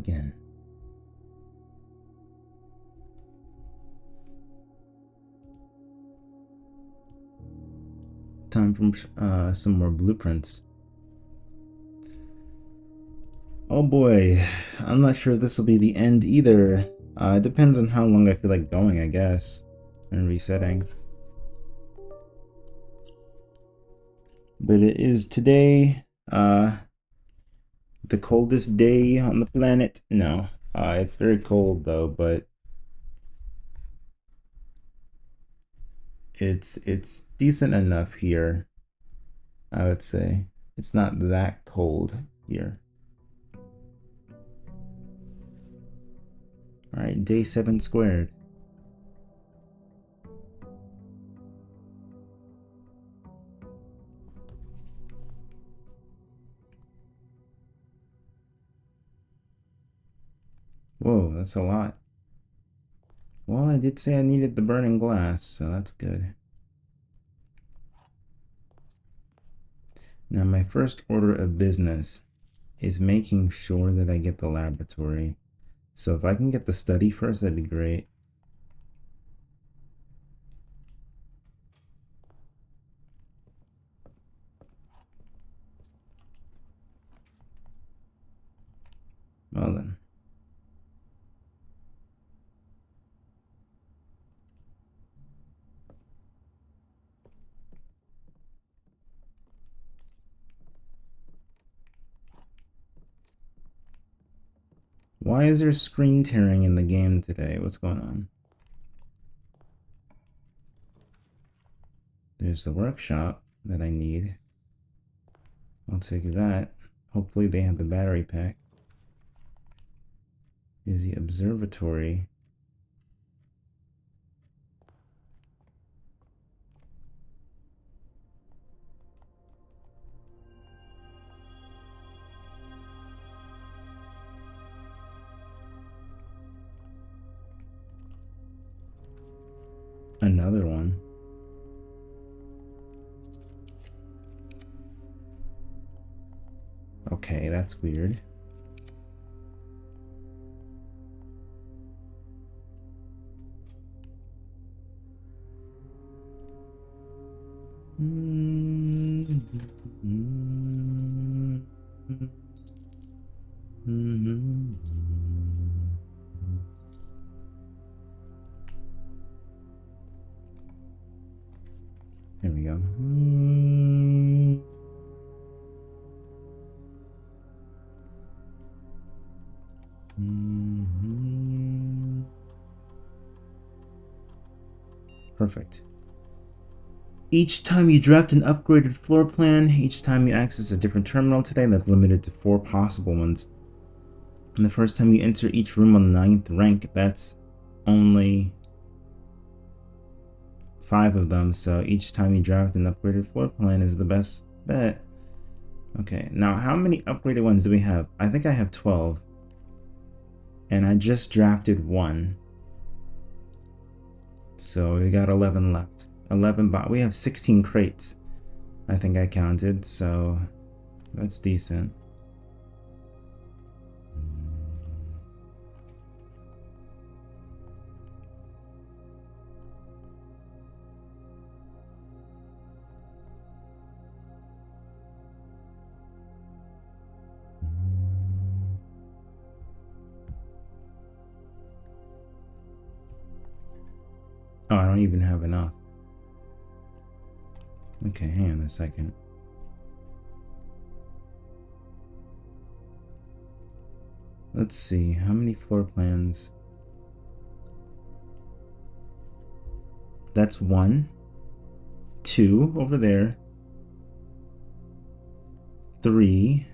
again. Time for some more blueprints. Oh boy, I'm not sure if this will be the end either. It depends on how long I feel like going, I guess, and resetting. But it is today, the coldest day on the planet. No, it's very cold though, but it's decent enough here. I would say it's not that cold here. All right, day 7 squared. Whoa, that's a lot. Well, I did say I needed the burning glass, so that's good. Now, my first order of business is making sure that I get the laboratory. So if I can get the study first, that'd be great. Well then. Why is there screen tearing in the game today? What's going on? There's the workshop that I need. I'll take that. Hopefully they have the battery pack. Is the observatory. Another one. Okay, that's weird. There we go. Perfect. Each time you draft an upgraded floor plan, each time you access a different terminal today, that's limited to 4 possible ones. And the first time you enter each room on the 9th rank, that's only 5 of them. So each time you draft an upgraded floor plan is the best bet. Okay, now how many upgraded ones do we have? I think I have 12. And I just drafted 1. So we got 11 left. 11 we have 16 crates. I think I counted, so that's decent. Oh, I don't even have enough. Okay, hang on a second. Let's see, how many floor plans? That's 1. 2 over there. 3.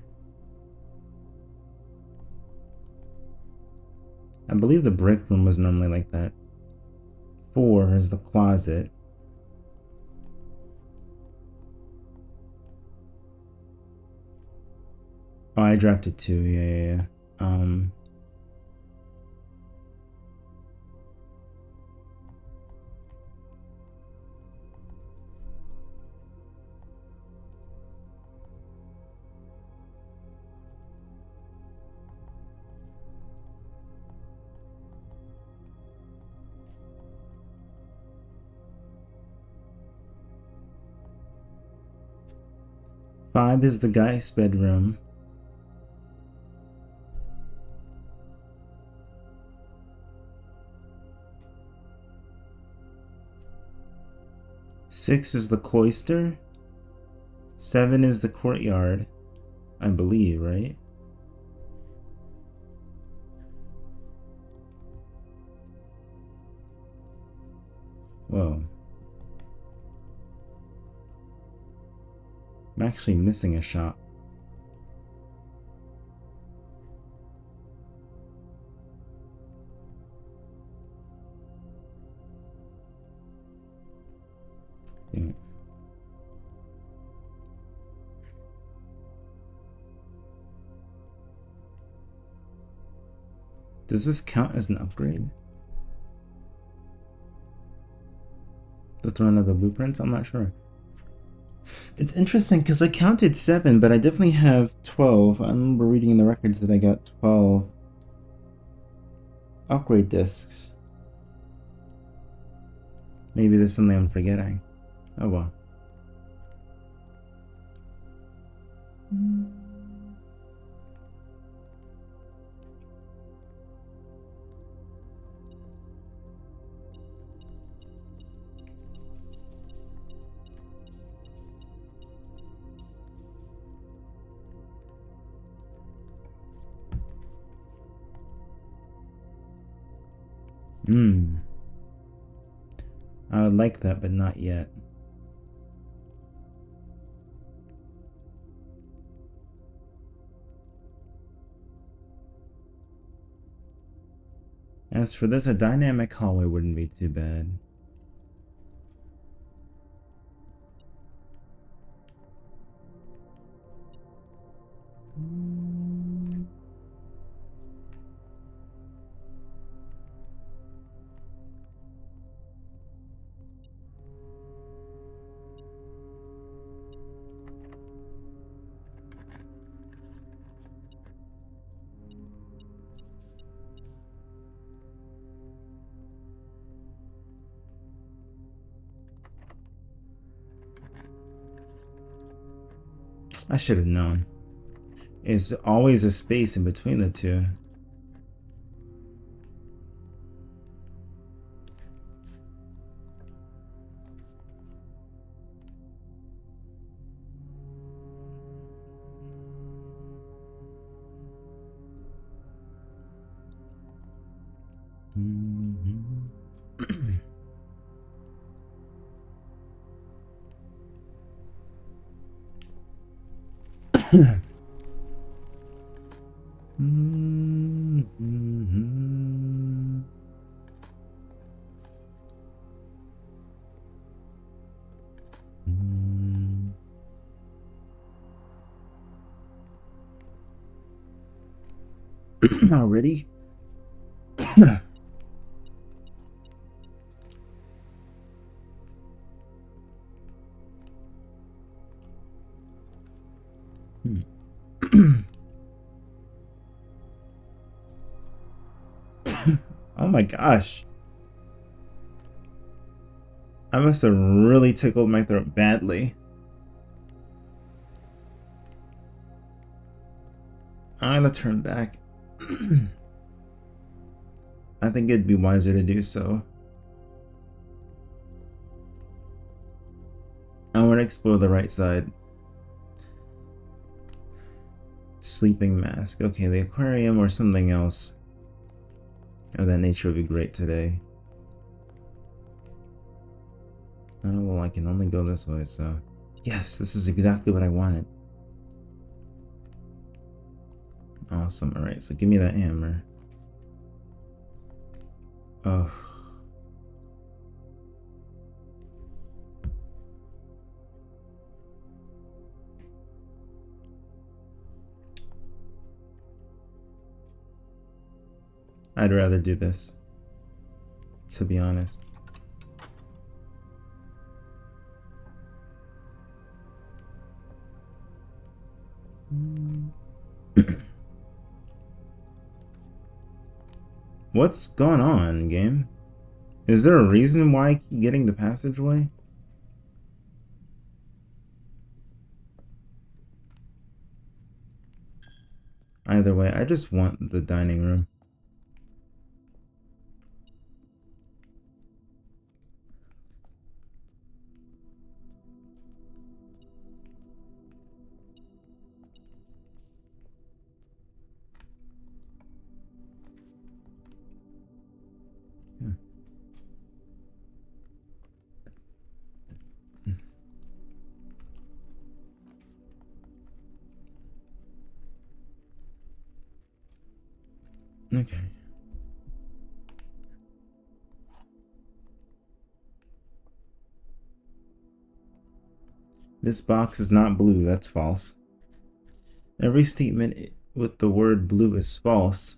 I believe the break room was normally like that. 4 is the closet. Oh, I drafted 2. Yeah. 5 is the guy's bedroom. Six is the cloister. 7 is the courtyard, I believe, right? Whoa. I'm actually missing a shot. Damn it. Does this count as an upgrade? The Throne of the Blueprints? I'm not sure. It's interesting because I counted 7, but I definitely have 12. I remember reading in the records that I got 12 upgrade discs. Maybe there's something I'm forgetting. Oh well. I would like that, but not yet. As for this, a dynamic hallway wouldn't be too bad. I should have known. There's always a space in between the two. Already? Oh my gosh. I must have really tickled my throat badly. I'm gonna turn back. I think it'd be wiser to do so. I want to explore the right side. Sleeping mask. Okay, the aquarium or something else of that nature would be great today. Oh, well, I can only go this way, so... Yes, this is exactly what I wanted. Awesome. Alright, so give me that hammer. Oh. I'd rather do this, to be honest. What's going on, game? Is there a reason why I keep getting the passageway? either way. I just want the dining room. Okay. This box is not blue. That's false. Every statement with the word blue is false.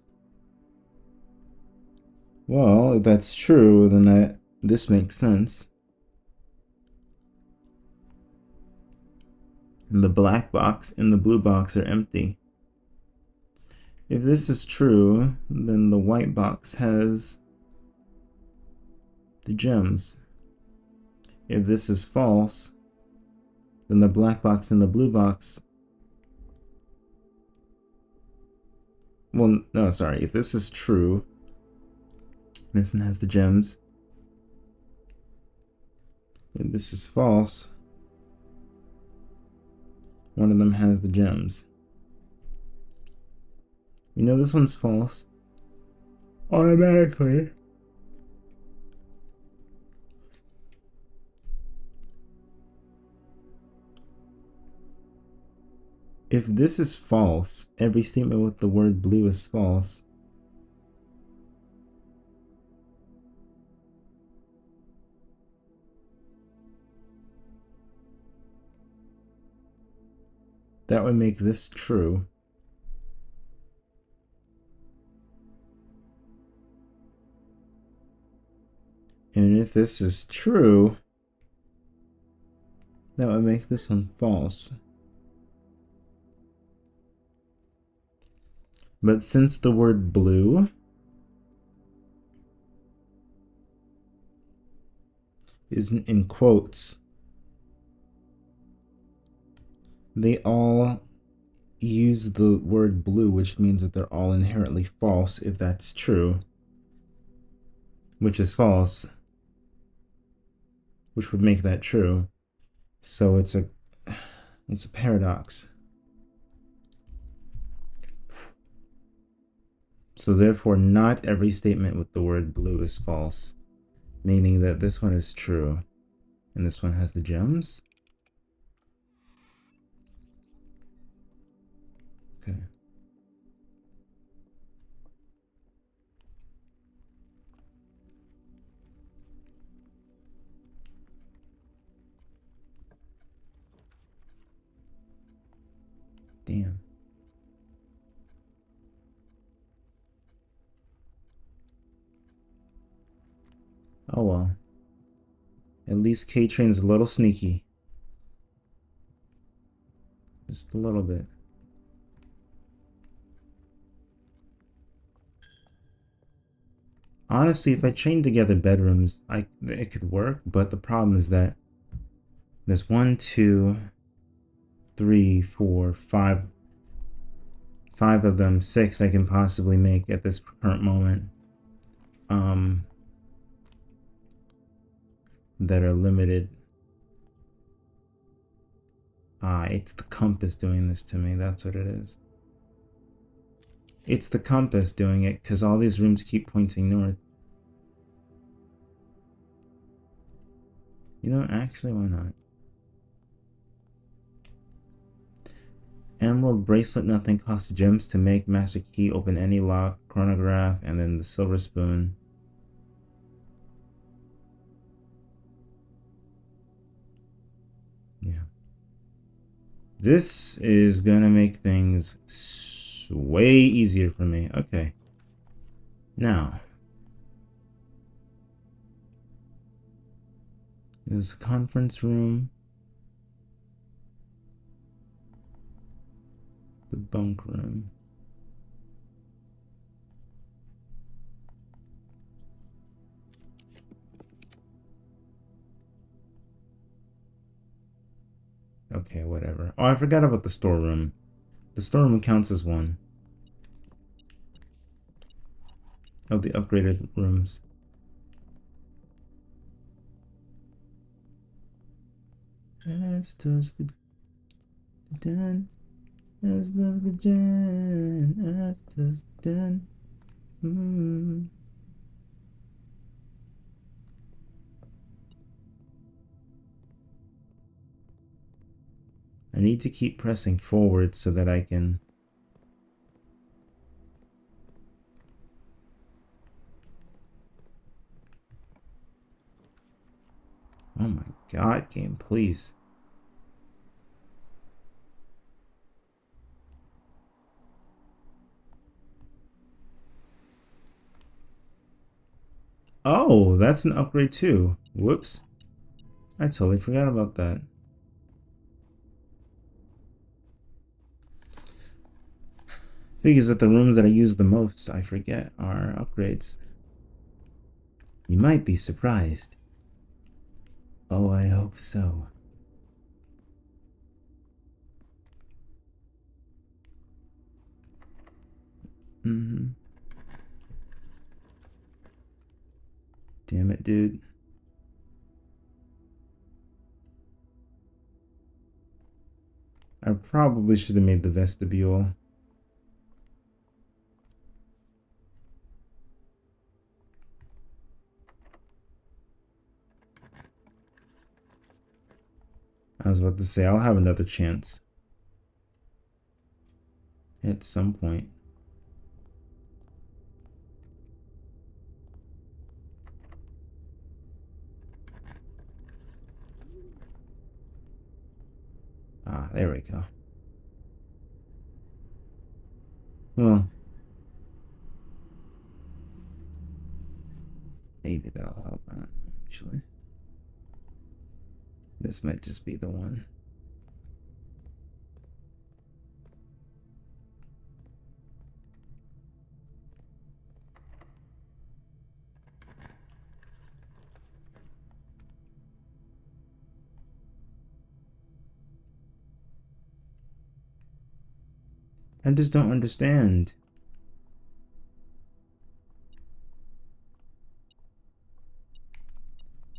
Well, if that's true, then this makes sense. And the black box and the blue box are empty. If this is true, then the white box has the gems. If this is false, then the black box and the blue box... Well, no, sorry. If this is true, this one has the gems. If this is false, one of them has the gems. We know this one's false automatically. If this is false, every statement with the word blue is false. That would make this true. And if this is true, that would make this one false. But since the word blue isn't in quotes, they all use the word blue, which means that they're all inherently false if that's true. Which is false. Which would make that true. So it's a paradox. So therefore, not every statement with the word blue is false, meaning that this one is true, and this one has the gems. Okay. Damn. Oh well. At least K-Train's a little sneaky. Just a little bit. Honestly, if I chain together bedrooms, it could work, but the problem is that there's 1, 2, 3, 4, 5 of them, 6 I can possibly make at this current moment. That are limited. It's the compass doing this to me. That's what it is. It's the compass doing it, because all these rooms keep pointing north. You know, actually, why not? Emerald bracelet, nothing costs gems to make. Master key, open any lock. Chronograph, and then the silver spoon. Yeah. This is gonna make things way easier for me. Okay. Now, there's a conference room. The bunk room. Okay, whatever. Oh, I forgot about the storeroom. The storeroom counts as one. of the upgraded rooms. As does the den, as does the gen, as does the den. I need to keep pressing forward so that I can... Oh my god, game, please. Oh, that's an upgrade too. Whoops. I totally forgot about that. Figures that the rooms that I use the most, I forget, are upgrades. You might be surprised. Oh, I hope so. Damn it, dude. I probably should have made the vestibule. I was about to say, I'll have another chance. At some point. Ah, there we go. Well, maybe that'll help out, actually. This might just be the one. I just don't understand.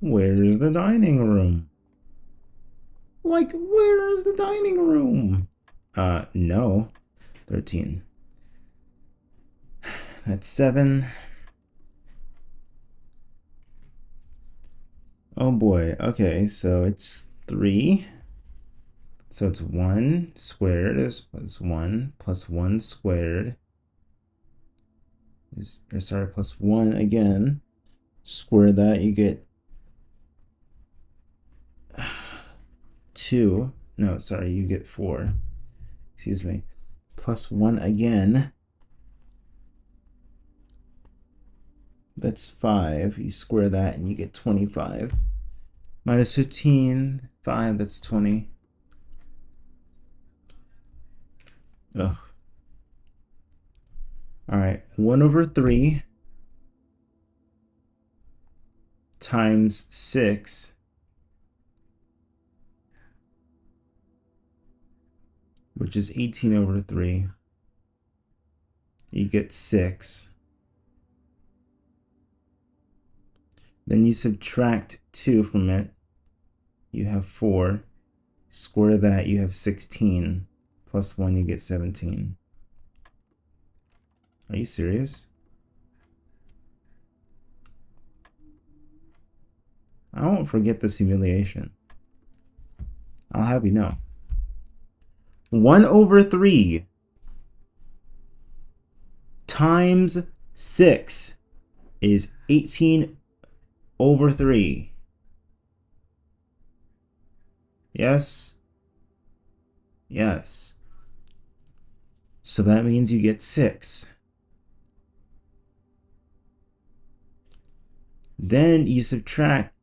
Where's the dining room? Like, where is the dining room? No. 13. That's 7. Oh boy. Okay, so it's 3. So it's 1 squared is plus 1 plus 1 squared is, or sorry, plus 1 again. Square that, you get 2. No, sorry, you get 4. Excuse me. Plus 1 again. That's 5. You square that and you get 25. Minus 15. 5, that's 20. Ugh. Alright, 1 over 3 times 6 which is 18 over 3. You get 6. Then you subtract 2 from it. You have 4. Square that, you have 16. Plus 1, you get 17. Are you serious? I won't forget this humiliation. I'll have you know. 1 over 3 times 6 is 18 over 3. Yes? Yes. So that means you get 6. Then you subtract...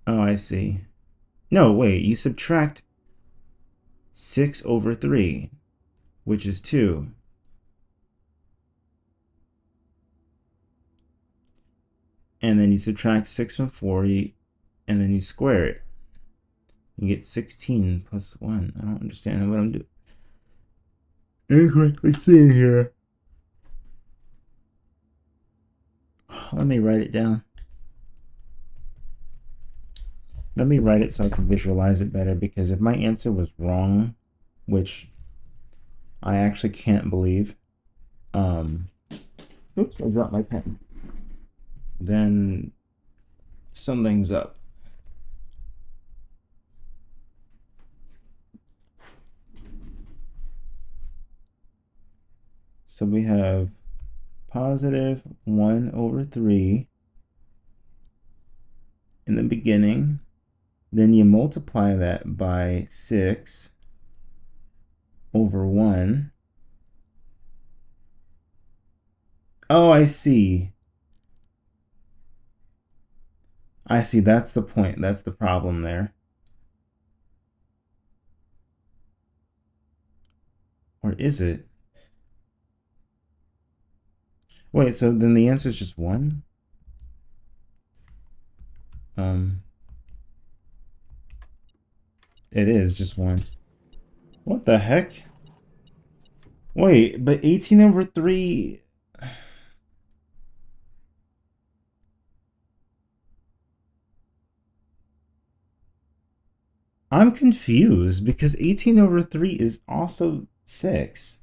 Oh, I see. No, wait. You subtract 6 over 3, which is 2. And then you subtract 6 from 4, and then you square it. You get 16 plus 1. I don't understand what I'm doing. Incorrectly seeing here. let me write it down. Let me write it so I can visualize it better, because if my answer was wrong, which I actually can't believe, oops, I dropped my pen, then something's up. So we have positive 1 over 3 in the beginning. Then you multiply that by 6 over 1. Oh, I see. I see. That's the point. That's the problem there. Or is it? Wait, so then the answer is just 1? It is just 1. What the heck? Wait, but 18 over 3... I'm confused, because 18 over 3 is also 6.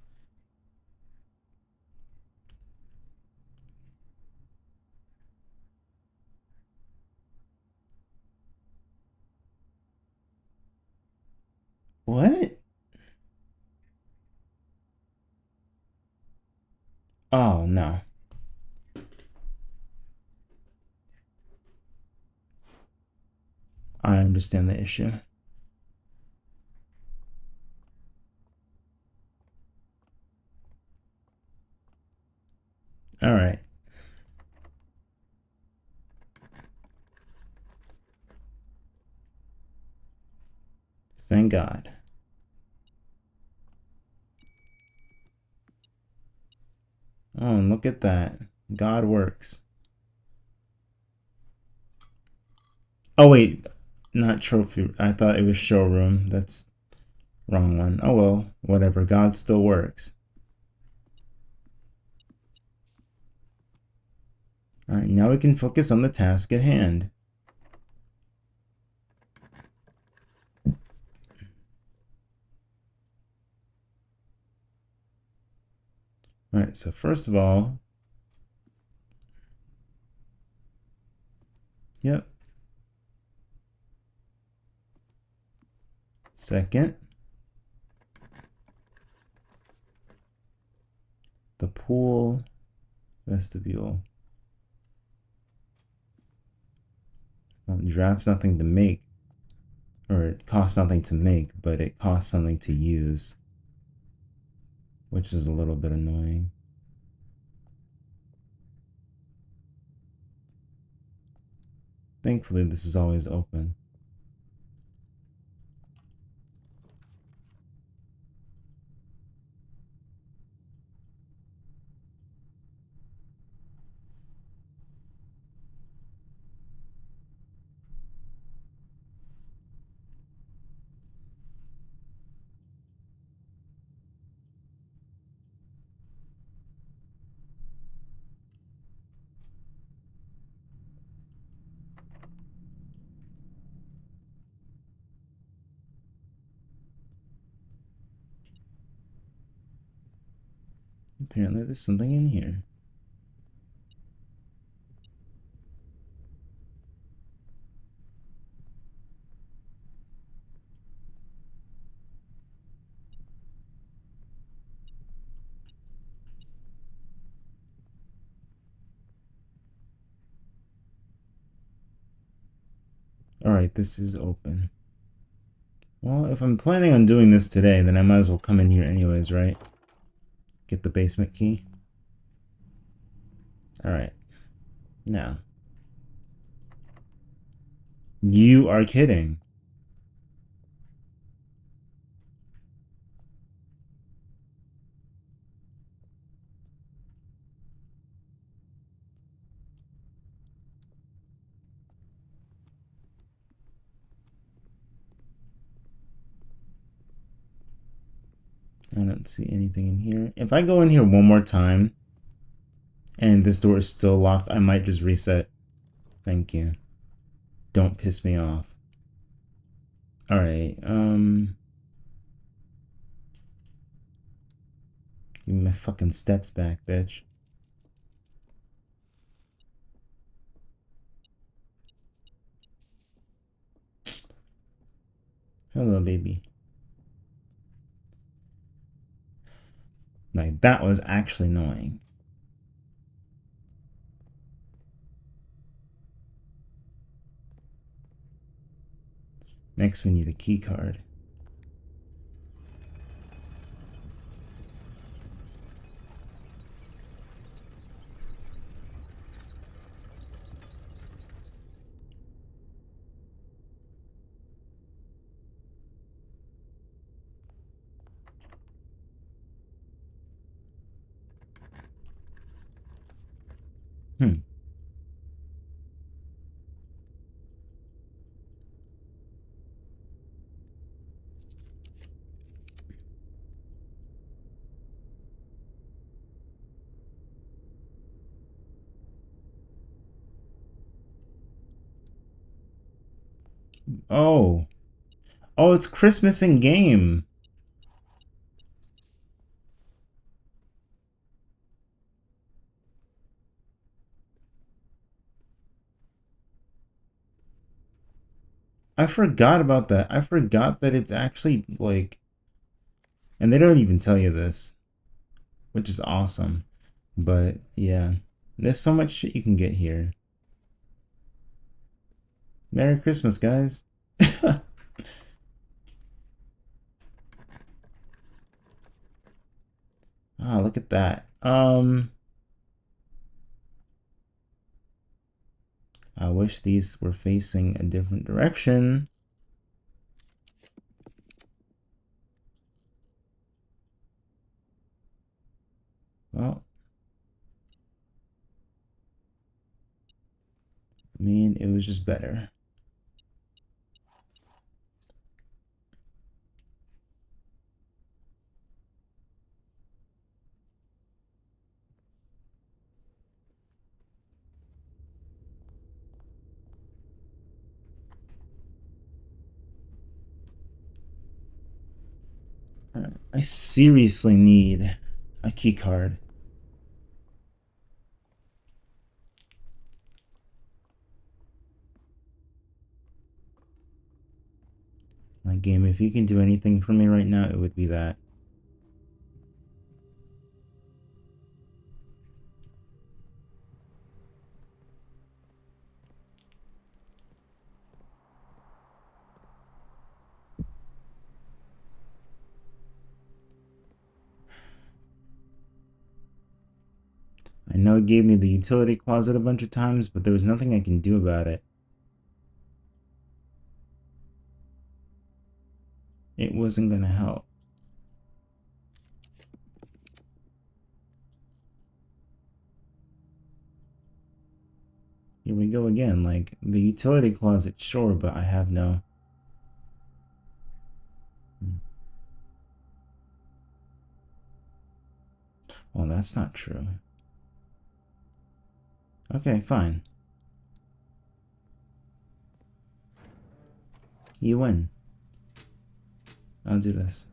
What? Oh, no. I understand the issue. All right. Thank God. Oh, and look at that. God works. Oh, wait. Not trophy. I thought it was showroom. That's wrong one. Oh, well. Whatever. God still works. All right. Now we can focus on the task at hand. All right. So first of all, yep. Second, the pool vestibule. Well, draft's nothing to make, or it costs nothing to make, but it costs something to use, which is a little bit annoying. Thankfully, this is always open. Apparently, there's something in here. All right, this is open. Well, if I'm planning on doing this today, then I might as well come in here anyways, right? Get the basement key. All right. Now. You are kidding. I don't see anything in here. If I go in here one more time, And this door is still locked. I might just reset. Thank you. Don't piss me off. Alright, give me my fucking steps back, bitch. Hello, baby. Like, that was actually annoying. Next, we need a key card. Hmm. Oh. Oh, it's Christmas in game. I forgot about that. I forgot that it's actually, like... And they don't even tell you this, which is awesome. But, yeah. There's so much shit you can get here. Merry Christmas, guys. Ah, look at that. I wish these were facing a different direction. Well, I mean, it was just better. I seriously need a key card. My game, if you can do anything for me right now, it would be that. I know it gave me the utility closet a bunch of times, but there was nothing I can do about it. It wasn't gonna help. Here we go again. Like, the utility closet, sure, but I have no... Well, that's not true. Okay, fine. You win. I'll do this.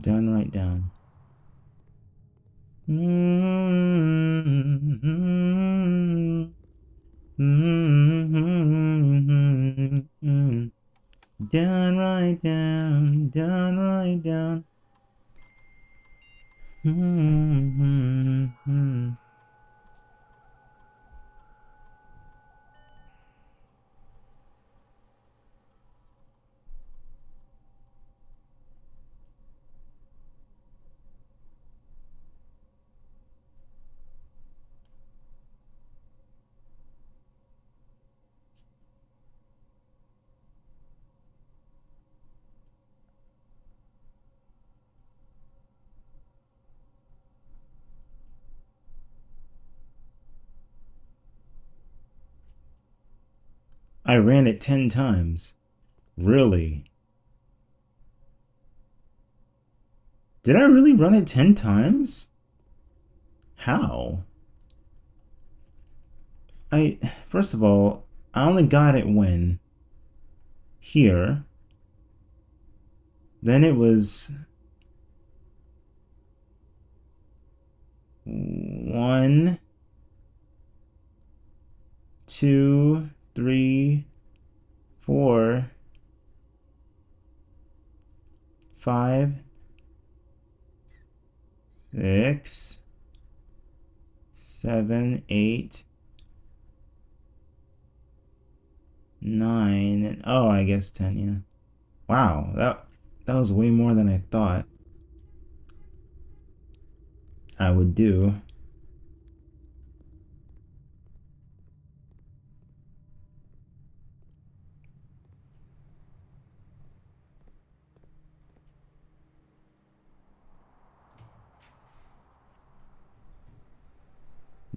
Down, right down. Down, right down, down, right down. I ran it 10 times. Really? Did I really run it 10 times? How? First of all, I only got it when? Here. Then it was 1, 2, 3, 4, 5, 6, 7, 8, 9, and oh, I guess 10, yeah. Wow, that was way more than I thought I would do.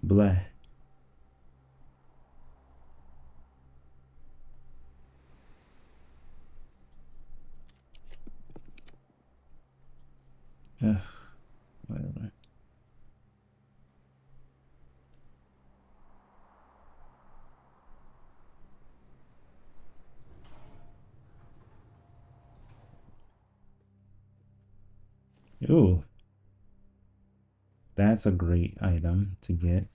Bleh. Ugh, whatever. Ooh, that's a great item to get.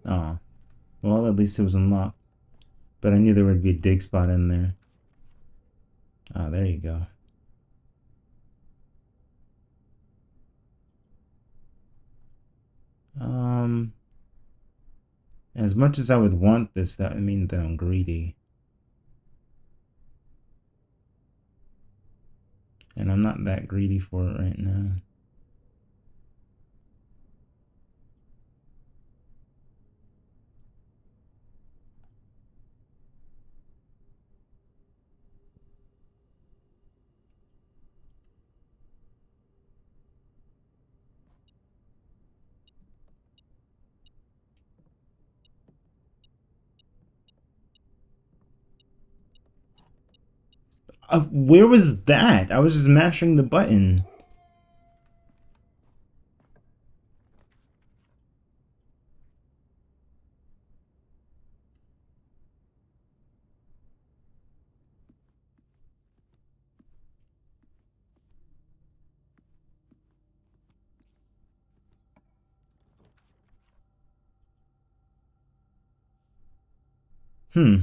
Oh, well, at least it was unlocked. But I knew there would be a dig spot in there. Oh, there you go. Um, as much as I would want this, that would mean that I'm greedy. And I'm not that greedy for it right now. Where was that? I was just mashing the button. Hmm.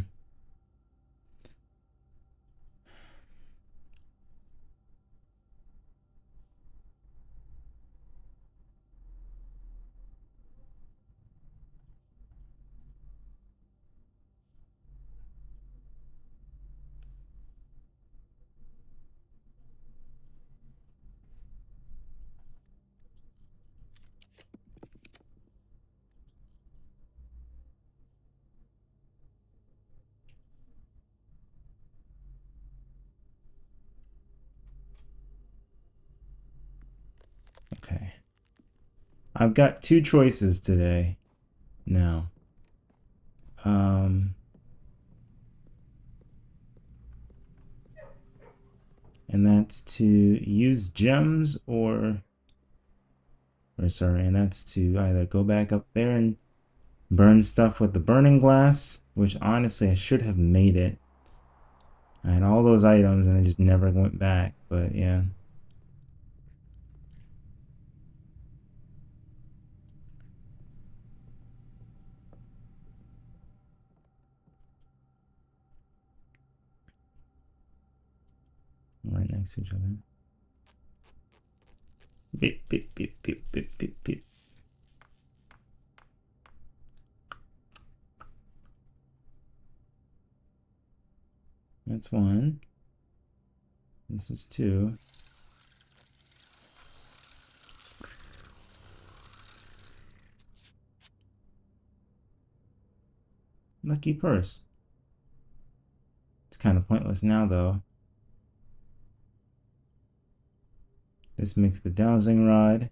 Okay. I've got two choices today. Now. Um. And that's to use gems or sorry, and that's to either go back up there and burn stuff with the burning glass, which honestly I should have made it. I had all those items and I just never went back, but yeah. right next to each other. Beep, beep, beep, beep, beep, beep, beep. That's 1. This is 2. Lucky purse. It's kind of pointless now, though. This makes the dowsing rod.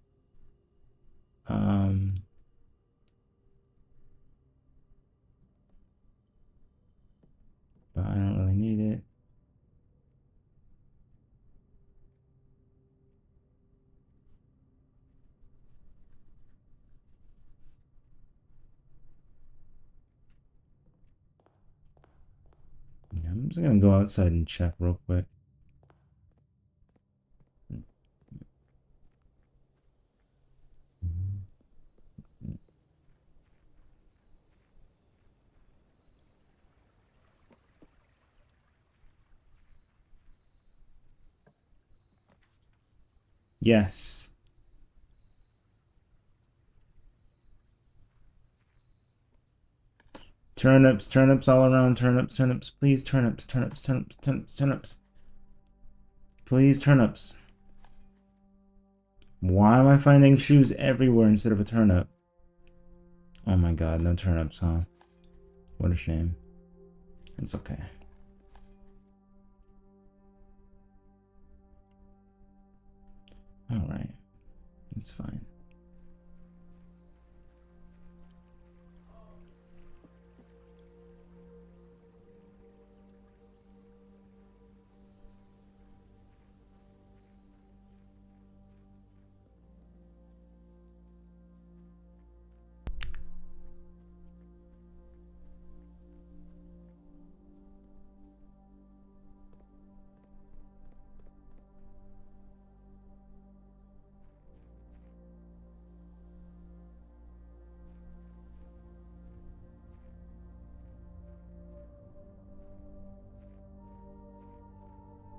But I don't really need it. Yeah, I'm just gonna go outside and check real quick. Yes. Turnips, turnips all around. Turnips, turnips. Please, turnips, turnips, turnips, turnips, turnips. Please, turnips. Why am I finding shoes everywhere instead of a turnip? Oh my god, no turnips, huh? What a shame. It's okay. Alright. It's fine.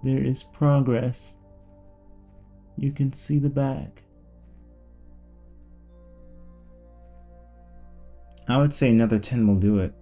There is progress. You can see the back. I would say another 10 will do it.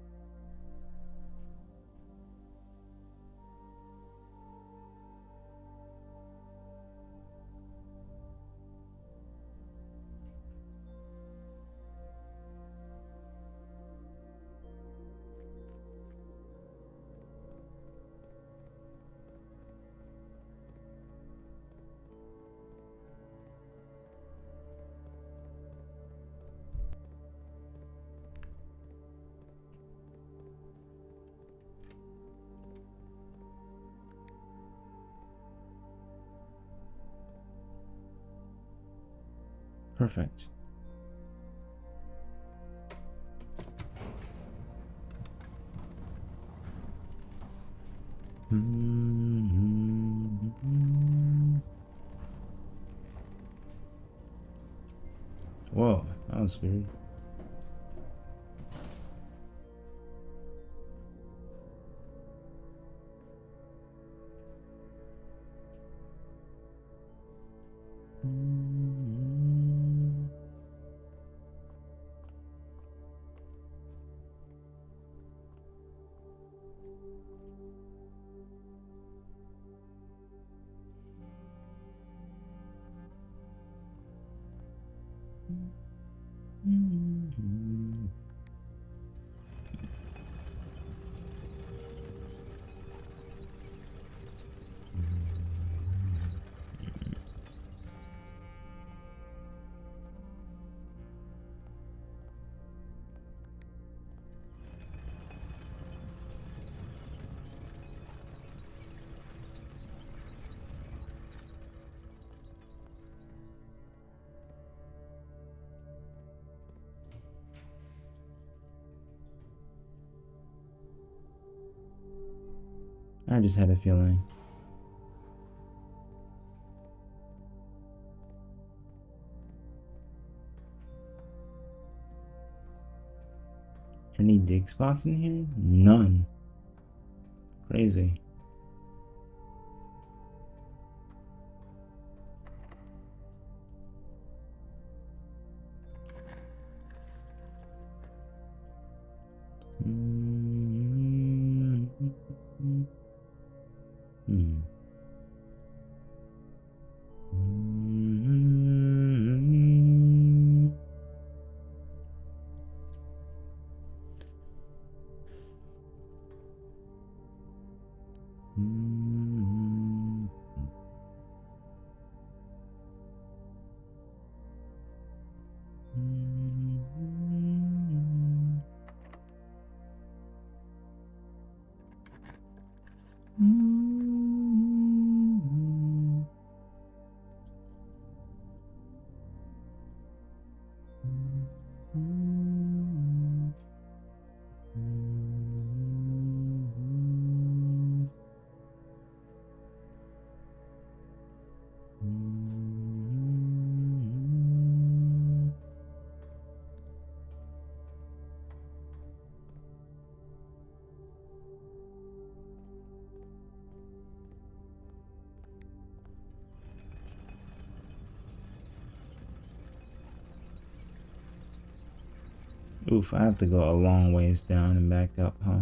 Perfect. Whoa, that was weird. I just had a feeling. Any dig spots in here? None. Crazy. Oof, I have to go a long ways down and back up, huh?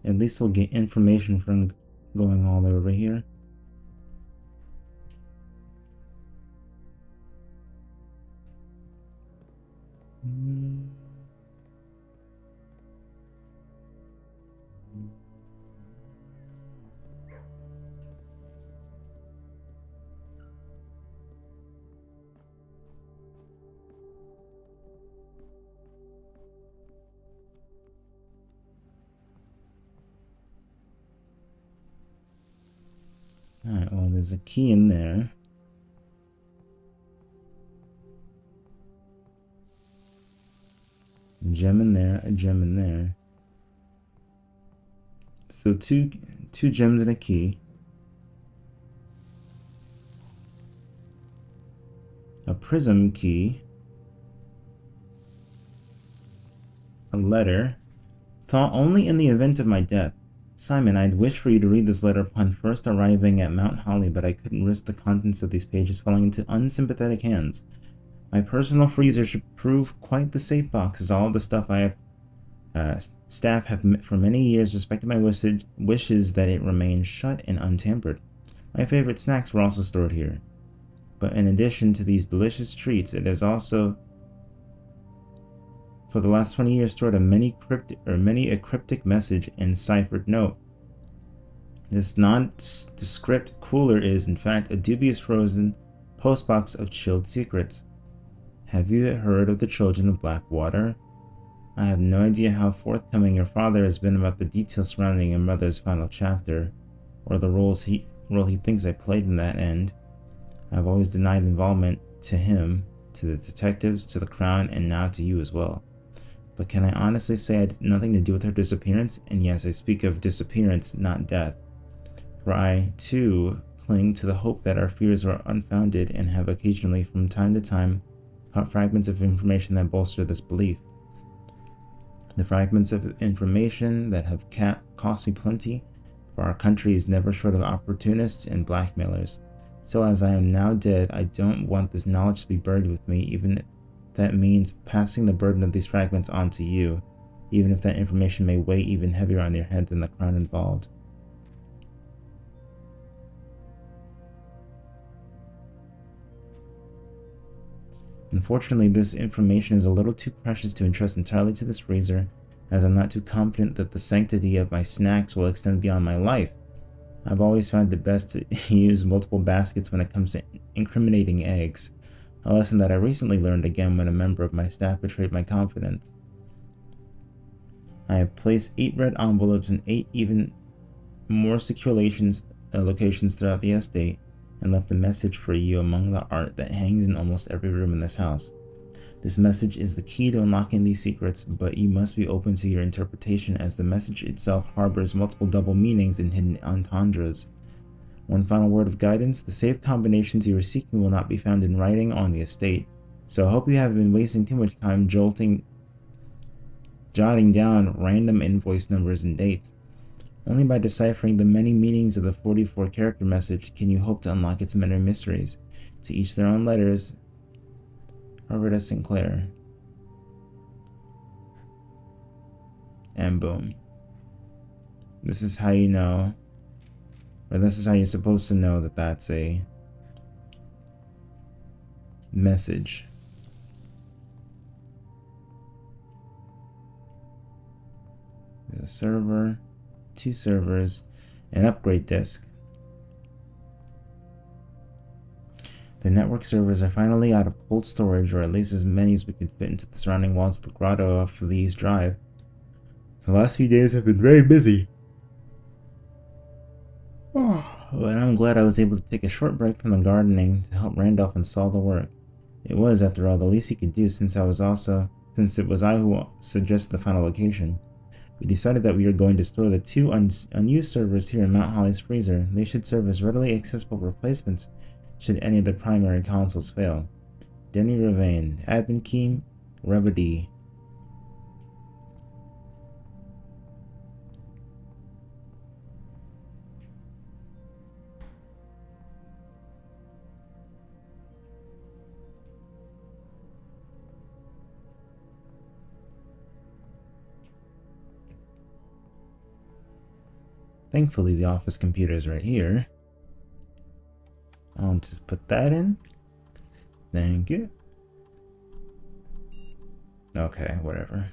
At least we'll get information from going all over here. Alright, well, there's a key in there. A gem in there, a gem in there. So two gems and a key. A prism key. A letter. Thought only in the event of my death. Simon, I'd wish for you to read this letter upon first arriving at Mount Holly, but I couldn't risk the contents of these pages falling into unsympathetic hands. My personal freezer should prove quite the safe box, as all of the stuff I have staff have for many years respected my wishes that it remain shut and untampered. My favorite snacks were also stored here. But in addition to these delicious treats, it has also, for the last 20 years, stored many a cryptic message and ciphered note. This nondescript cooler is, in fact, a dubious frozen postbox of chilled secrets. Have you heard of the Children of Blackwater? I have no idea how forthcoming your father has been about the details surrounding your mother's final chapter, or the role he thinks I played in that end. I've always denied involvement to him, to the detectives, to the Crown, and now to you as well. But can I honestly say I had nothing to do with her disappearance? And yes, I speak of disappearance, not death. For I, too, cling to the hope that our fears are unfounded and have occasionally, from time to time, caught fragments of information that bolster this belief. The fragments of information that have cost me plenty, for our country is never short of opportunists and blackmailers. So as I am now dead, I don't want this knowledge to be buried with me, even if that means passing the burden of these fragments on to you, even if that information may weigh even heavier on your head than the crown involved. Unfortunately, this information is a little too precious to entrust entirely to this freezer, as I'm not too confident that the sanctity of my snacks will extend beyond my life. I've always found it best to use multiple baskets when it comes to incriminating eggs, a lesson that I recently learned again when a member of my staff betrayed my confidence. I have placed 8 red envelopes in 8 even more secure locations throughout the estate, and left a message for you among the art that hangs in almost every room in this house. This message is the key to unlocking these secrets, but you must be open to your interpretation, as the message itself harbors multiple double meanings and hidden entendres. One final word of guidance: the safe combinations you are seeking will not be found in writing on the estate, so I hope you haven't been wasting too much time jotting down random invoice numbers and dates. Only by deciphering the many meanings of the 44-character message can you hope to unlock its many mysteries. To each their own letters, Roberta Sinclair. And boom. This is how you know, or this is how you're supposed to know that that's a message. There's a server, 2 servers, an upgrade disk. The network servers are finally out of cold storage, or at least as many as we could fit into the surrounding walls of the grotto off of the East Drive. The last few days have been very busy. And I'm glad I was able to take a short break from the gardening to help Randolph install the work. It was, after all, the least he could do since it was I who suggested the final location. We decided that we were going to store the 2 unused servers here in Mount Holly's freezer. They should serve as readily accessible replacements should any of the primary consoles fail. Denny Ravane, admin key, Revady. Thankfully, the office computer is right here. I'll just put that in. Thank you. Okay, whatever.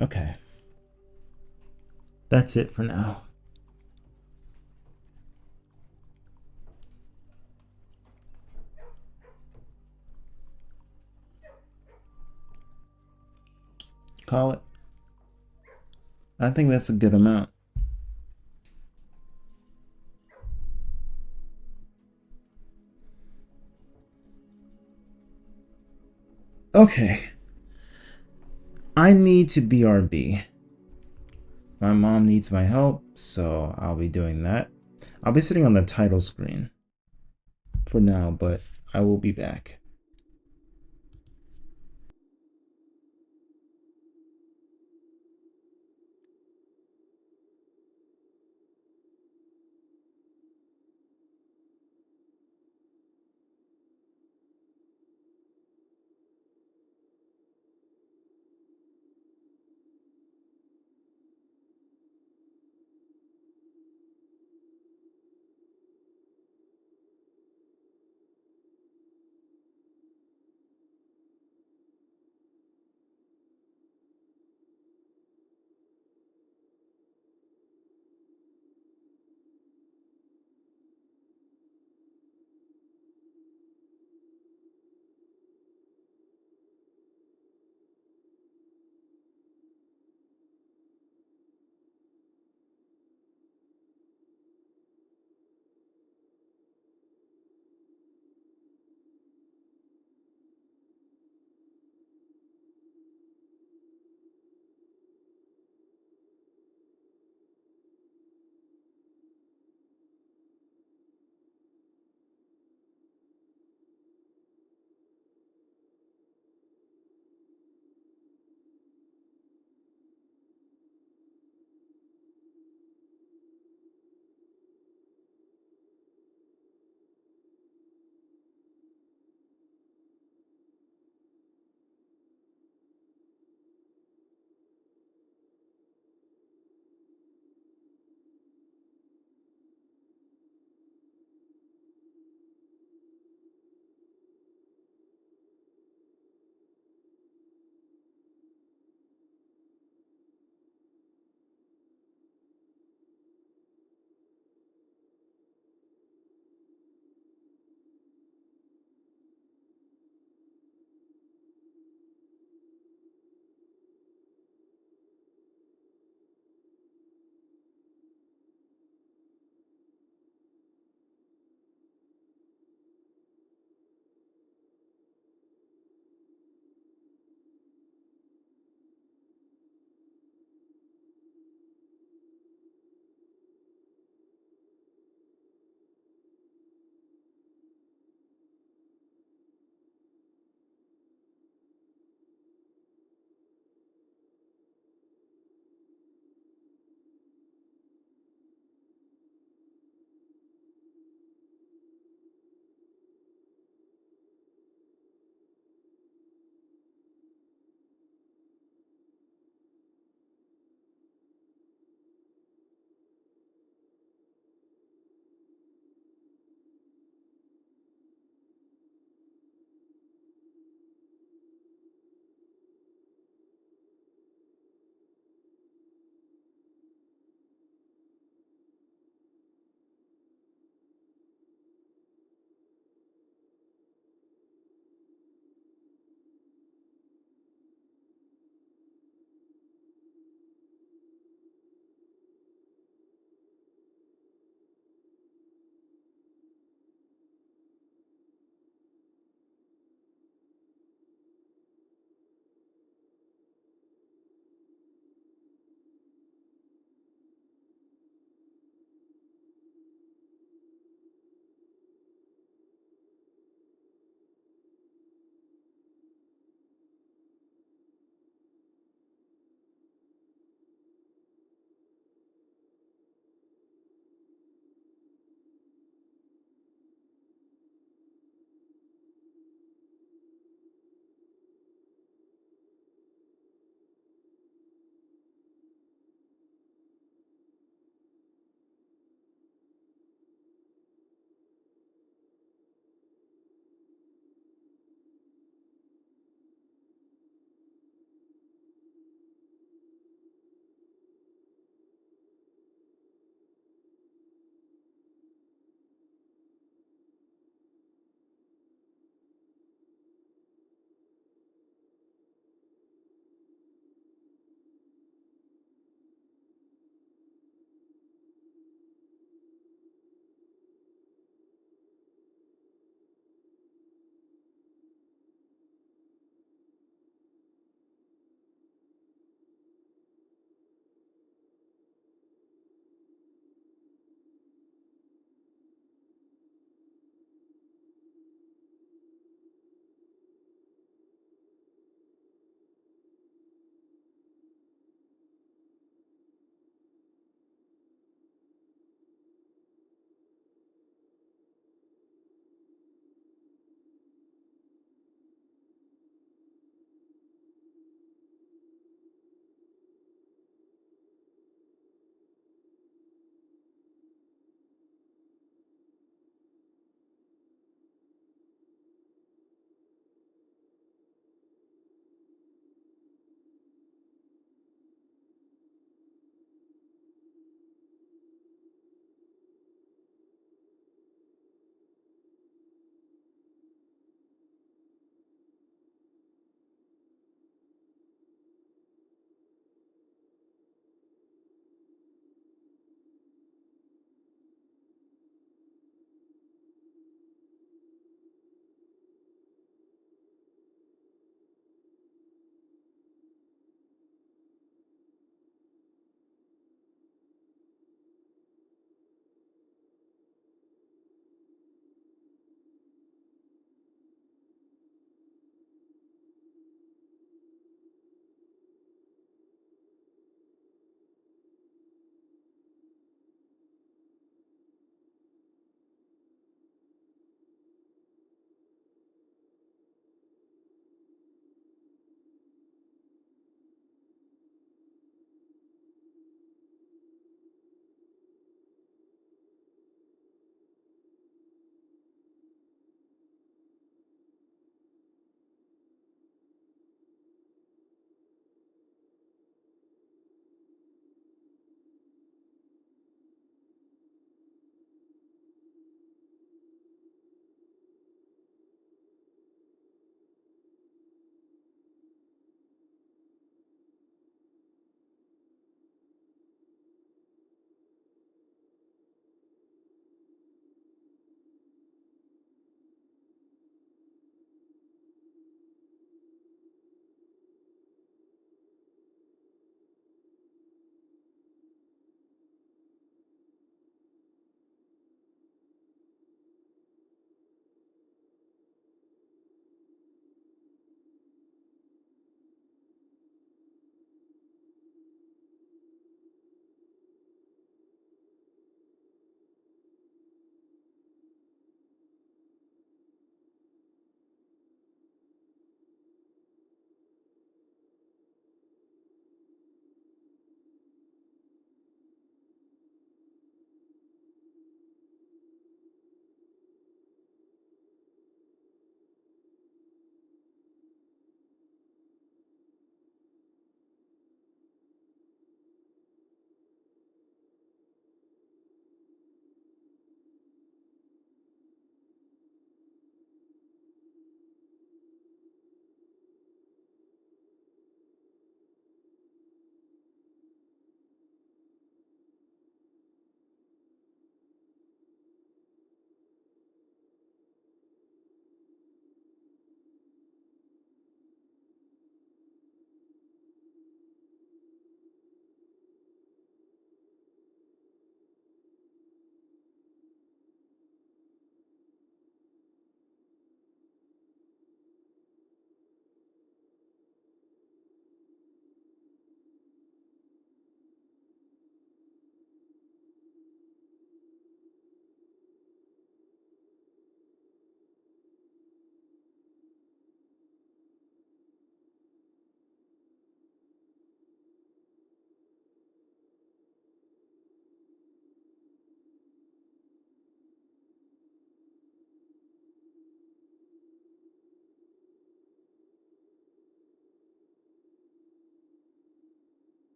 Okay. That's it for now. Call it. I think that's a good amount. Okay. I need to BRB. My mom needs my help, so I'll be doing that. I'll be sitting on the title screen for now, but I will be back.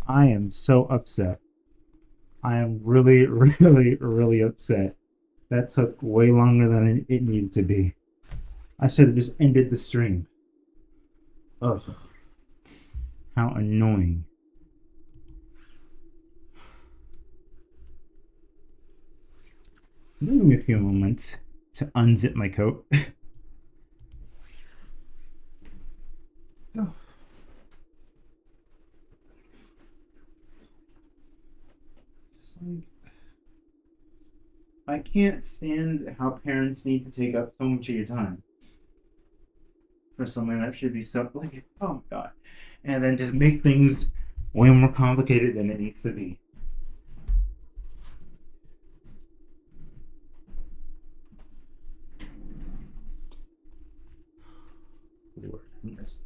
I am so upset. I am really, really, really upset. That took way longer than it needed to be. I should have just ended the stream. Ugh, how annoying. Give me a few moments to unzip my coat. Oh, just like I can't stand how parents need to take up so much of your time for something that should be so like, oh my god, and then just make things way more complicated than it needs to be. Lord have mercy.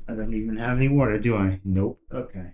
I don't even have any water, do I? Nope. Okay.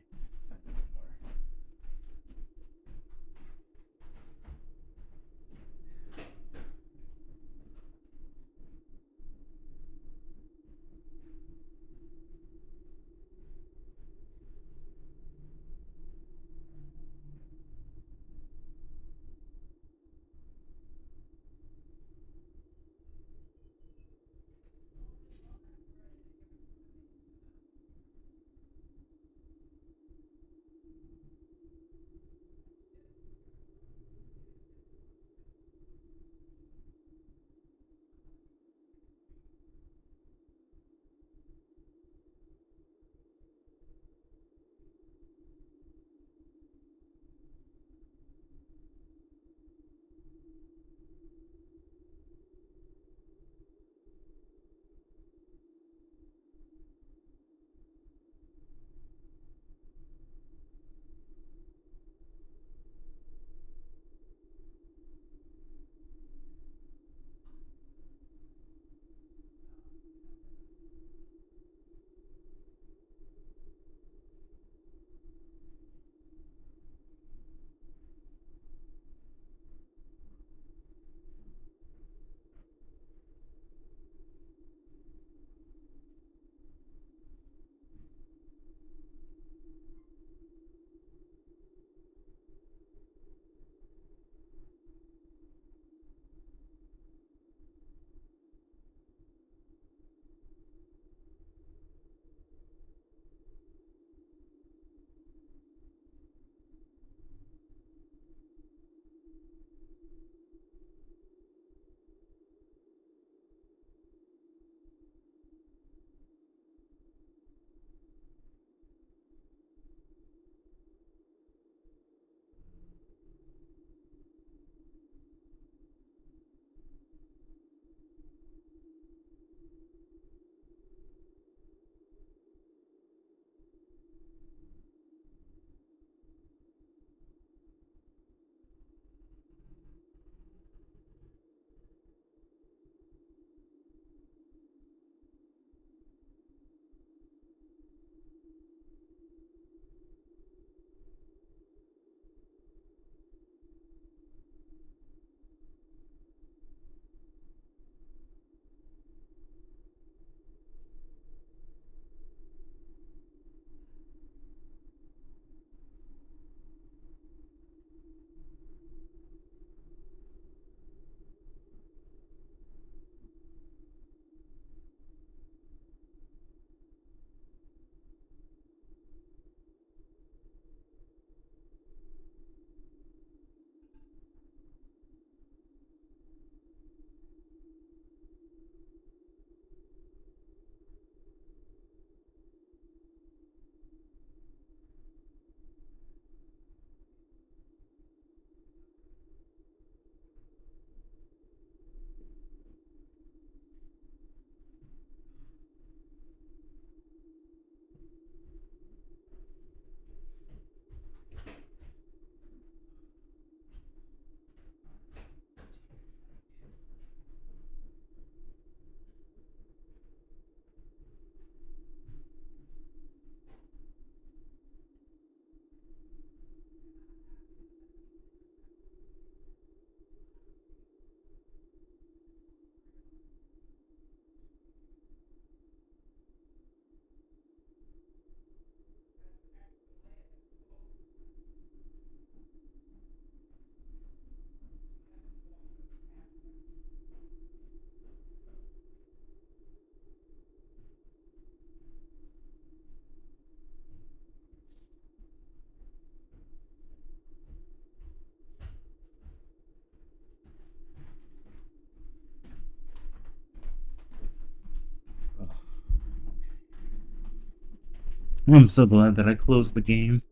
I'm so glad that I closed the game,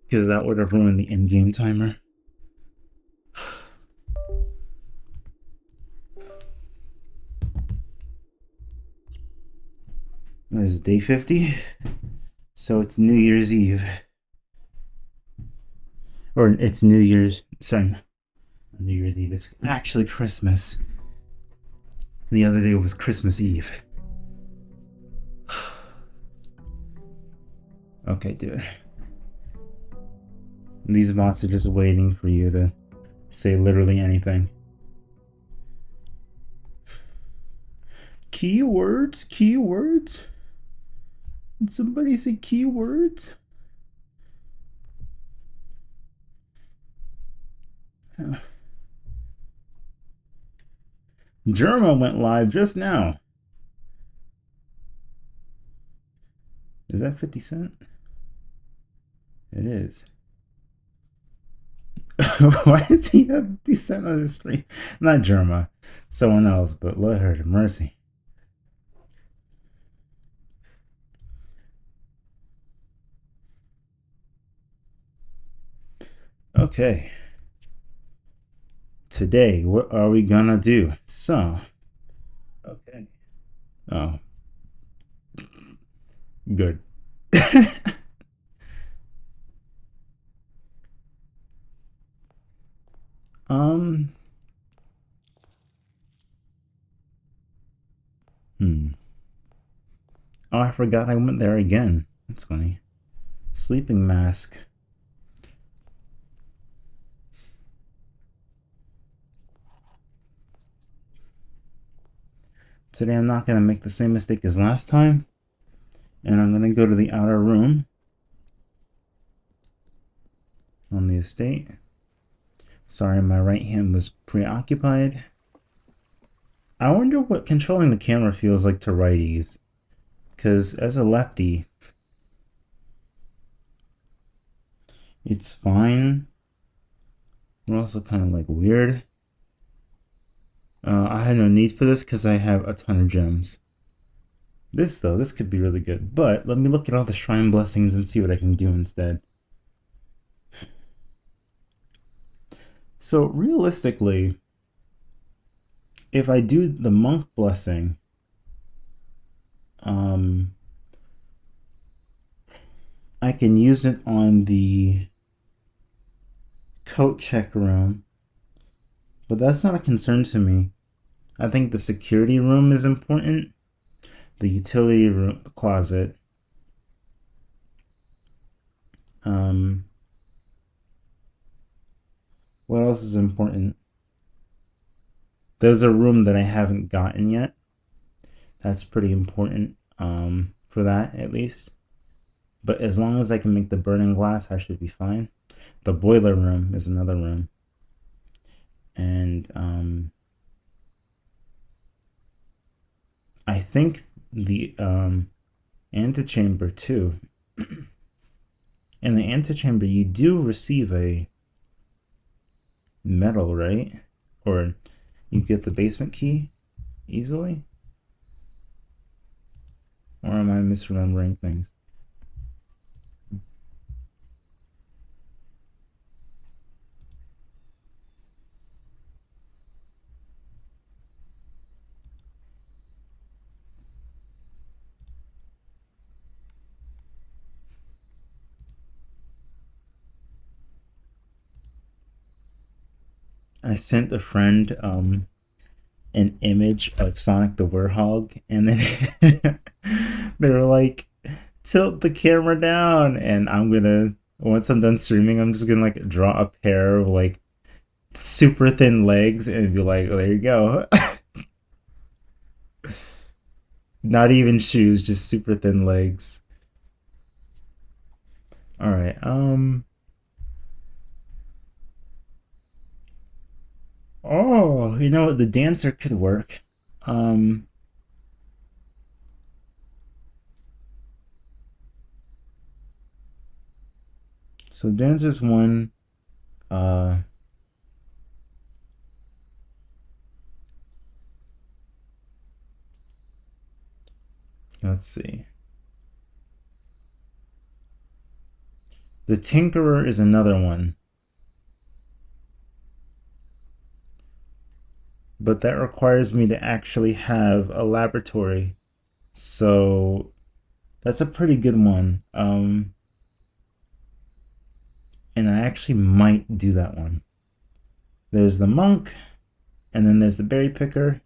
because that would have ruined the in-game timer. This is day 50, so it's New Year's Eve. Or it's New Year's, sorry, not New Year's Eve, it's actually Christmas. The other day was Christmas Eve. Okay, dude. These bots are just waiting for you to say literally anything. Keywords? Keywords? Did somebody say keywords? Germa went live just now. Is that 50 Cent? It is. Why does he have 50 Cent on his stream? Not Germa. Someone else, but Lord have mercy. Okay. Today, what are we gonna do? So, okay. Oh, good. um. Hmm. Oh, I forgot I went there again. That's funny. Sleeping mask. Today I'm not gonna make the same mistake as last time, and I'm gonna go to the outer room on the estate. Sorry, my right hand was preoccupied. I wonder what controlling the camera feels like to righties. Because as a lefty, it's fine. We're also kind of like weird. I have no need for this because I have a ton of gems. This, though, this could be really good. But let me look at all the shrine blessings and see what I can do instead. So, realistically, if I do the monk blessing, I can use it on the coat check room, but that's not a concern to me. I think the security room is important, the utility room, the closet. Um, what else is important? There's a room that I haven't gotten yet. That's pretty important for that, at least. But as long as I can make the burning glass, I should be fine. The boiler room is another room. And I think the antechamber too. In the antechamber, you do receive a medal, right? Or you get the basement key easily? Or am I misremembering things? I sent a friend an image of Sonic the Werehog, and then they were like, tilt the camera down, and I'm gonna once I'm done streaming, I'm just gonna like draw a pair of like super thin legs and be like, oh, there you go. Not even shoes, just super thin legs. All right. Oh, you know what? The dancer could work. Um. So dancer's one. Uh. Let's see. The Tinkerer is another one. But that requires me to actually have a laboratory. So that's a pretty good one. And I actually might do that one. There's the monk, and then there's the berry picker.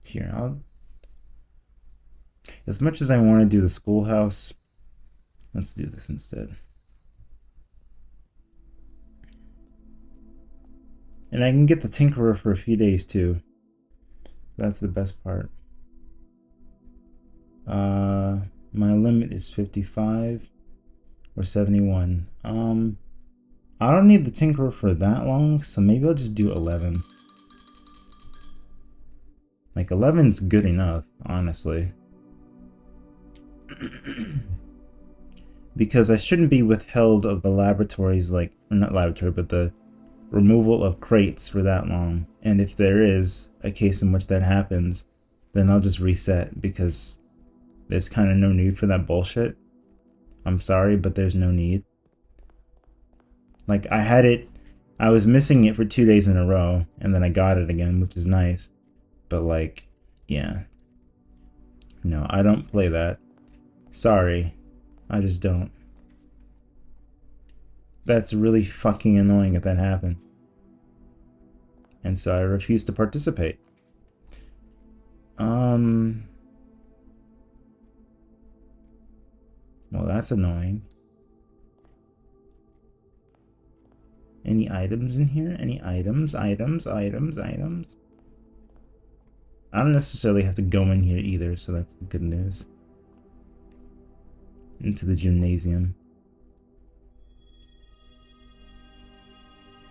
Here, as much as I want to do the schoolhouse, let's do this instead. And I can get the Tinkerer for a few days too. That's the best part. My limit is 55 or 71. I don't need the Tinkerer for that long, so maybe I'll just do 11. Like 11's good enough, honestly. Because I shouldn't be withheld of the laboratories, like, not laboratory, but the removal of crates for that long. And if there is a case in which that happens, then I'll just reset because there's kind of no need for that bullshit. I'm sorry, but there's no need. Like, I was missing it for 2 days in a row, and then I got it again, which is nice. But, like, yeah. No, I don't play that. Sorry. I just don't. That's really fucking annoying if that happened. And so I refuse to participate. Well, that's annoying. Any items in here? Any items? Items? Items? Items? I don't necessarily have to go in here either, so that's the good news. Into the gymnasium.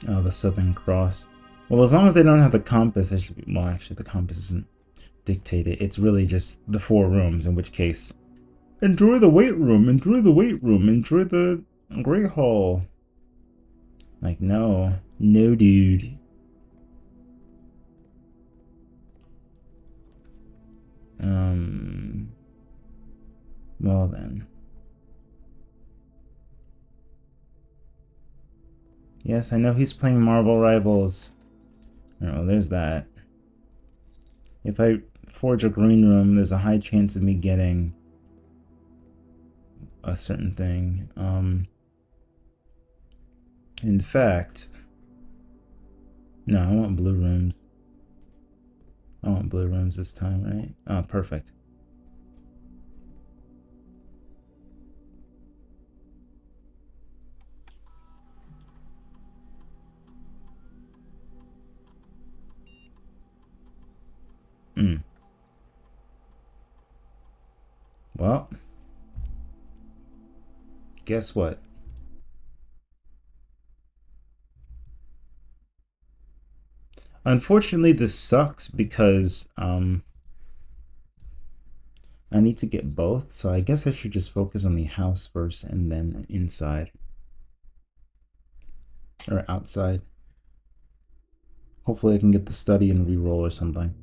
Oh, the Southern Cross. Well, as long as they don't have the compass, it should be... Well, actually, the compass isn't dictated. It's really just the 4 rooms, in which case... Enjoy the weight room! Enjoy the weight room! Enjoy the Great Hall! Like, no. No, dude. Well then. Yes, I know he's playing Marvel Rivals. Oh, there's that. If I forge a green room, there's a high chance of me getting a certain thing. In fact, no, I want blue rooms. I want blue rooms this time, right? Oh, perfect. Well, guess what? Unfortunately, this sucks because I need to get both, so I guess I should just focus on the house first and then inside. Or outside. Hopefully I can get the study and reroll or something.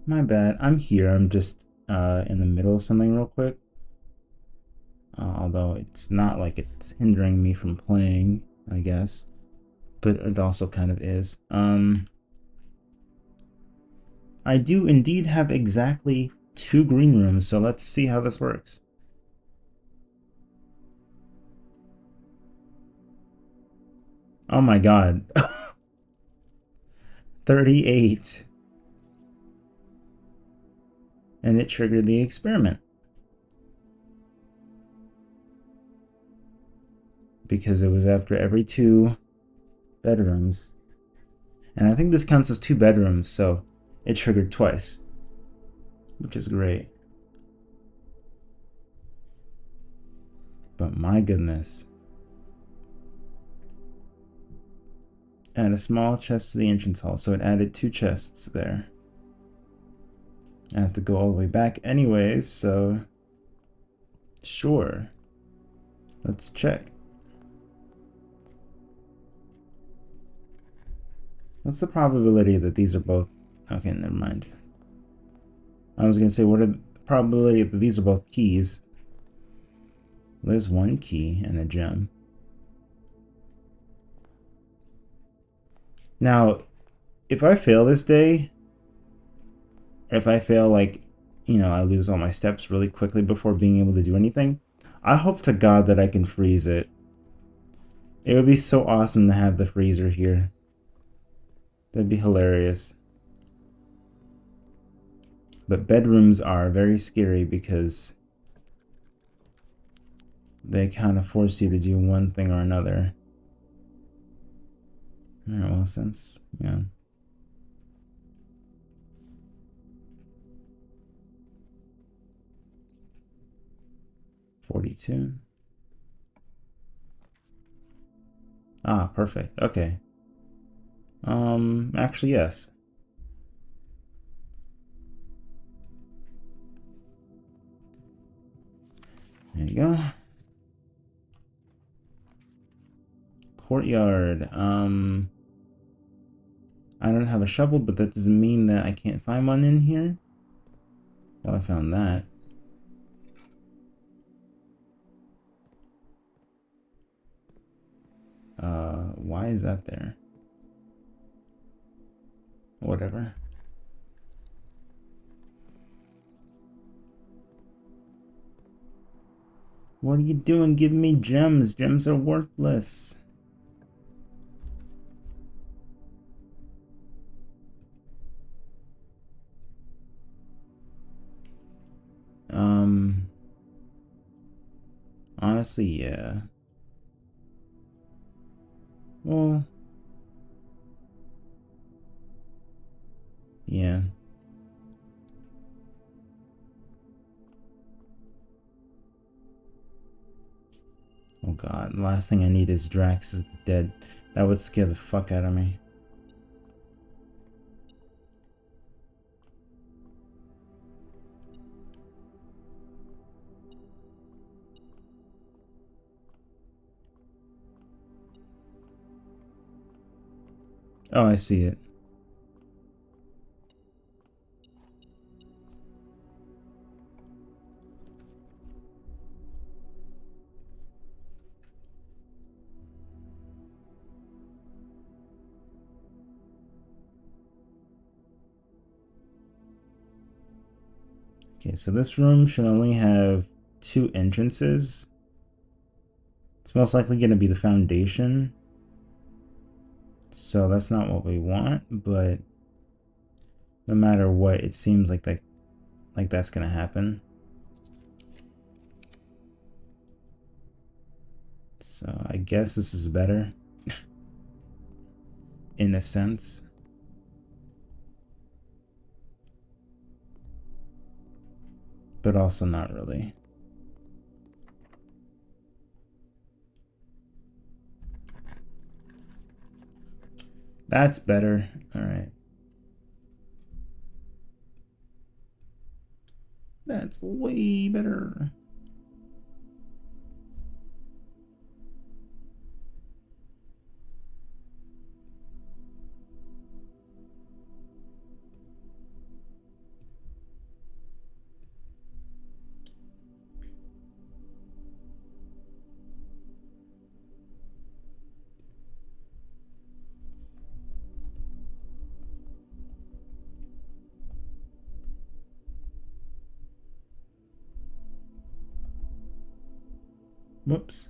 My bad. I'm here. I'm just in the middle of something real quick. Although it's not like it's hindering me from playing, I guess. But it also kind of is. I do indeed have exactly 2 green rooms, so let's see how this works. Oh my god. 38. And it triggered the experiment. Because it was after every 2 bedrooms. And I think this counts as 2 bedrooms, so it triggered twice. Which is great. But my goodness. Add a small chest to the entrance hall, so it added 2 chests there. I have to go all the way back anyways, so sure. Let's check. What's the probability that these are both... Okay, never mind. I was gonna say, what are the probability that these are both keys? Well, there's 1 key and a gem. Now, if I fail this day, if I fail, like, you know, I lose all my steps really quickly before being able to do anything, I hope to God that I can freeze it. It would be so awesome to have the freezer here. That'd be hilarious. But bedrooms are very scary because they kind of force you to do one thing or another. Alright, well, since, yeah. $42. Ah, perfect. Okay. Actually, yes. There you go. Courtyard. I don't have a shovel, but that doesn't mean that I can't find one in here. Well, I found that. Why is that there? Whatever. What are you doing? Give me gems. Gems are worthless. Honestly, yeah. Well, yeah. Oh god, the last thing I need is Drax is dead. That would scare the fuck out of me. Oh, I see it. Okay, so this room should only have 2 entrances. It's most likely going to be the foundation. So that's not what we want, but no matter what, it seems like that's going to happen. So I guess this is better in a sense. But also not really. That's better. All right. That's way better. Whoops.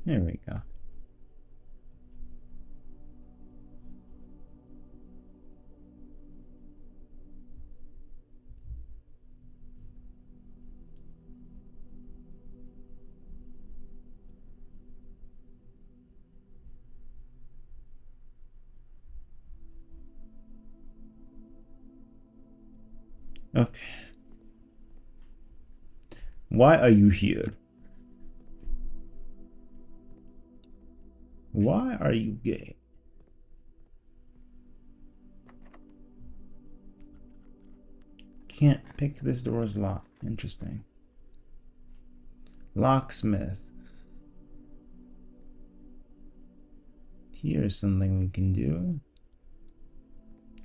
There we go. Okay. Why are you here? Why are you gay? Can't pick this door's lock. Interesting. Locksmith. Here's something we can do.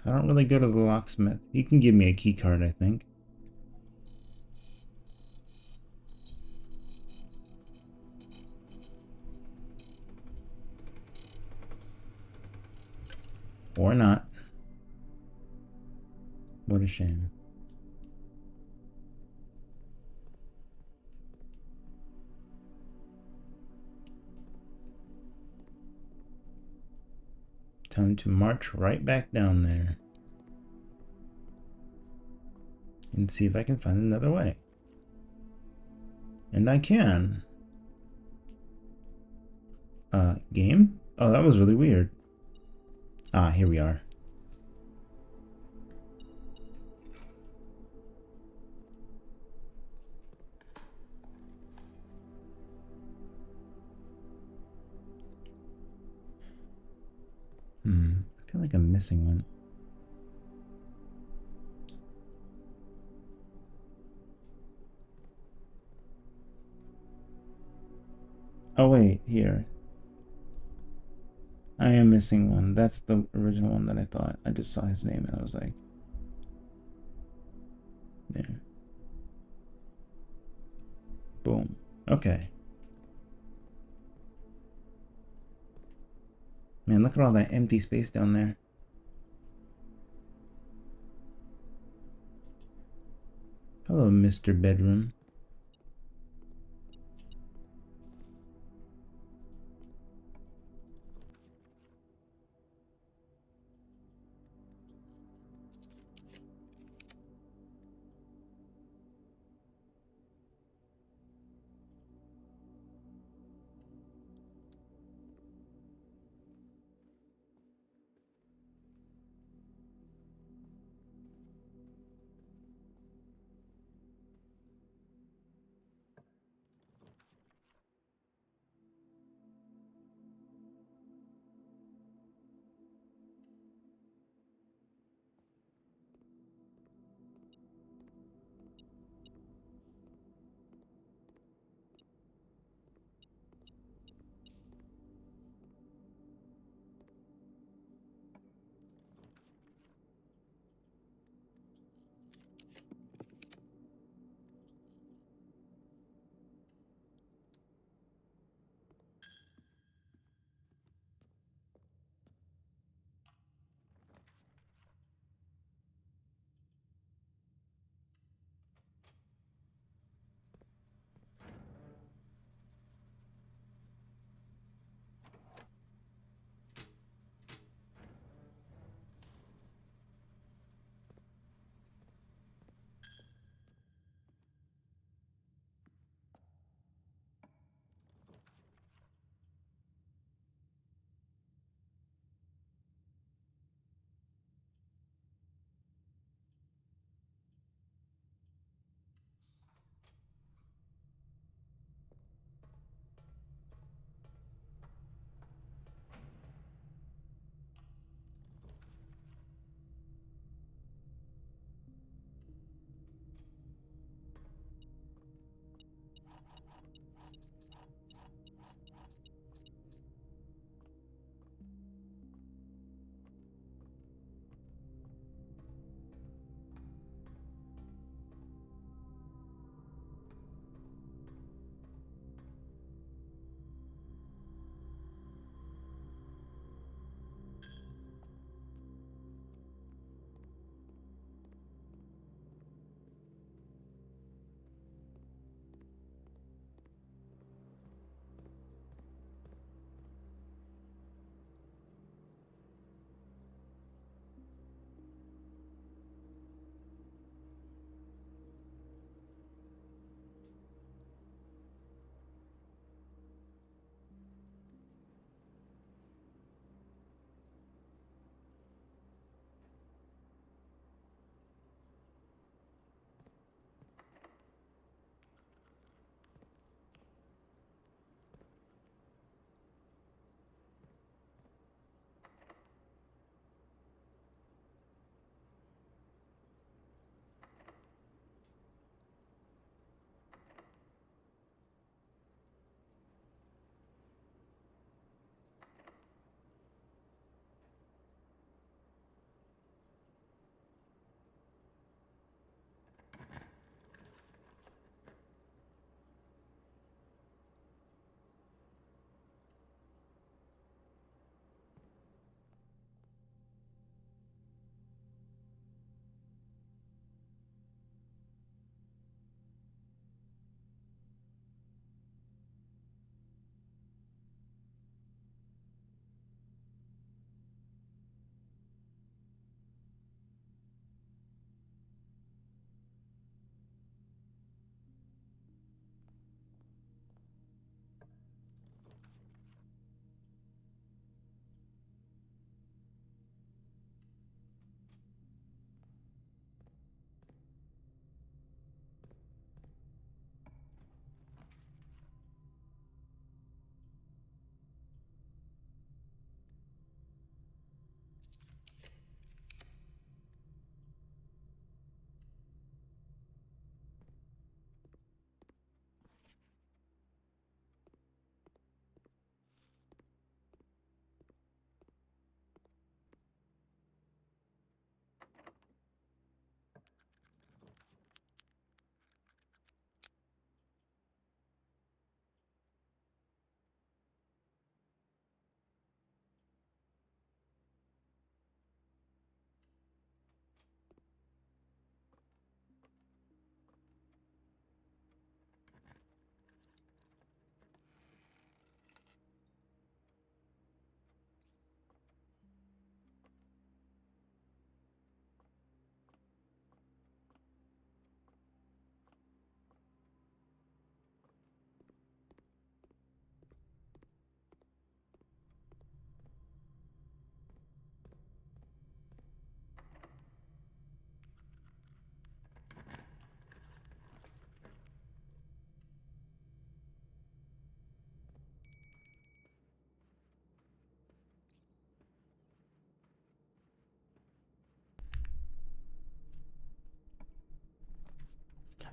I don't really go to the locksmith. He can give me a key card, I think. Or not. What a shame. Time to march right back down there. And see if I can find another way. And I can. Game? Oh, that was really weird. Ah, here we are. I feel like I'm missing one. Oh wait, here. I am missing one. That's the original one that I thought. I just saw his name and I was like, there. Boom. Okay. Man, look at all that empty space down there. Hello, Mr. Bedroom.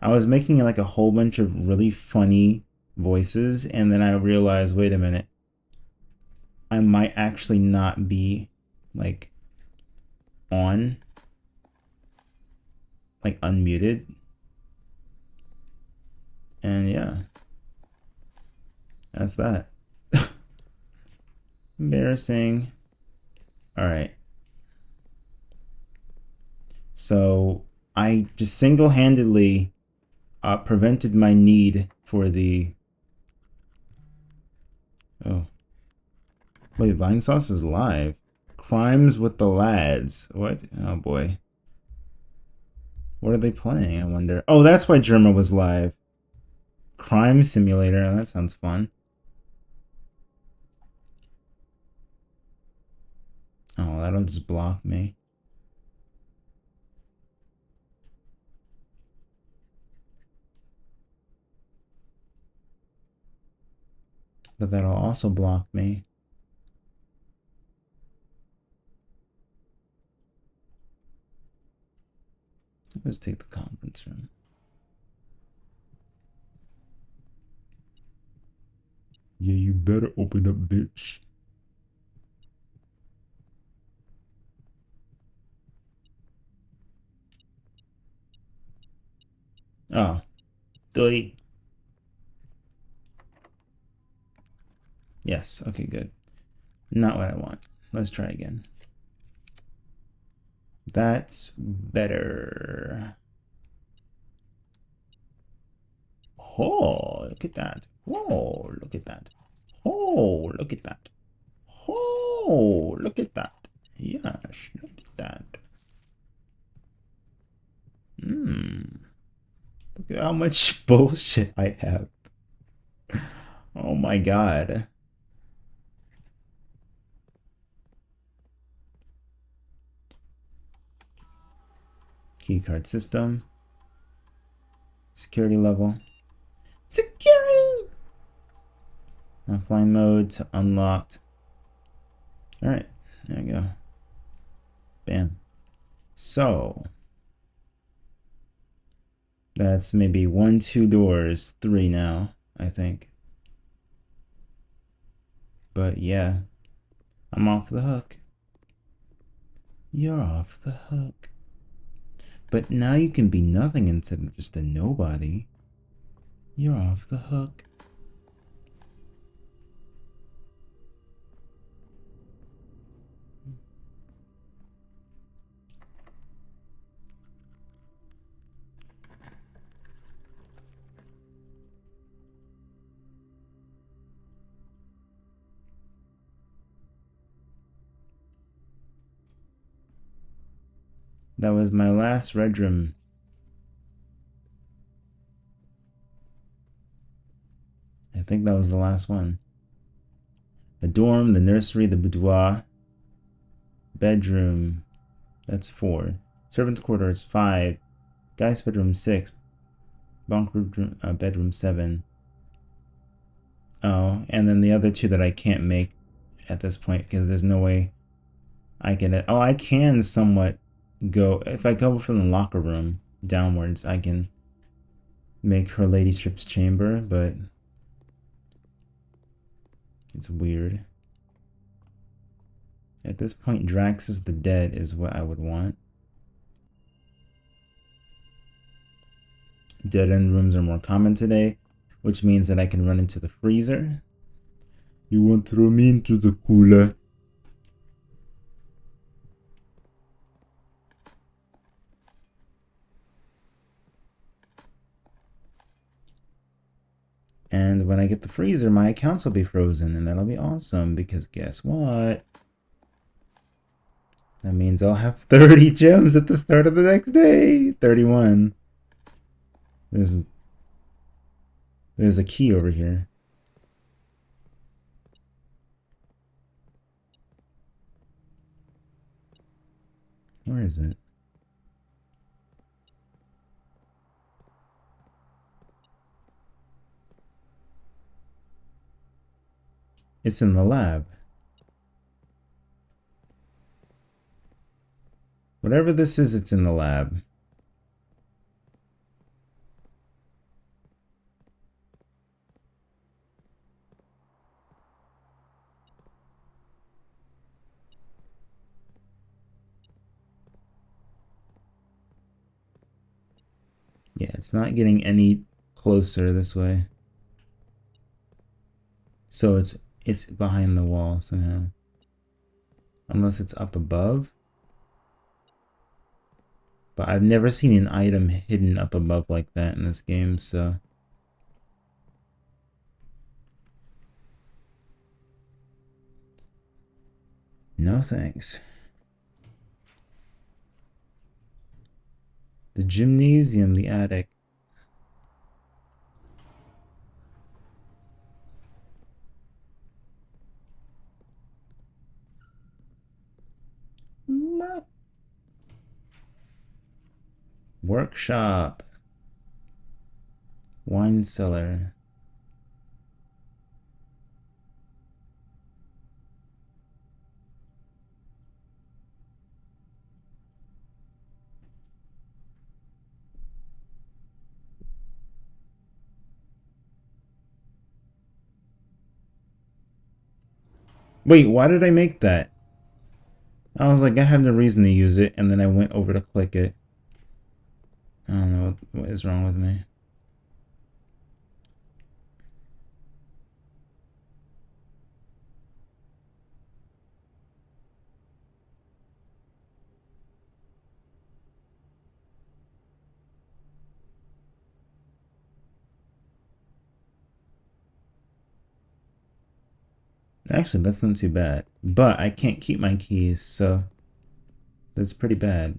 I was making like a whole bunch of really funny voices, and then I realized, wait a minute, I might actually not be like on, like unmuted. And yeah, that's that. Embarrassing. All right. So I just single-handedly prevented my need for the. Oh, wait, Vinesauce is live. Crimes with the Lads. What? Oh boy. What are they playing? I wonder. Oh, that's why Germa was live. Crime Simulator. That sounds fun. Oh, that'll just block me. But that'll also block me. Let's take the conference room. Yeah, you better open up, bitch. Oh, delete. Yes, okay, good. Not what I want. Let's try again. That's better. Oh, look at that. Oh, look at that. Oh, look at that. Oh, look at that. Yes, look at that. Look at how much bullshit I have. Oh my god. Keycard system. Security level. Security! Offline mode to unlocked. Alright, there we go. Bam. So, that's maybe 1, 2 doors, 3 now, I think. But yeah, I'm off the hook. You're off the hook. But now you can be nothing instead of just a nobody. You're off the hook. That was my last red room. I think that was the last one. The dorm, the nursery, the boudoir, bedroom. That's 4. Servants' quarters 5. Guy's bedroom 6. Bunk bedroom 7. Oh, and then the other 2 that I can't make at this point because there's no way I can. Oh, I can somewhat go if I go from the locker room downwards. I can make her ladyship's chamber, but it's weird. At this point, Drax is the dead is what I would want. Dead end rooms are more common today, which means that I can run into the freezer. You won't throw me into the cooler. And when I get the freezer, my accounts will be frozen, and that'll be awesome, because guess what? That means I'll have 30 gems at the start of the next day. 31. There's a key over here. Where is it? It's in the lab. Whatever this is, it's in the lab. Yeah, it's not getting any closer this way. So it's behind the wall somehow. Unless it's up above. But I've never seen an item hidden up above like that in this game, so... No thanks. The gymnasium, the attic. Workshop. Wine cellar. Wait, why did I make that? I was like, I have no reason to use it, and then I went over to click it. I don't know what is wrong with me. Actually, that's not too bad. But I can't keep my keys, so that's pretty bad.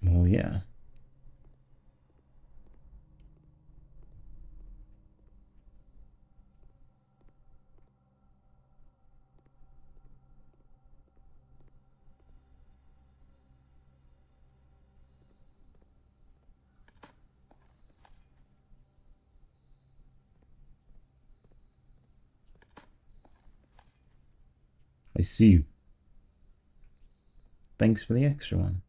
Well, yeah. I see you. Thanks for the extra one.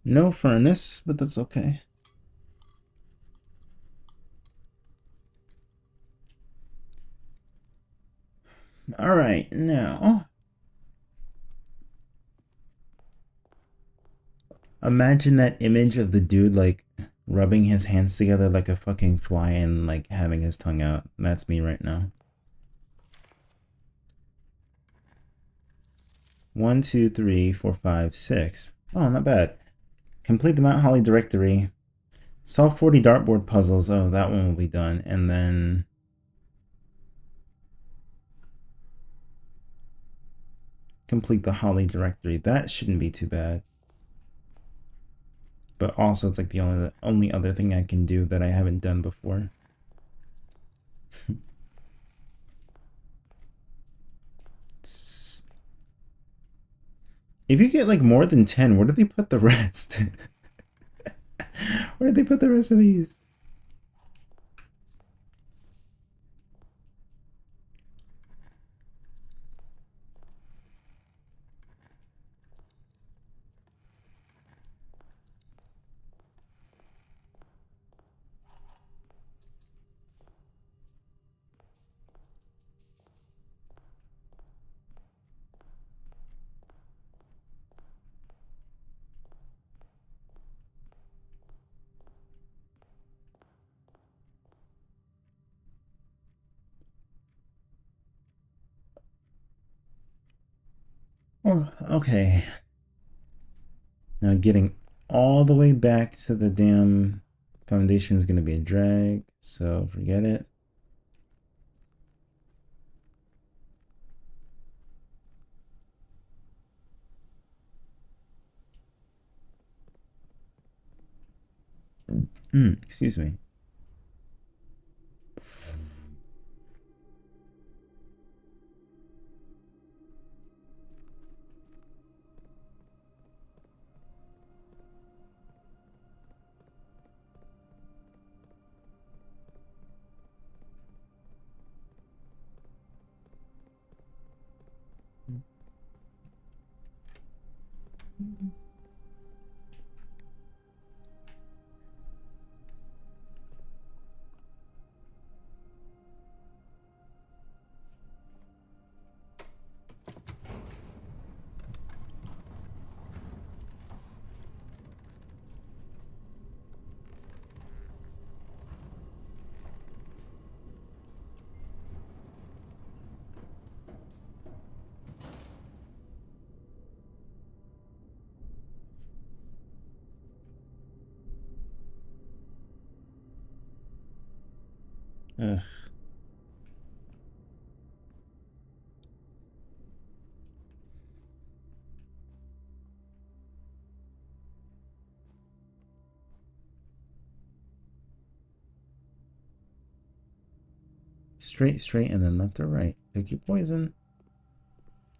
No furnace, but that's okay. Alright, now... Imagine that image of the dude, like, rubbing his hands together like a fucking fly and, like, having his tongue out. That's me right now. 1, 2, 3, 4, 5, 6. Oh, not bad. Complete the Mount Holly directory. Solve 40 dartboard puzzles. Oh, that one will be done. And then... complete the Holly directory. That shouldn't be too bad. But also, it's like the only other thing I can do that I haven't done before. If you get like more than 10, where do they put the rest? Where did they put the rest of these? Oh, okay. Now getting all the way back to the damn foundation is going to be a drag, so forget it. Excuse me. Ugh. Straight, straight, and then left or right. Pick your poison.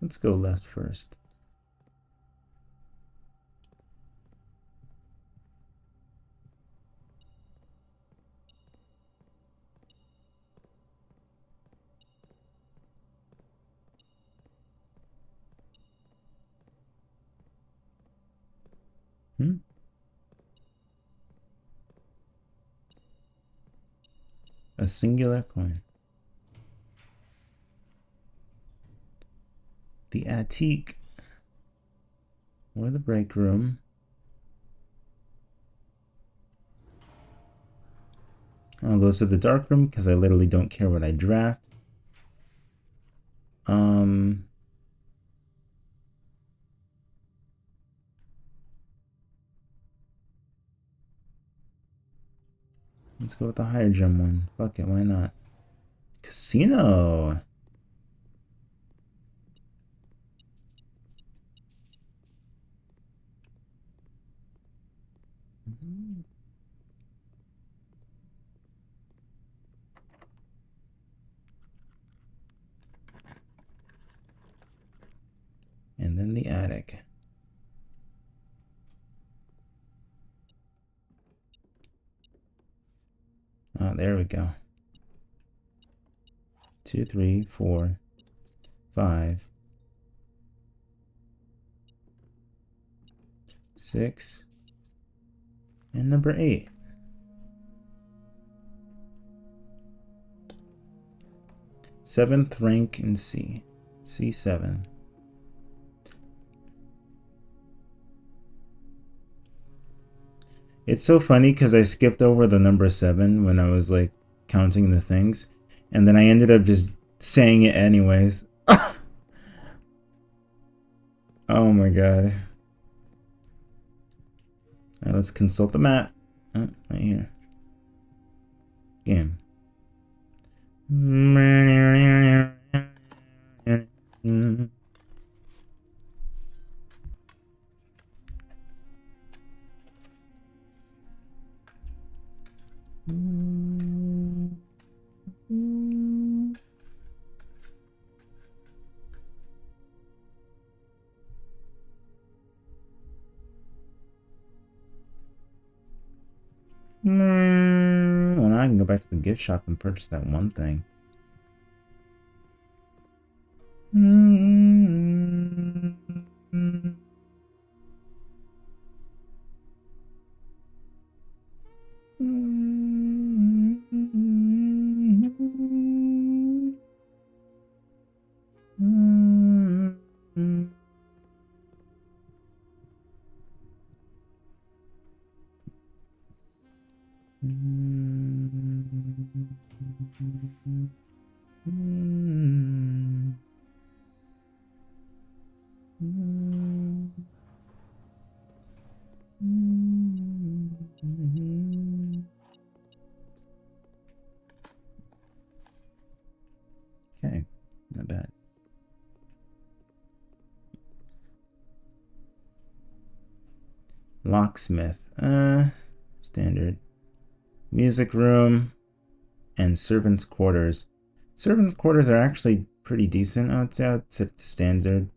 Let's go left first. A singular coin. The attic. Or the break room. I'll go to the dark room because I literally don't care what I draft. Let's go with the higher gem one. Fuck it, why not? Casino. And then the attic. Oh, there we go. 2, 3, 4, 5, 6, and number 8. Seventh rank in C. C7. It's so funny because I skipped over the number 7 when I was like counting the things, and then I ended up just saying it anyways. Oh my god. Alright, let's consult the map. Oh, right here. Game. Well, now I can go back to the gift shop and purchase that one thing. Okay, not bad. Locksmith, standard. Music room and servants' quarters. Servants' quarters are actually pretty decent. I would say I'd set it to standard.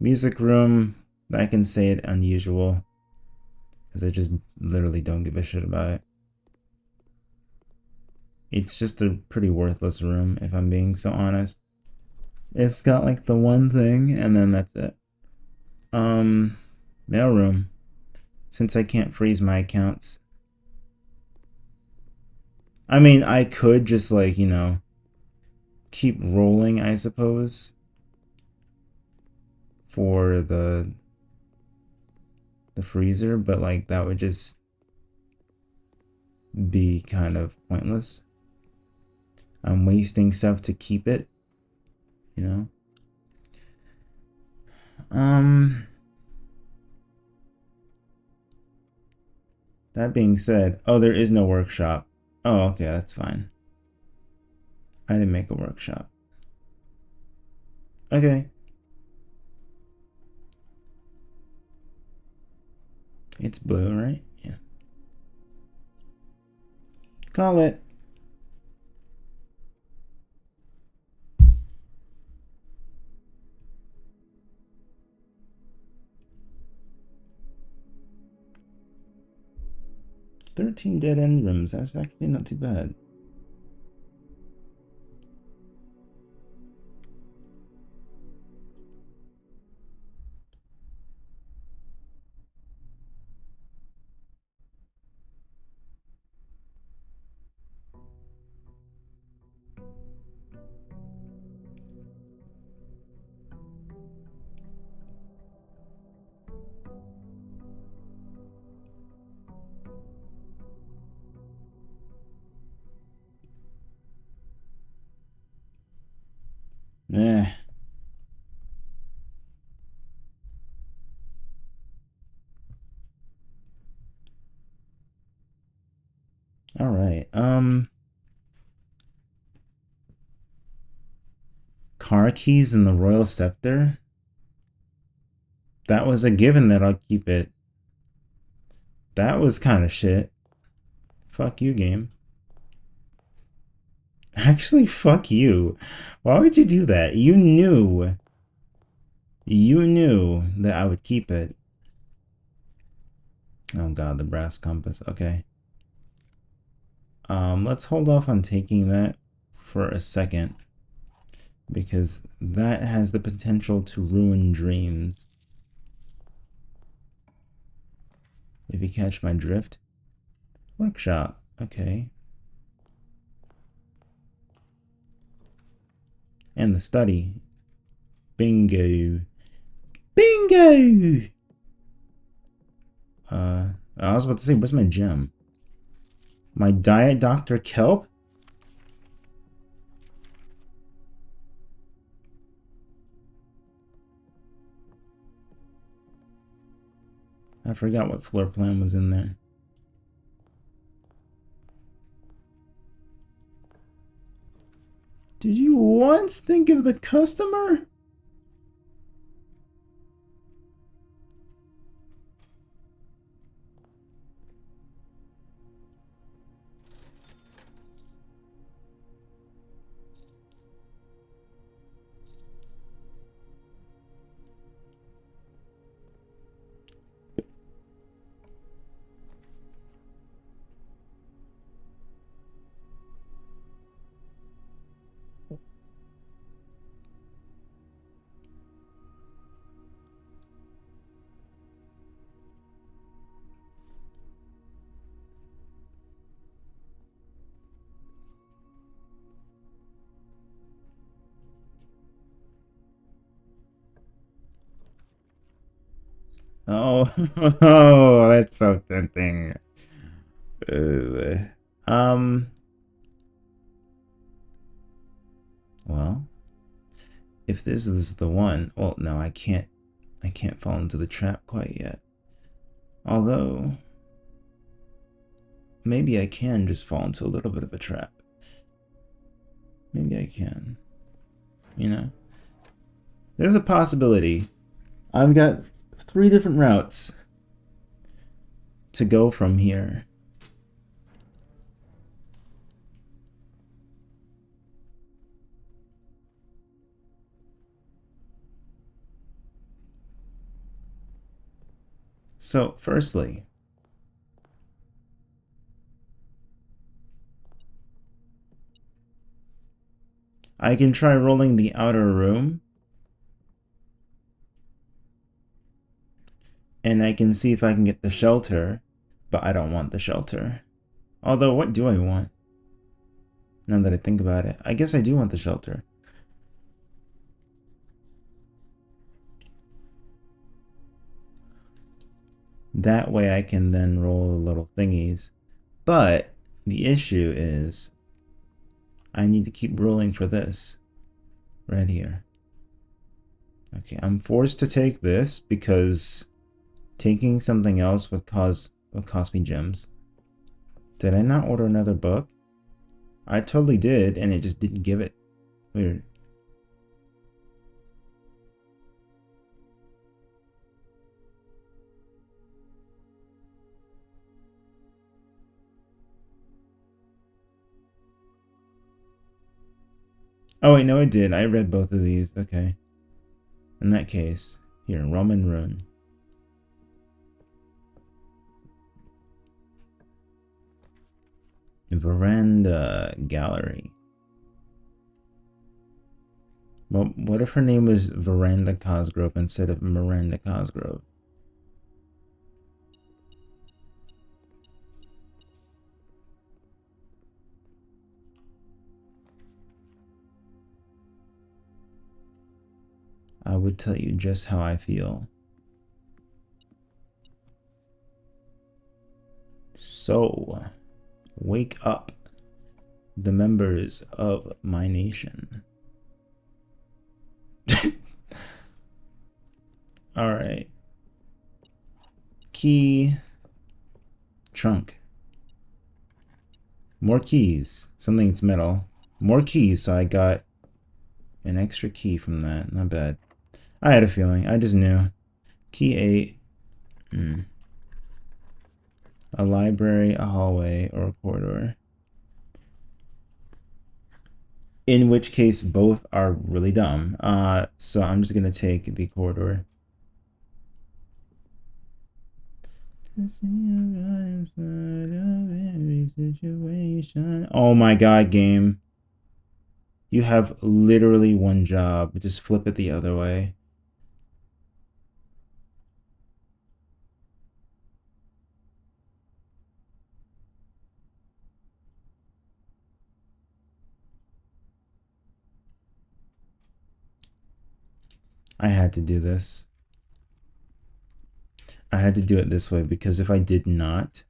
Music room, I can say it unusual because I just literally don't give a shit about it. It's just a pretty worthless room, if I'm being so honest. It's got like the one thing, and then that's it. Um, Mailroom. Since I can't freeze my accounts, I mean, I could just like keep rolling, I suppose, for the freezer, but like that would just be kind of pointless. I'm wasting stuff to keep it, you know. Um, that being said, oh, there is no workshop. Oh, okay, that's fine. I didn't make a workshop. Okay. It's blue, right? Yeah. Call it. 13 dead end rooms. That's actually not too bad. Eh. All right. Car keys and the royal scepter. That was a given that I'll keep it. That was kind of shit. Fuck you, game. Actually, fuck you. Why would you do that? You knew. You knew that I would keep it. Oh god, the brass compass. Okay. Let's hold off on taking that for a second because that has the potential to ruin dreams. If you catch my drift. Workshop. Okay. And the study. Bingo. Bingo! I was about to say, where's my gem? My diet Dr. Kelp? I forgot what floor plan was in there. Did you once think of the customer? Oh, oh, that's so tempting. Uh, um, well, if this is the one, well, no, I can't fall into the trap quite yet. Although, maybe I can just fall into a little bit of a trap. Maybe I can, you know? There's a possibility. I've got 3 different routes to go from here. So, firstly, I can try rolling the outer room. And I can see if I can get the shelter. But I don't want the shelter. Although, what do I want? Now that I think about it. I guess I do want the shelter. That way I can then roll the little thingies. But the issue is I need to keep rolling for this. Right here. Okay, I'm forced to take this because taking something else would cost me gems. Did I not order another book? I totally did, and it just didn't give it. Weird. Oh wait, no, I did. I read both of these. Okay. In that case, here, Roman Rune. Veranda Gallery. Well, what if her name was Veranda Cosgrove instead of Miranda Cosgrove? I would tell you just how I feel. So, wake up, the members of my nation. Alright. Key. Trunk. More keys. Something that's metal. More keys, so I got an extra key from that. Not bad. I had a feeling. I just knew. Key 8. A library, a hallway, or a corridor. In which case, both are really dumb. So I'm just going to take the corridor. Oh my god, game. You have literally one job. Just flip it the other way. I had to do this. I had to do it this way because if I did not,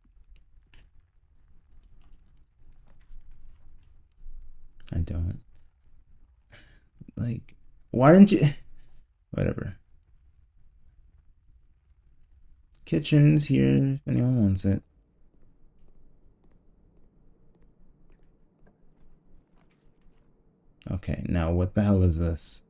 I don't. Like, why didn't you? Whatever. Kitchen's here if anyone wants it. Okay, now what the hell is this?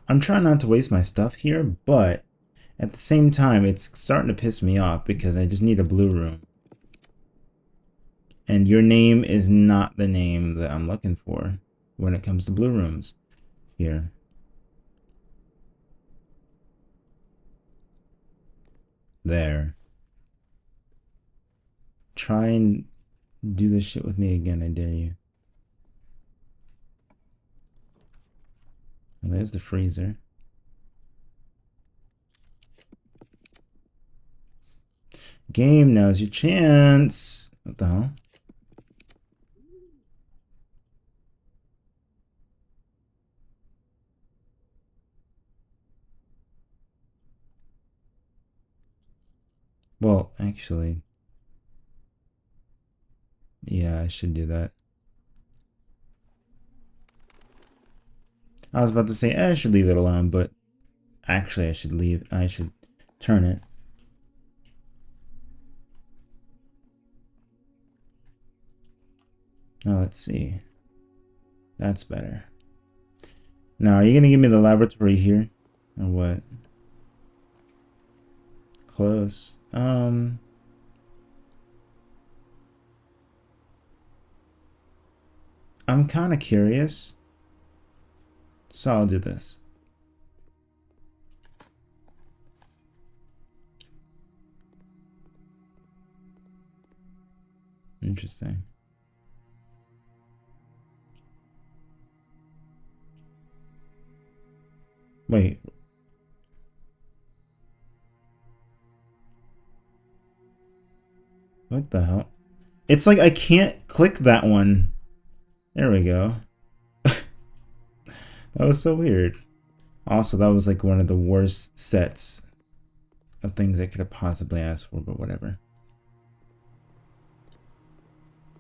I'm trying not to waste my stuff here, but at the same time, it's starting to piss me off because I just need a blue room. And your name is not the name that I'm looking for when it comes to blue rooms here. There. Try and do this shit with me again, I dare you. And there's the freezer. Game, now's your chance. What the hell? Well, actually, yeah, I should do that. I was about to say I should leave it alone, but actually I should turn it. Now let's see. That's better. Now, are you gonna give me the laboratory here? Or what? Close. I'm kind of curious. So I'll do this. Interesting. Wait. What the hell? It's like I can't click that one. There we go. That was so weird. Also, that was like one of the worst sets of things I could have possibly asked for, but whatever.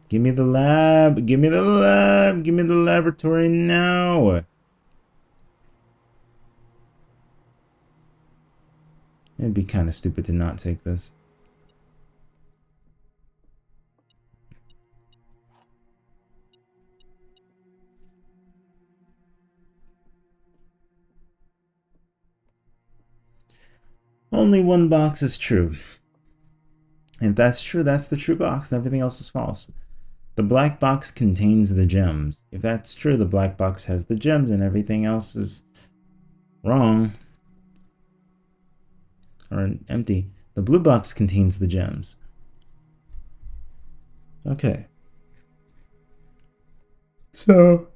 Give me the lab. Give me the lab. Give me the laboratory now. It'd be kind of stupid to not take this. Only one box is true. If that's true, that's the true box, and everything else is false. The black box contains the gems. If that's true, the black box has the gems, and everything else is wrong. Or empty. The blue box contains the gems. Okay. So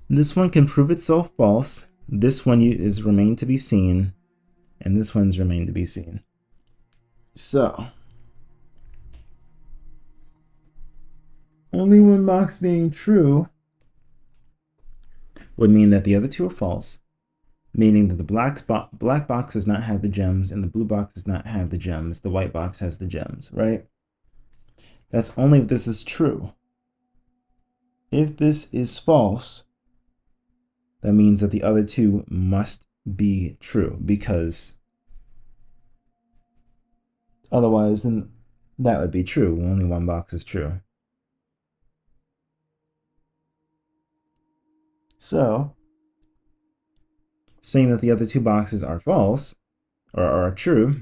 this one can prove itself false. This one is remained to be seen. And this one's remained to be seen. So only one box being true would mean that the other two are false, meaning that the black box does not have the gems and the blue box does not have the gems. The white box has the gems, right? That's only if this is true. If this is false, that means that the other two must be true, because otherwise then that would be true. Only one box is true. So, saying that the other two boxes are false, or are true,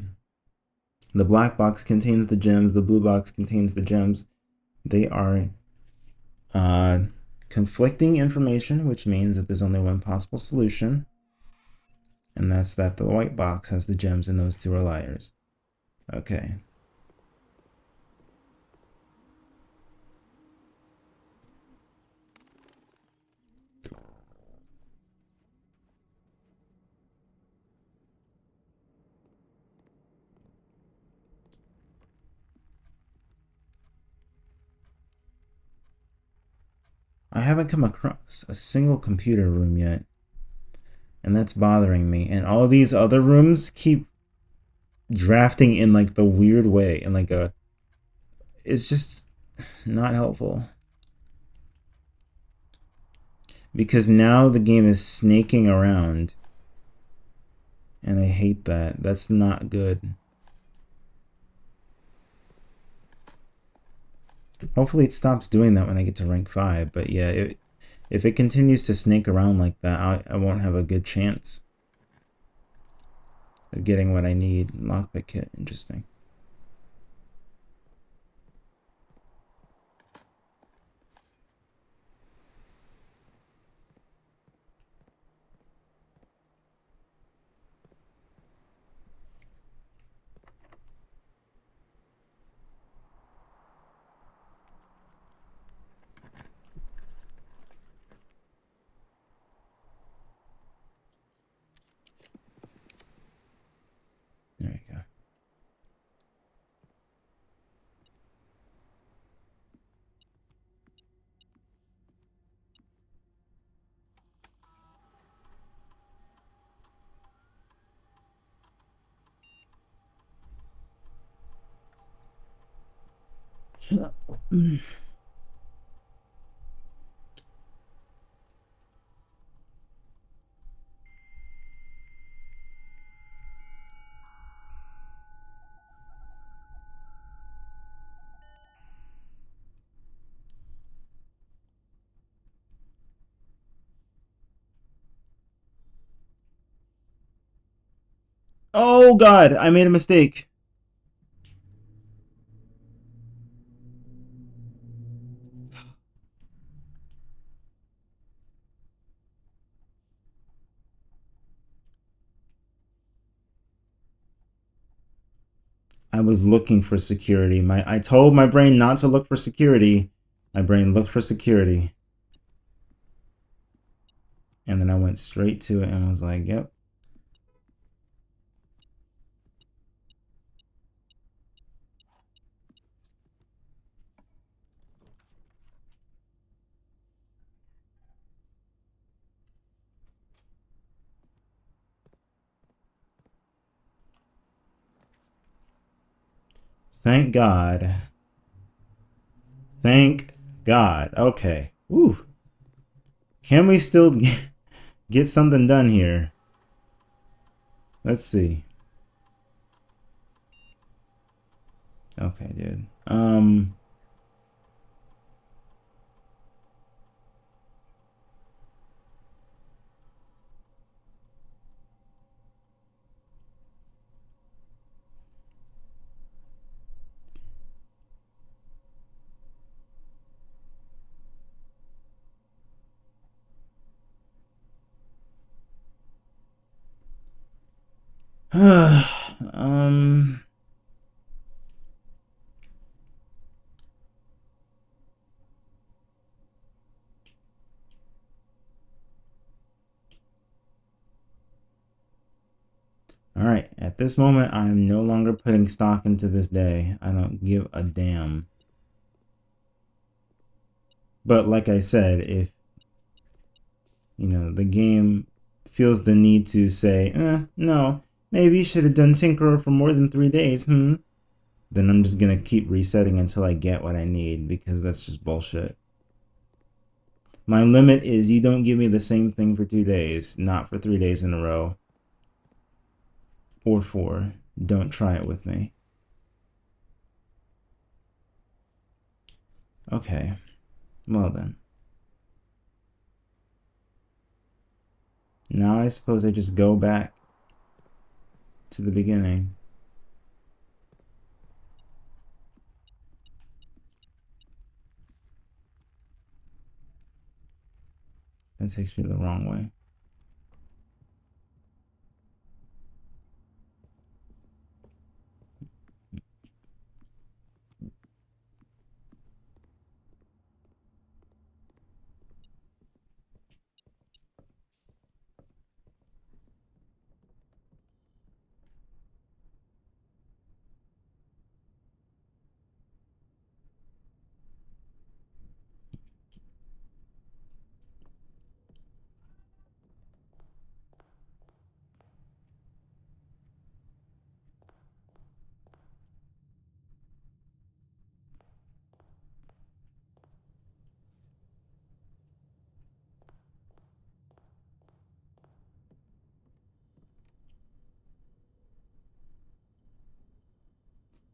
the black box contains the gems, the blue box contains the gems. They are conflicting information, which means that there's only one possible solution, and that's that the white box has the gems and those two are liars. Okay. I haven't come across a single computer room yet, and that's bothering me. And all these other rooms keep drafting in like the weird way, and like it's just not helpful. Because now the game is snaking around, and I hate that. That's not good. Hopefully it stops doing that when I get to rank 5, but yeah, if it continues to snake around like that, I won't have a good chance of getting what I need. Lockpick kit, interesting. There you go. Oh god, I made a mistake. I was looking for security. I told my brain not to look for security. My brain looked for security. And then I went straight to it and was like, yep. Thank God. Thank God. Okay. Woo. Can we still get something done here? Let's see. Okay, dude. um all right, at this moment I'm no longer putting stock into this day. I don't give a damn. But like I said, if the game feels the need to say, no, maybe you should have done Tinkerer for more than 3 days, then I'm just gonna keep resetting until I get what I need, because that's just bullshit. My limit is you don't give me the same thing for 2 days, not for 3 days in a row. Or 4. Don't try it with me. Okay. Well then. Now I suppose I just go back to the beginning. That takes me the wrong way.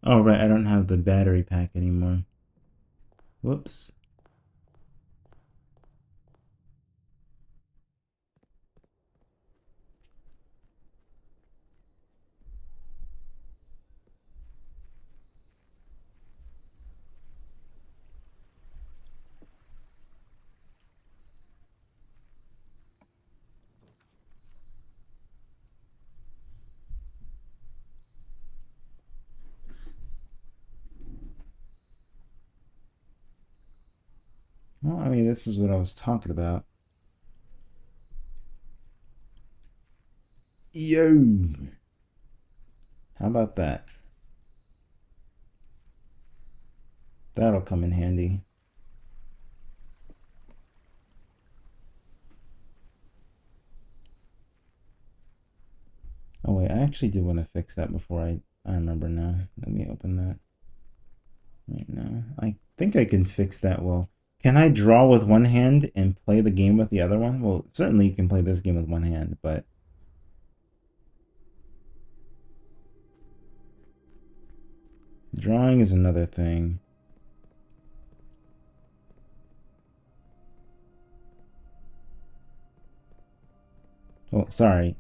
Oh, right, I don't have the battery pack anymore. Whoops. Well, I mean, this is what I was talking about. Yo! How about that? That'll come in handy. Oh, wait, I actually did want to fix that before I remember now. Let me open that. Right now. I think I can fix that well. Can I draw with one hand and play the game with the other one? Well, certainly you can play this game with one hand, but drawing is another thing. Well, sorry.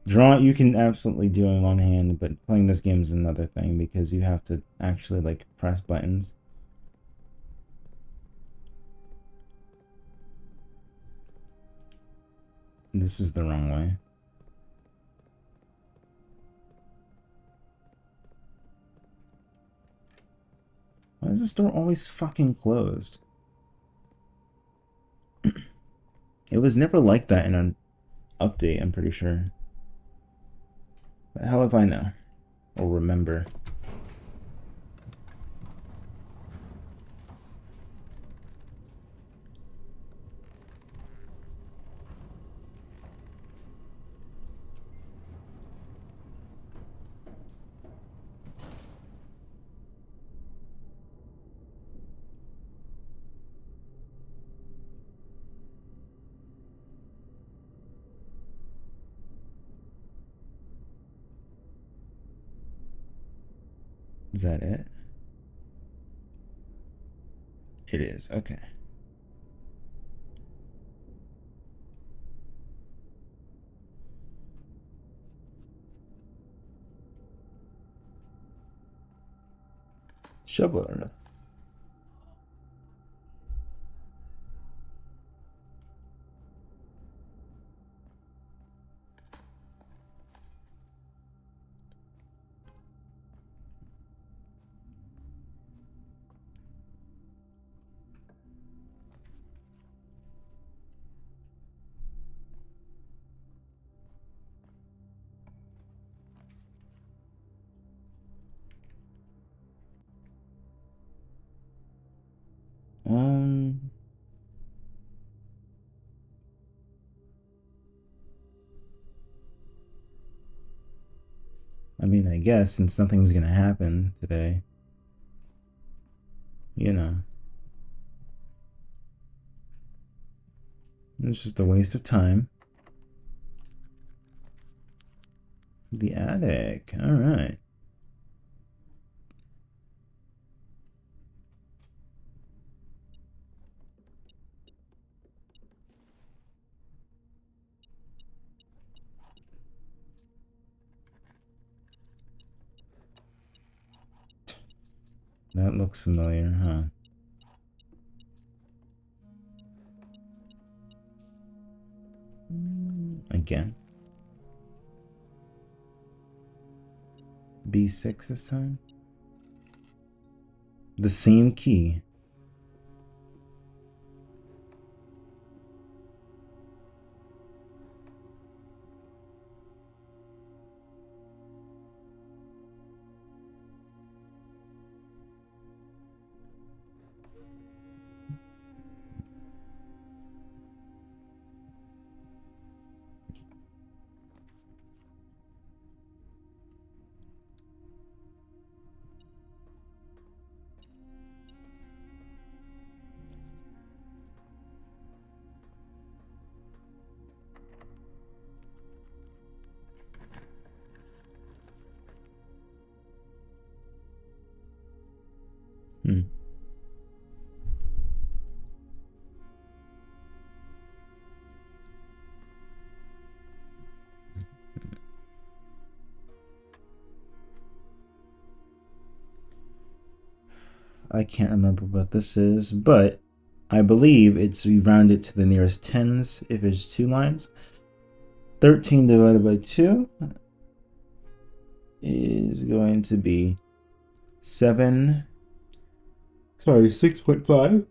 Draw you can absolutely do in one hand, but playing this game is another thing because you have to actually like press buttons. This is the wrong way. Why is this door always fucking closed? It was never like that in an update, I'm pretty sure. The hell if I know? Or remember. Is that it? It is, okay. Shovel. I mean, I guess since nothing's gonna happen today, you know, it's just a waste of time. The attic, alright. That looks familiar, huh? Again. B6 this time? The same key. I can't remember what this is, but I believe it's we round it to the nearest tens if it's 2 lines. 13 divided by 2 is going to be 7. Sorry, 6.5.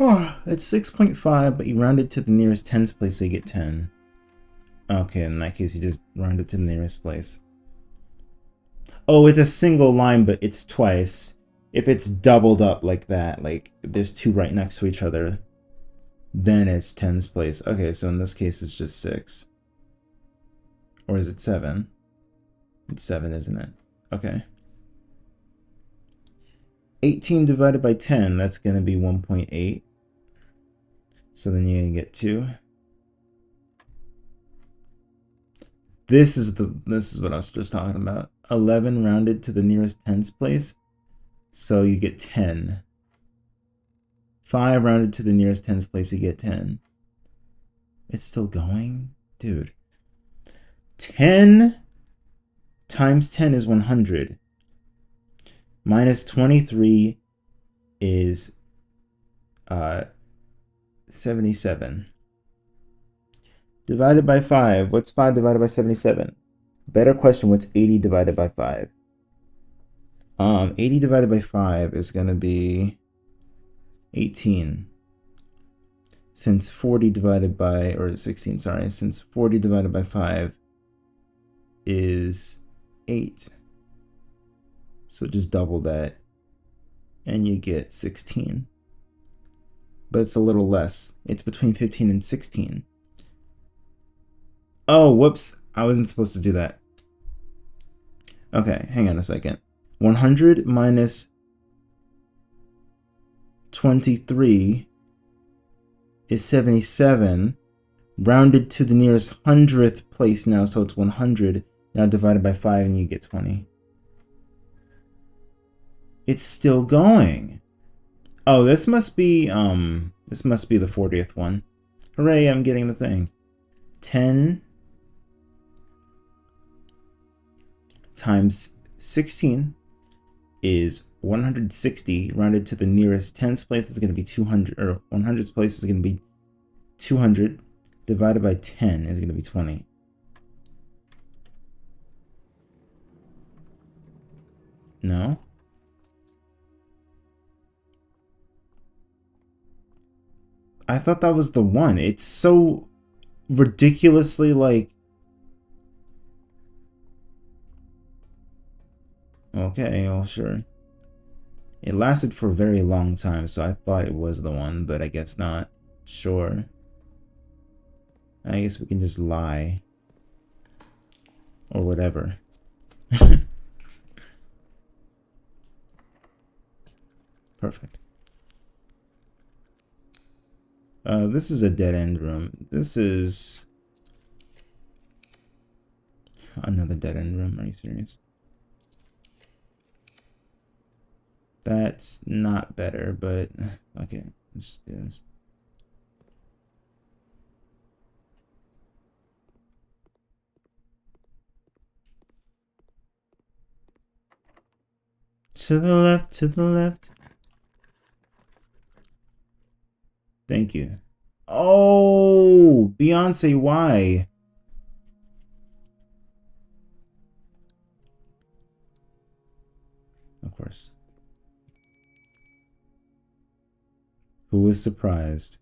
Oh, it's 6.5, but you round it to the nearest tens place, so you get 10. Okay, in that case, you just round it to the nearest place. Oh, it's a single line, but it's twice. If it's doubled up like that, like there's 2 right next to each other, then it's tens place. Okay, so in this case, it's just 6. Or is it 7? It's 7, isn't it? Okay. 18 divided by 10, that's going to be 1.8. So then you're going to get 2. This is what I was just talking about. 11 rounded to the nearest tens place. So you get 10. 5 rounded to the nearest tens place, you get 10. It's still going? Dude. 10 times 10 is 100. Minus 23 is 77. Divided by 5. What's 5 divided by 77? Better question, what's 80 divided by 5? 80 divided by 5 is going to be 18. Since 40 divided by, or 16, sorry, since 40 divided by 5 is 8. So just double that and you get 16. But it's a little less. It's between 15 and 16. Oh, whoops. I wasn't supposed to do that. Okay, hang on a second. 100 minus 23 is 77. Rounded to the nearest hundredth place now, so it's 100. Now divided by 5 and you get 20. It's still going. Oh, this must be the 40th one. Hooray, I'm getting the thing. 10 times 16 is 160. Rounded to the nearest 10th place is going to be 200, or 100th place is going to be 200. Divided by 10 is going to be 20. No? I thought that was the one. It's so ridiculously like... Okay, well, sure. It lasted for a very long time, so I thought it was the one, but I guess not. Sure. I guess we can just lie. Or whatever. Perfect. This is a dead-end room. This is... another dead-end room. Are you serious? That's not better, but... okay, let's do this. To the left, to the left. Thank you. Oh, Beyonce, why? Of course. Who was surprised?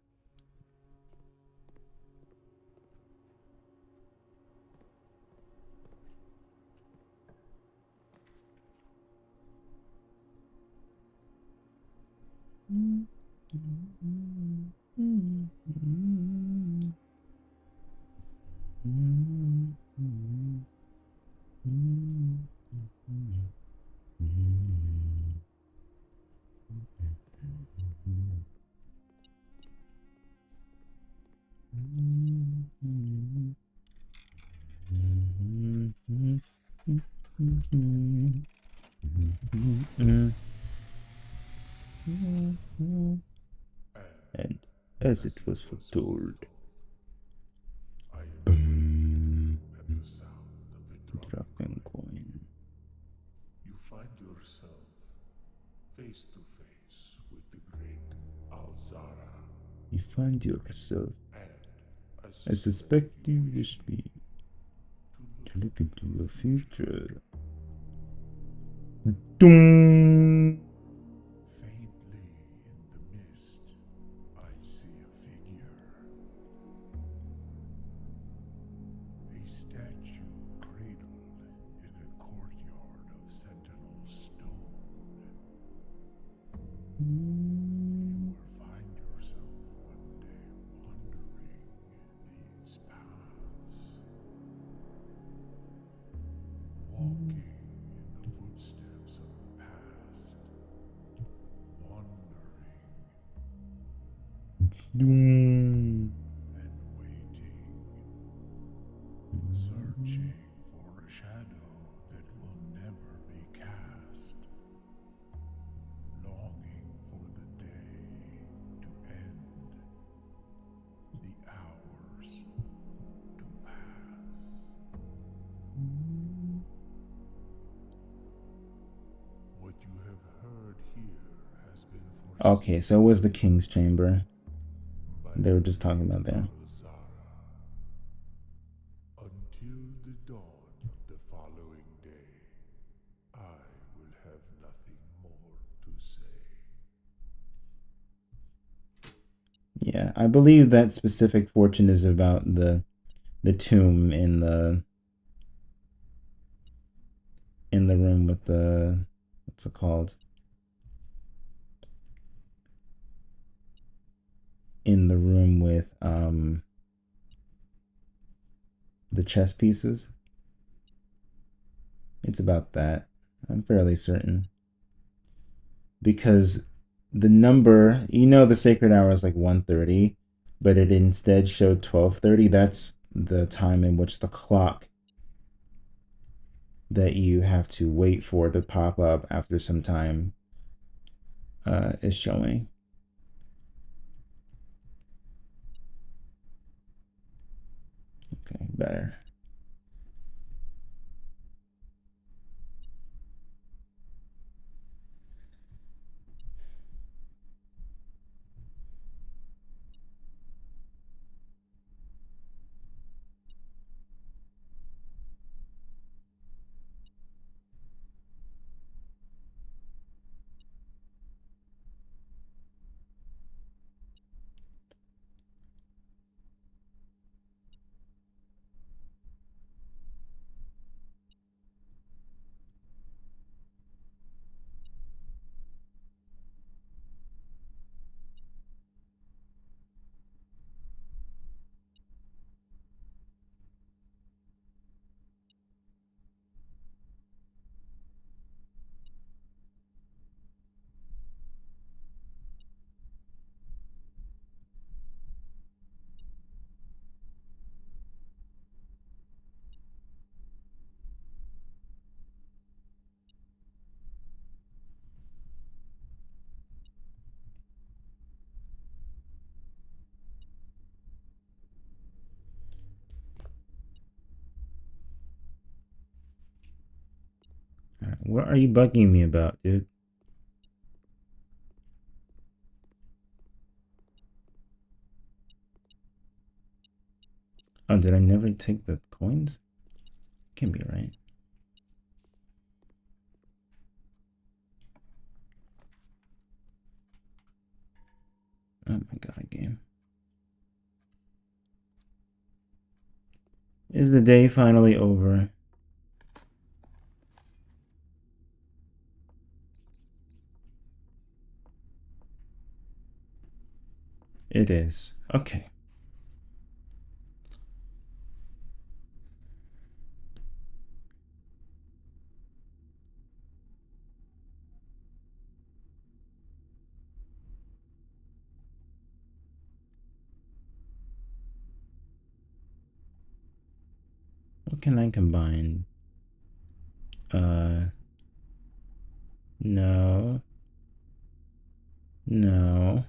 And as it was foretold, dropping coin. You find yourself face to face with the great Alzara. You find yourself. And I suspect you wish me to look into your future. Doom. faintly in the mist, I see a figure. A statue cradled in a courtyard of sentinel stone. You will find yourself one day wandering these paths, walking in the footsteps of the past, wandering Doom. and waiting, searching for a shadow that will never be cast, longing for the day to end, the hours to pass. What you have heard here has been foreseen Okay, so it was the King's Chamber. by They were just talking about there. Alzara. Until the dawn of the following day, I will have Yeah, I believe that specific fortune is about the tomb in the room with the what's it called? In the room with the chess pieces. It's about that. I'm fairly certain because the number, the sacred hour is like 1:30, but it instead showed 12:30. That's the time in which the clock that you have to wait for to pop up after some time is showing. Okay, better. All right, what are you bugging me about, dude? Oh, did I never take the coins? Can't be right. Oh my god, game. Is the day finally over? It is. Okay. What can I combine? Uh, no. No.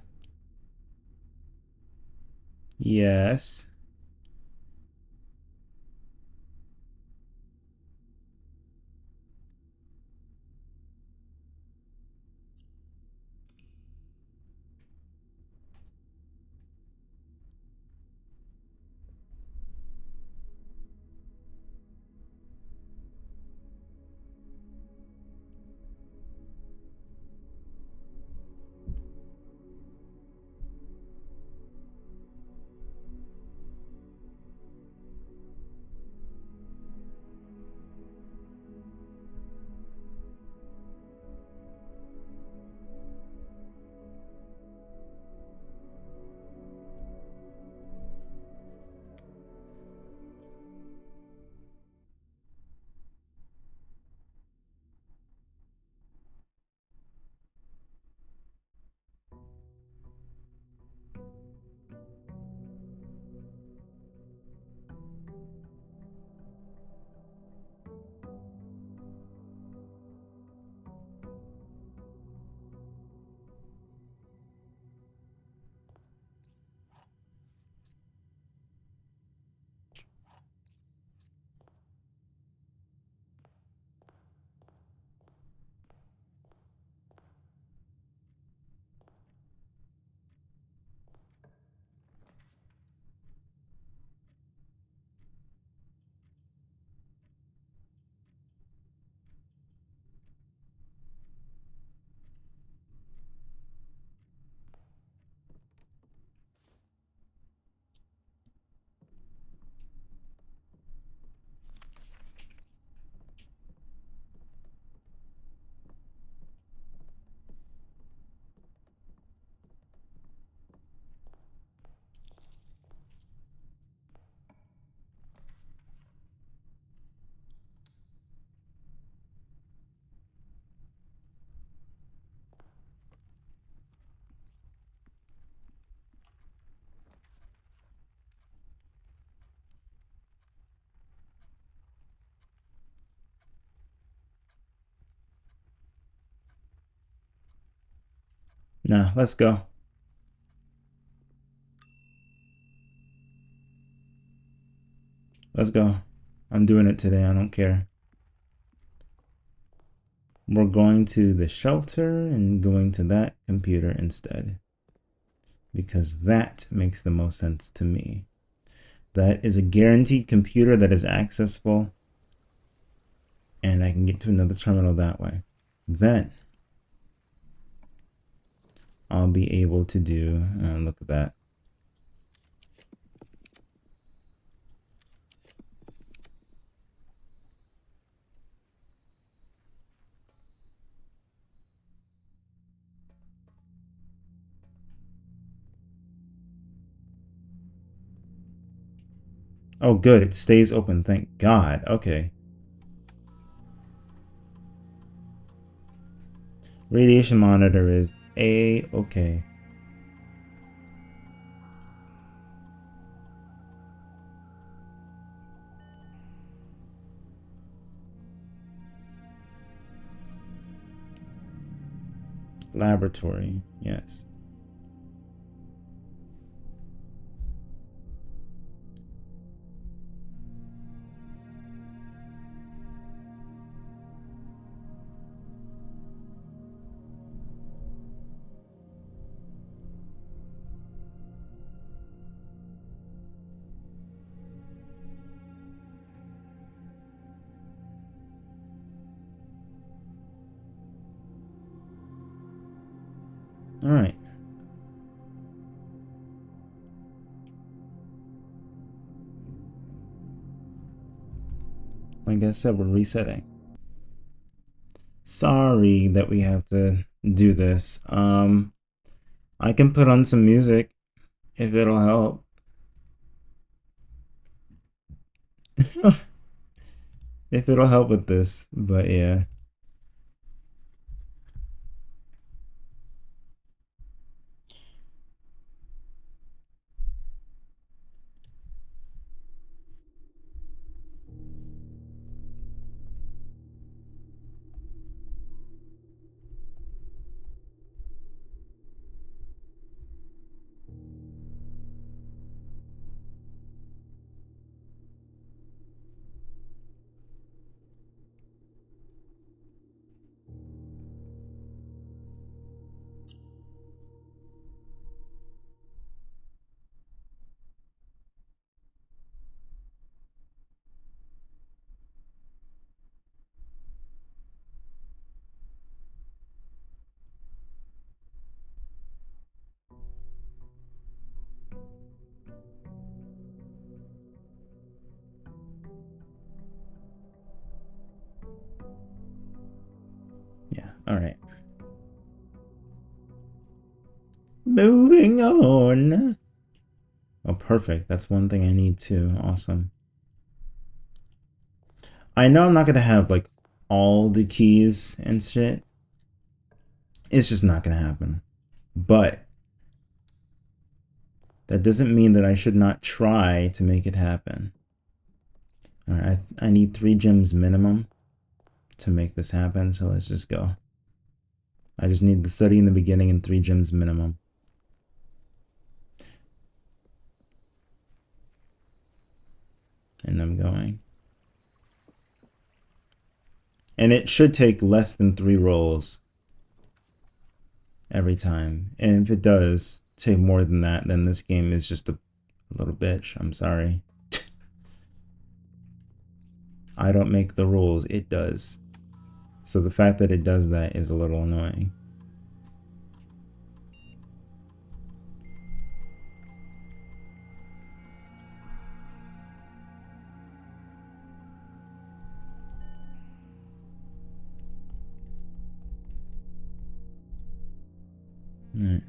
Yes. Nah, let's go. Let's go. I'm doing it today. I don't care. We're going to the shelter and going to that computer instead. Because that makes the most sense to me. That is a guaranteed computer that is accessible. And I can get to another terminal that way. Then I'll be able to do, look at that. Oh, good. It stays open. Thank God. Okay. Radiation monitor is A-okay. Laboratory. Yes. All right. Like I said, we're resetting. Sorry that we have to do this. I can put on some music if it'll help. If it'll help with this, but yeah. Yeah, all right. Moving on. Oh, perfect. That's one thing I need too. Awesome. I know I'm not going to have like all the keys and shit. It's just not going to happen. But that doesn't mean that I should not try to make it happen. All right, I need 3 gems minimum to make this happen, so let's just go. I just need the study in the beginning and 3 gems minimum. And I'm going. And it should take less than 3 rolls every time. And if it does take more than that, then this game is just a little bitch. I'm sorry. I don't make the rules, it does. So the fact that it does that is a little annoying. All right.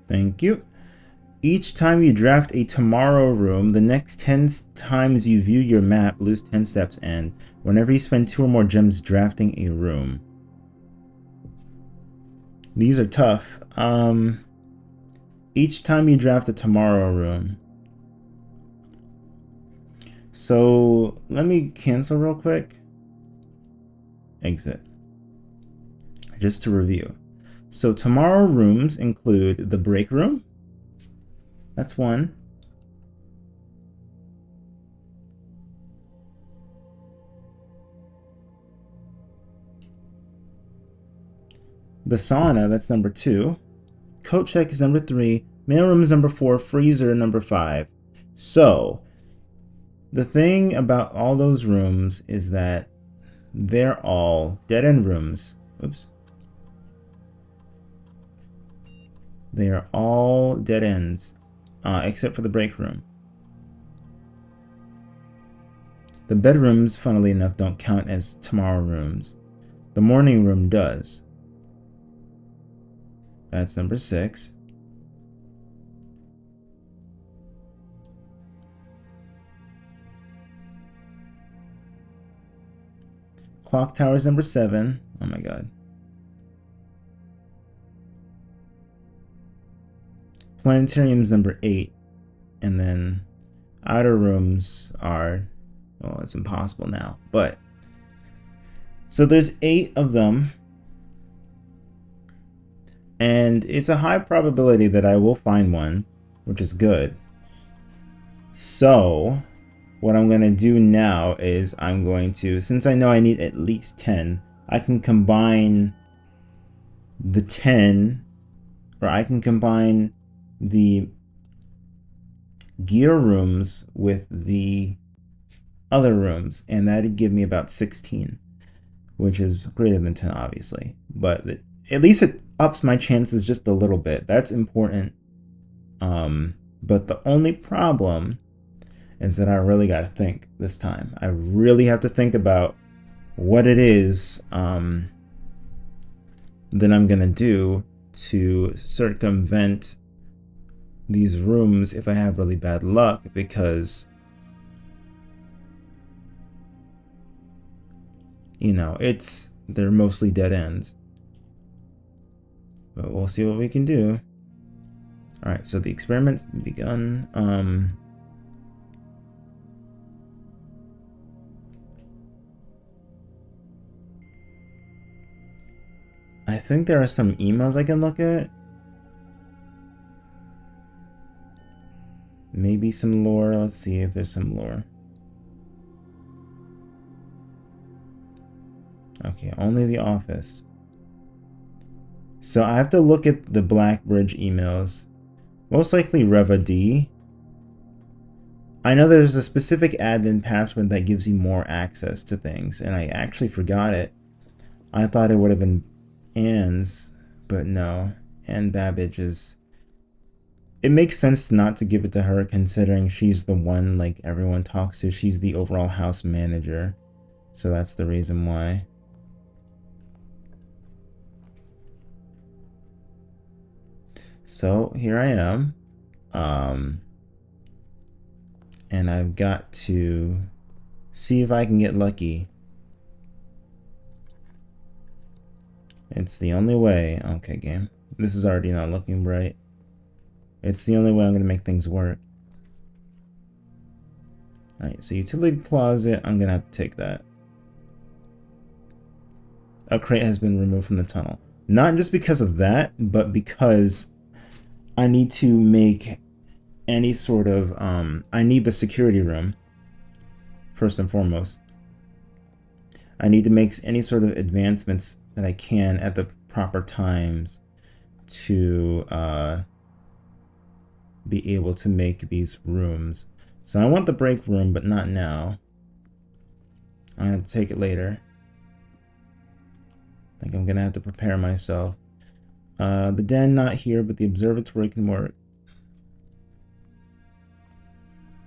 Thank you. Each time you draft a tomorrow room, the next 10 times you view your map, lose 10 steps, and whenever you spend 2 or more gems drafting a room. These are tough. Each time you draft a tomorrow room. So let me cancel real quick. Exit. Just to review. So tomorrow rooms include the break room. That's one. The sauna, that's number 2. Coat check is number 3. Mailroom is number 4. Freezer, number 5. So, the thing about all those rooms is that they're all dead-end rooms. Oops. They are all dead ends, except for the break room. The bedrooms, funnily enough, don't count as tomorrow rooms. The morning room does. That's number 6. Clock tower is number 7. Oh my god. Planetarium's number 8. And then outer rooms are, well, it's impossible now. But, so there's 8 of them. And it's a high probability that I will find one, which is good. So, what I'm going to do now is I'm going to, since I know I need at least 10, I can combine the 10, or I can combine the gear rooms with the other rooms, and that'd give me about 16, which is greater than 10, obviously. But at least it ups my chances just a little bit. That's important. But the only problem is that I really got to think this time. I really have to think about what it is that I'm going to do to circumvent these rooms if I have really bad luck, because, you know, they're mostly dead ends. But we'll see what we can do. Alright, so the experiment's begun. I think there are some emails I can look at. Maybe some lore. Let's see if there's some lore. Okay, only the office. So I have to look at the Blackbridge emails. Most likely Reva D. I know there's a specific admin password that gives you more access to things, and I actually forgot it. I thought it would have been Anne's, but no. Anne Babbage is... It makes sense not to give it to her, considering she's the one like everyone talks to. She's the overall house manager. So that's the reason why. So here I am. And I've got to see if I can get lucky. It's the only way. Okay, game. This is already not looking bright. It's the only way I'm going to make things work. Alright, so utility closet, I'm going to have to take that. A crate has been removed from the tunnel. Not just because of that, but because I need to make any sort of... I need the security room, first and foremost. I need to make any sort of advancements that I can at the proper times to be able to make these rooms. So I want the break room, but not now. I'm going to take it later. I think I'm going to have to prepare myself. The den not here, but the observatory can work.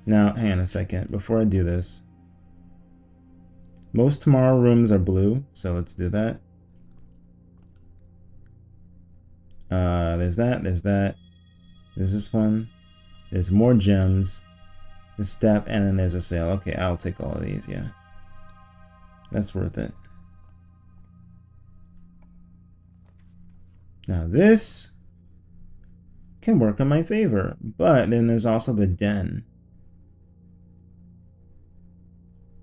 Now, hang on a second. Before I do this, most tomorrow rooms are blue, so let's do that. There's that, there's that. There's this one. There's more gems. The step, and then there's a sale. Okay, I'll take all of these, yeah. That's worth it. Now this can work in my favor, but then there's also the den.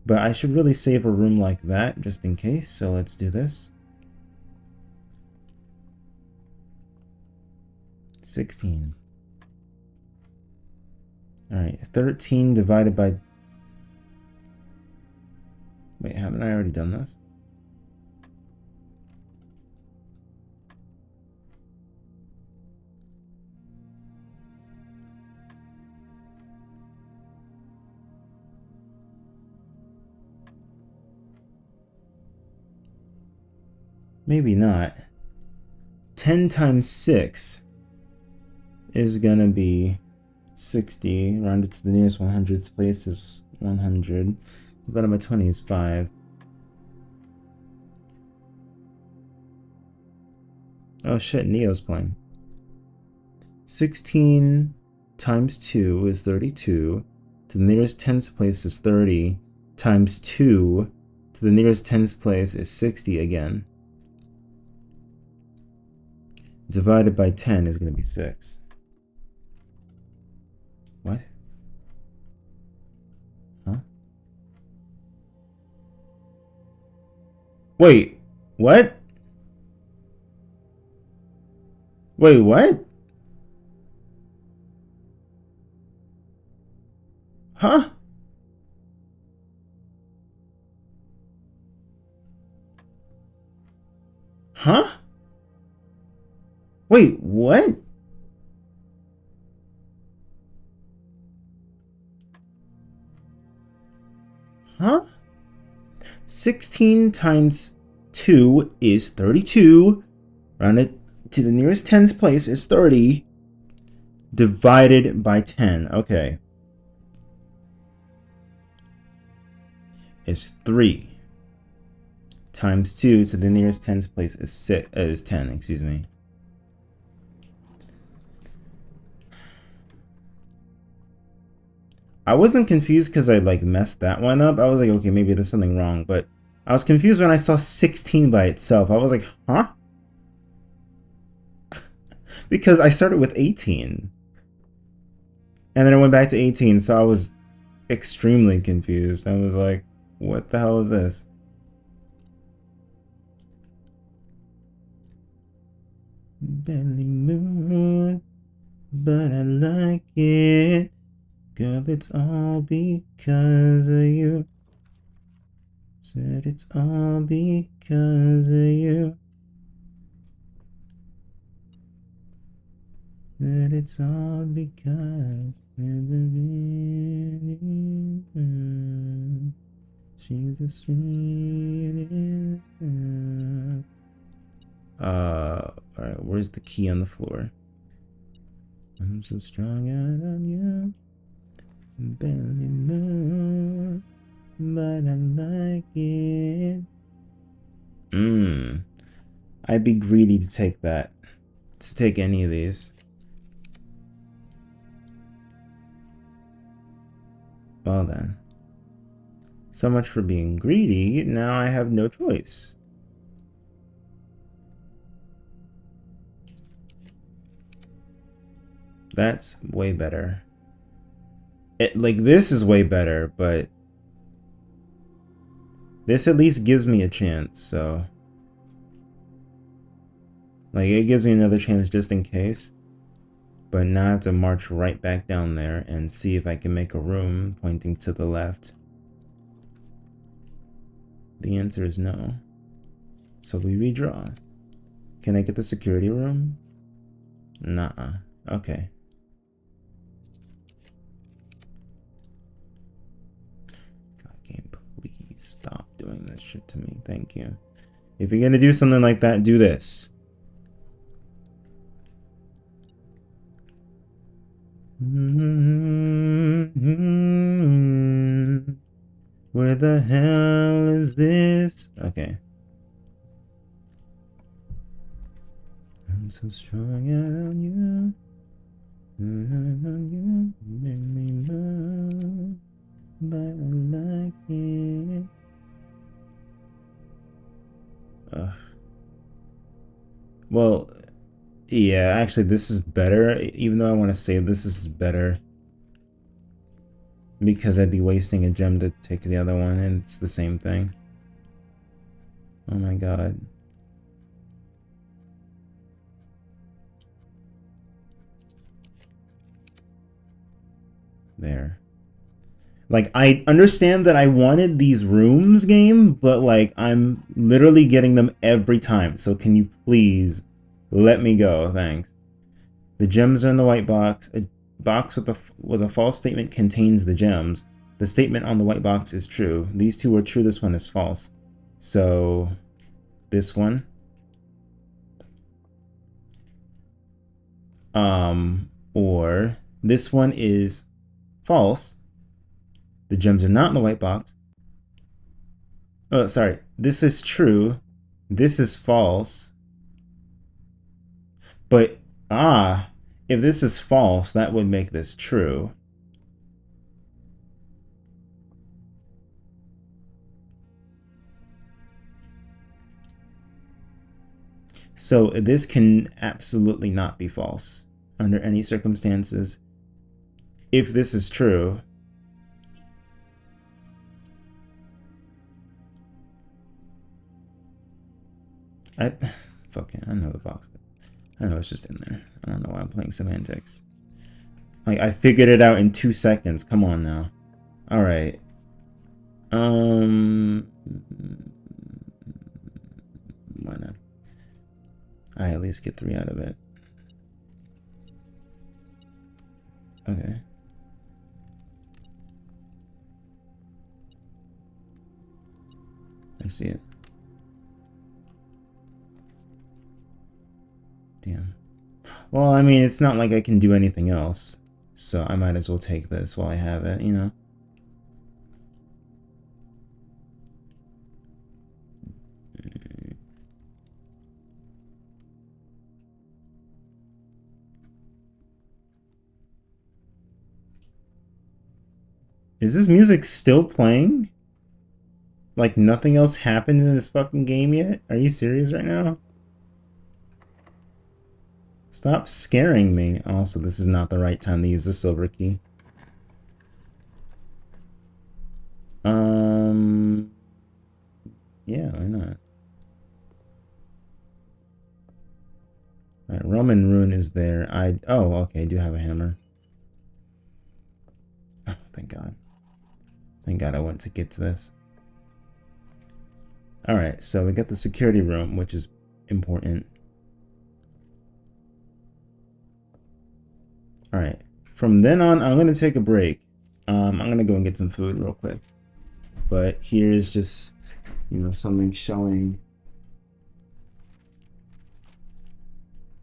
But I should really save a room like that just in case, so let's do this. 16. Alright, 13 divided by... Wait, haven't I already done this? Maybe not. 10 times 6 is gonna be 60. Rounded to the nearest 100th place is 100. Divided by 20 is 5. Oh shit, Neo's playing. 16 times 2 is 32. To the nearest 10th place is 30. Times 2 to the nearest 10th place is 60 again. Divided by 10 is going to be 6. What? Huh? Wait, what? Wait, what? Huh? Huh? Wait, what? Huh? 16 times 2 is 32. Rounded to the nearest tens place is 30. Divided by 10. Okay. Is 3. Times 2 to the nearest tens place is 10, excuse me. I wasn't confused because I like messed that one up. I was like, okay, maybe there's something wrong, but I was confused when I saw 16 by itself. I was like, huh? Because I started with 18. And then I went back to 18, so I was extremely confused. I was like, what the hell is this? Barely moon, but I like it. Girl, it's all because of you. Said it's all because of you. Said it's all because of the she's the sweetest. Alright, where's the key on the floor? I'm so strung out on you. Barely move, but I like it. I'd be greedy to take that. To take any of these. Well then. So much for being greedy. Now I have no choice. That's way better. This is way better, but this at least gives me a chance, so it gives me another chance just in case. But now I have to march right back down there and see if I can make a room pointing to the left. The answer is no. So we redraw. Can I get the security room? Nah. Okay. God, game, please stop doing this shit to me. Thank you. If you're gonna do something like that, do this. Where the hell is this? Okay. I'm so strung out on you. You make me move, but I like it. Well, yeah, actually, this is better. Even though I want to say this is better because I'd be wasting a gem to take the other one, and it's the same thing. Oh my god. There. Like, I understand that I wanted these rooms game, but like, I'm literally getting them every time. So can you please let me go? Thanks. The gems are in the white box. A box with a false statement contains the gems. The statement on the white box is true. These two are true. This one is false. So this one. Or this one is false. The gems are not in the white box. Oh, sorry. This is true. This is false. But, if this is false, that would make this true. So this can absolutely not be false under any circumstances. If this is true, I know the box. I know it's just in there. I don't know why I'm playing semantics. Like, I figured it out in 2 seconds. Come on now. All right. Why not? I at least get 3 out of it. Okay. I see it. Damn. Well, I mean, it's not like I can do anything else. So I might as well take this while I have it, you know? Is this music still playing? Like nothing else happened in this fucking game yet? Are you serious right now? Stop scaring me. Also, this is not the right time to use the silver key. Yeah, why not? Alright, Roman Rune is there. Okay, I do have a hammer. Oh, thank God. Thank God I went to get to this. Alright, so we got the security room, which is important. Alright, from then on, I'm going to take a break. I'm going to go and get some food real quick. But here's just, something showing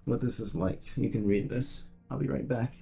what this is like. You can read this. I'll be right back.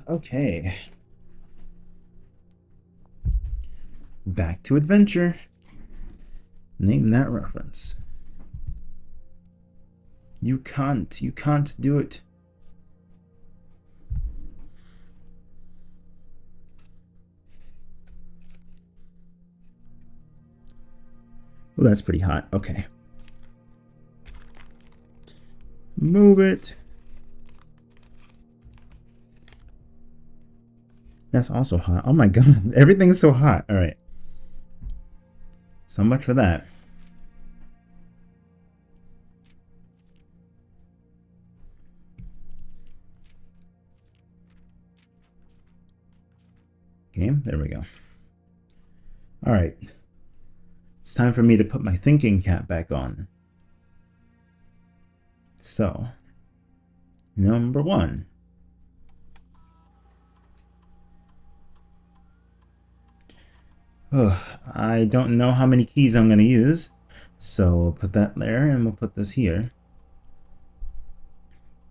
Okay. Back to adventure. Name that reference. You can't do it. Well, that's pretty hot. Okay. Move it. That's also hot. Oh my god. Everything's so hot. All right. So much for that. Game. There we go. All right. It's time for me to put my thinking cap back on. So, number 1. Ugh, I don't know how many keys I'm going to use. So we'll put that there and we'll put this here.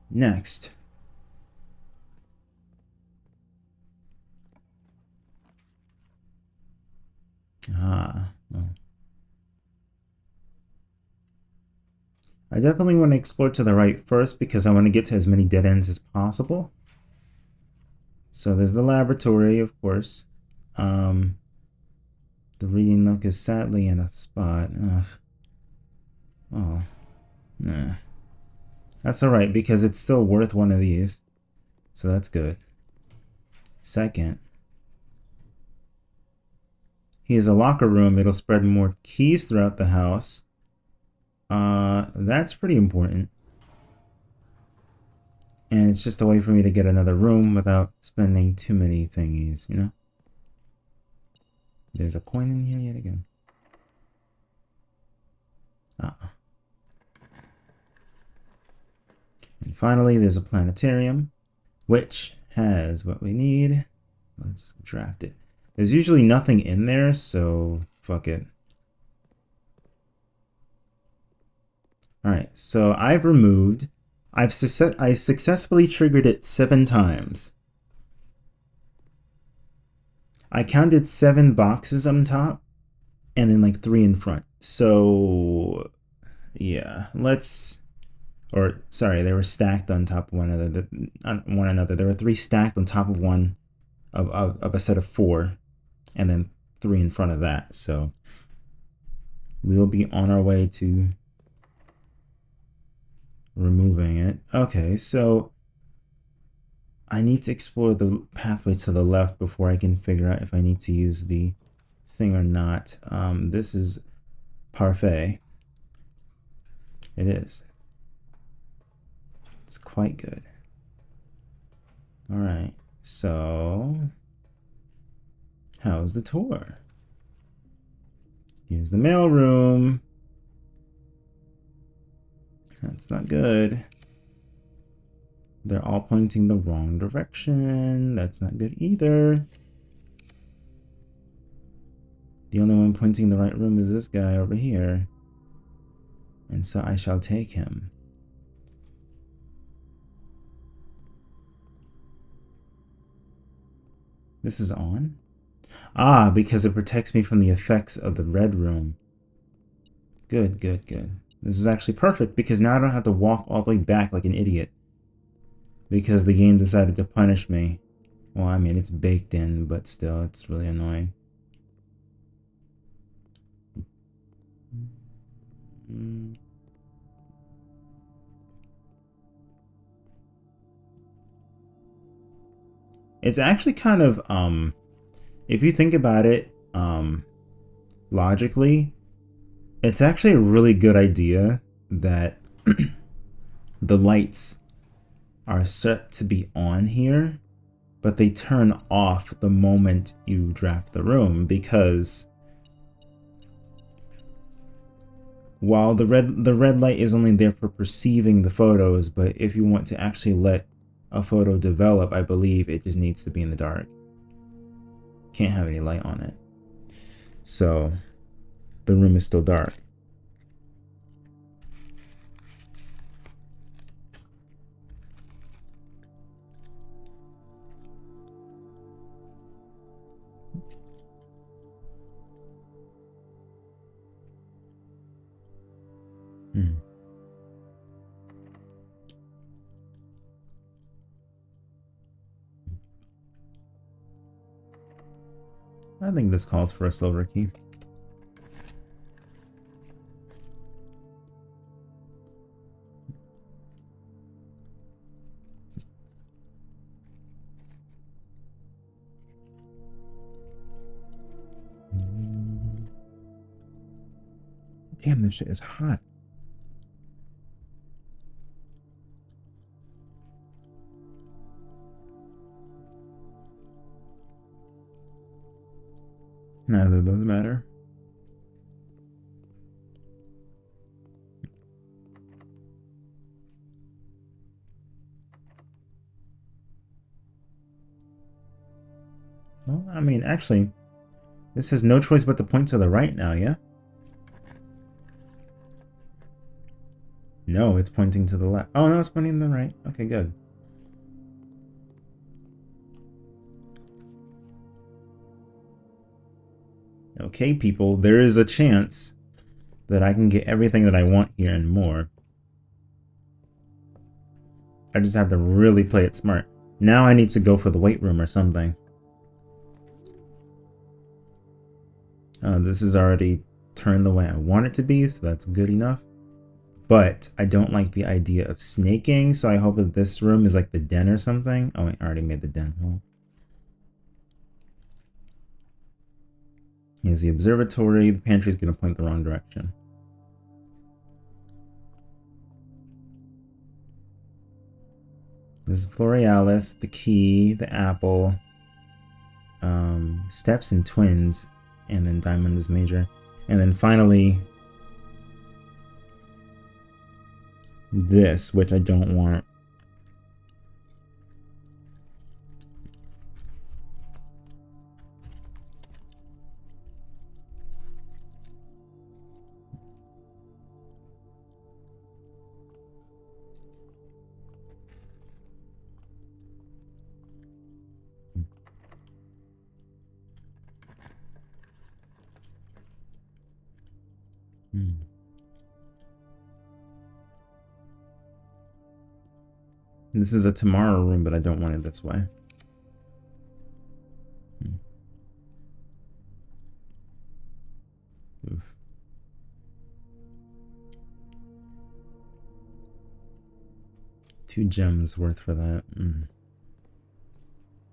Next. Well. I definitely want to explore to the right first because I want to get to as many dead ends as possible. So there's the laboratory, of course. The reading nook is sadly in a spot. Ugh. Oh. Nah. That's alright because it's still worth one of these. So that's good. Second. He has a locker room. It'll spread more keys throughout the house. That's pretty important. And it's just a way for me to get another room without spending too many thingies, you know? There's a coin in here yet again. And finally, there's a planetarium, which has what we need. Let's draft it. There's usually nothing in there, so fuck it. Alright, so I've successfully triggered it 7 times. I counted 7 boxes on top, and then like 3 in front. So, yeah, sorry, they were stacked on top of one another. There were 3 stacked on top of one of a set of 4, and then 3 in front of that. So we'll be on our way to removing it. Okay, so I need to explore the pathway to the left before I can figure out if I need to use the thing or not. This is parfait. It is. It's quite good. All right, so how's the tour? Here's the mailroom. That's not good. They're all pointing the wrong direction. That's not good either. The only one pointing the right room is this guy over here. And so I shall take him. This is on? Ah, because it protects me from the effects of the red room. Good, good, good. This is actually perfect because now I don't have to walk all the way back like an idiot. Because the game decided to punish me. Well, I mean, it's baked in, but still, it's really annoying. It's actually kind of, if you think about it, logically, it's actually a really good idea that the lights are set to be on here, but they turn off the moment you draft the room, because while the red light is only there for perceiving the photos, but if you want to actually let a photo develop, I believe it just needs to be in the dark. Can't have any light on it. So the room is still dark. I think this calls for a silver key. Damn, this shit is hot. Neither of those matter. Well, I mean, actually, this has no choice but to point to the right now, yeah? No, it's pointing to the left. Oh, no, it's pointing to the right. Okay, good. Okay, people, there is a chance that I can get everything that I want here and more. I just have to really play it smart. Now I need to go for the weight room or something. This is already turned the way I want it to be, so that's good enough. But I don't like the idea of snaking, so I hope that this room is like the den or something. Oh, I already made the den. Well, here's the observatory. The pantry's going to point the wrong direction. This is Florealis, the key, the apple, steps and twins, and then diamond is major. And then finally, this, which I don't want. This is a tomorrow room, but I don't want it this way. Oof. Two gems worth for that.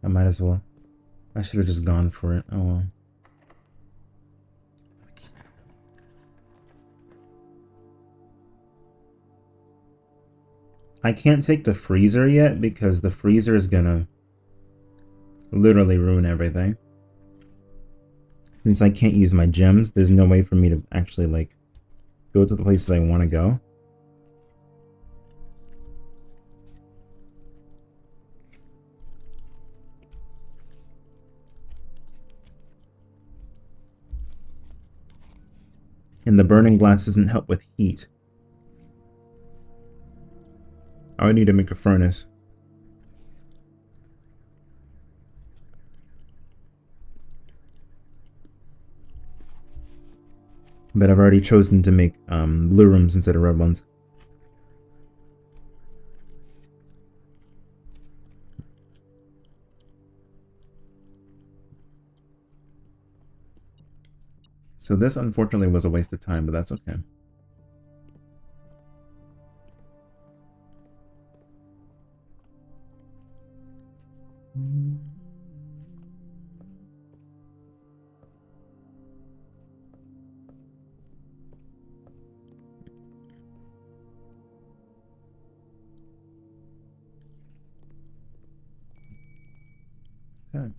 I might as well. I should have just gone for it. Oh well. I can't take the freezer yet because the freezer is gonna literally ruin everything. Since I can't use my gems, there's no way for me to actually like go to the places I want to go. And the burning glass doesn't help with heat. I would need to make a furnace. But I've already chosen to make blue rooms instead of red ones. So this unfortunately was a waste of time, but that's okay. Okay.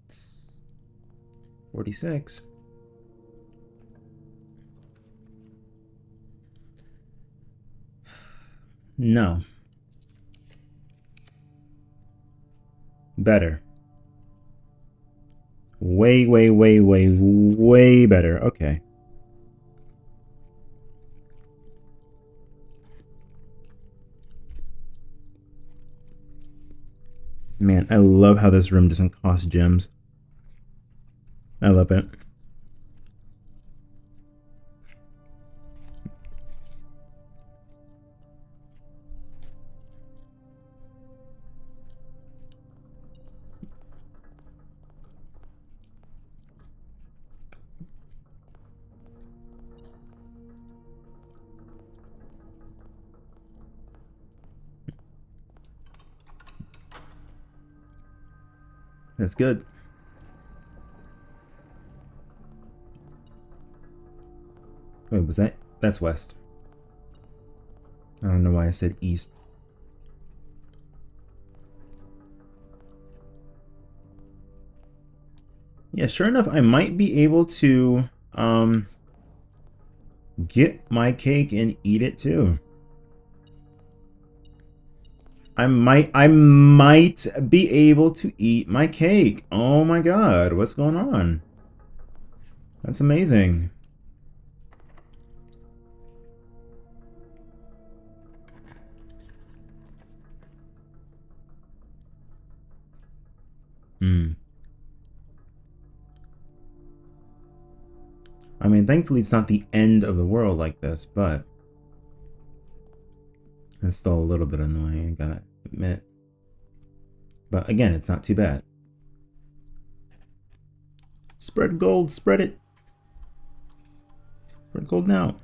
It's 46. No. Better. Way, way, way, way, way better. Okay. Man, I love how this room doesn't cost gems. I love it. That's good. Wait, was that? That's west. I don't know why I said east. Yeah, sure enough, I might be able to get my cake and eat it too. I might be able to eat my cake. Oh my god, what's going on? That's amazing. Hmm. I mean, thankfully it's not the end of the world like this, but it's still a little bit annoying, I gotta admit. But again, it's not too bad. Spread gold, spread it. Spread gold now.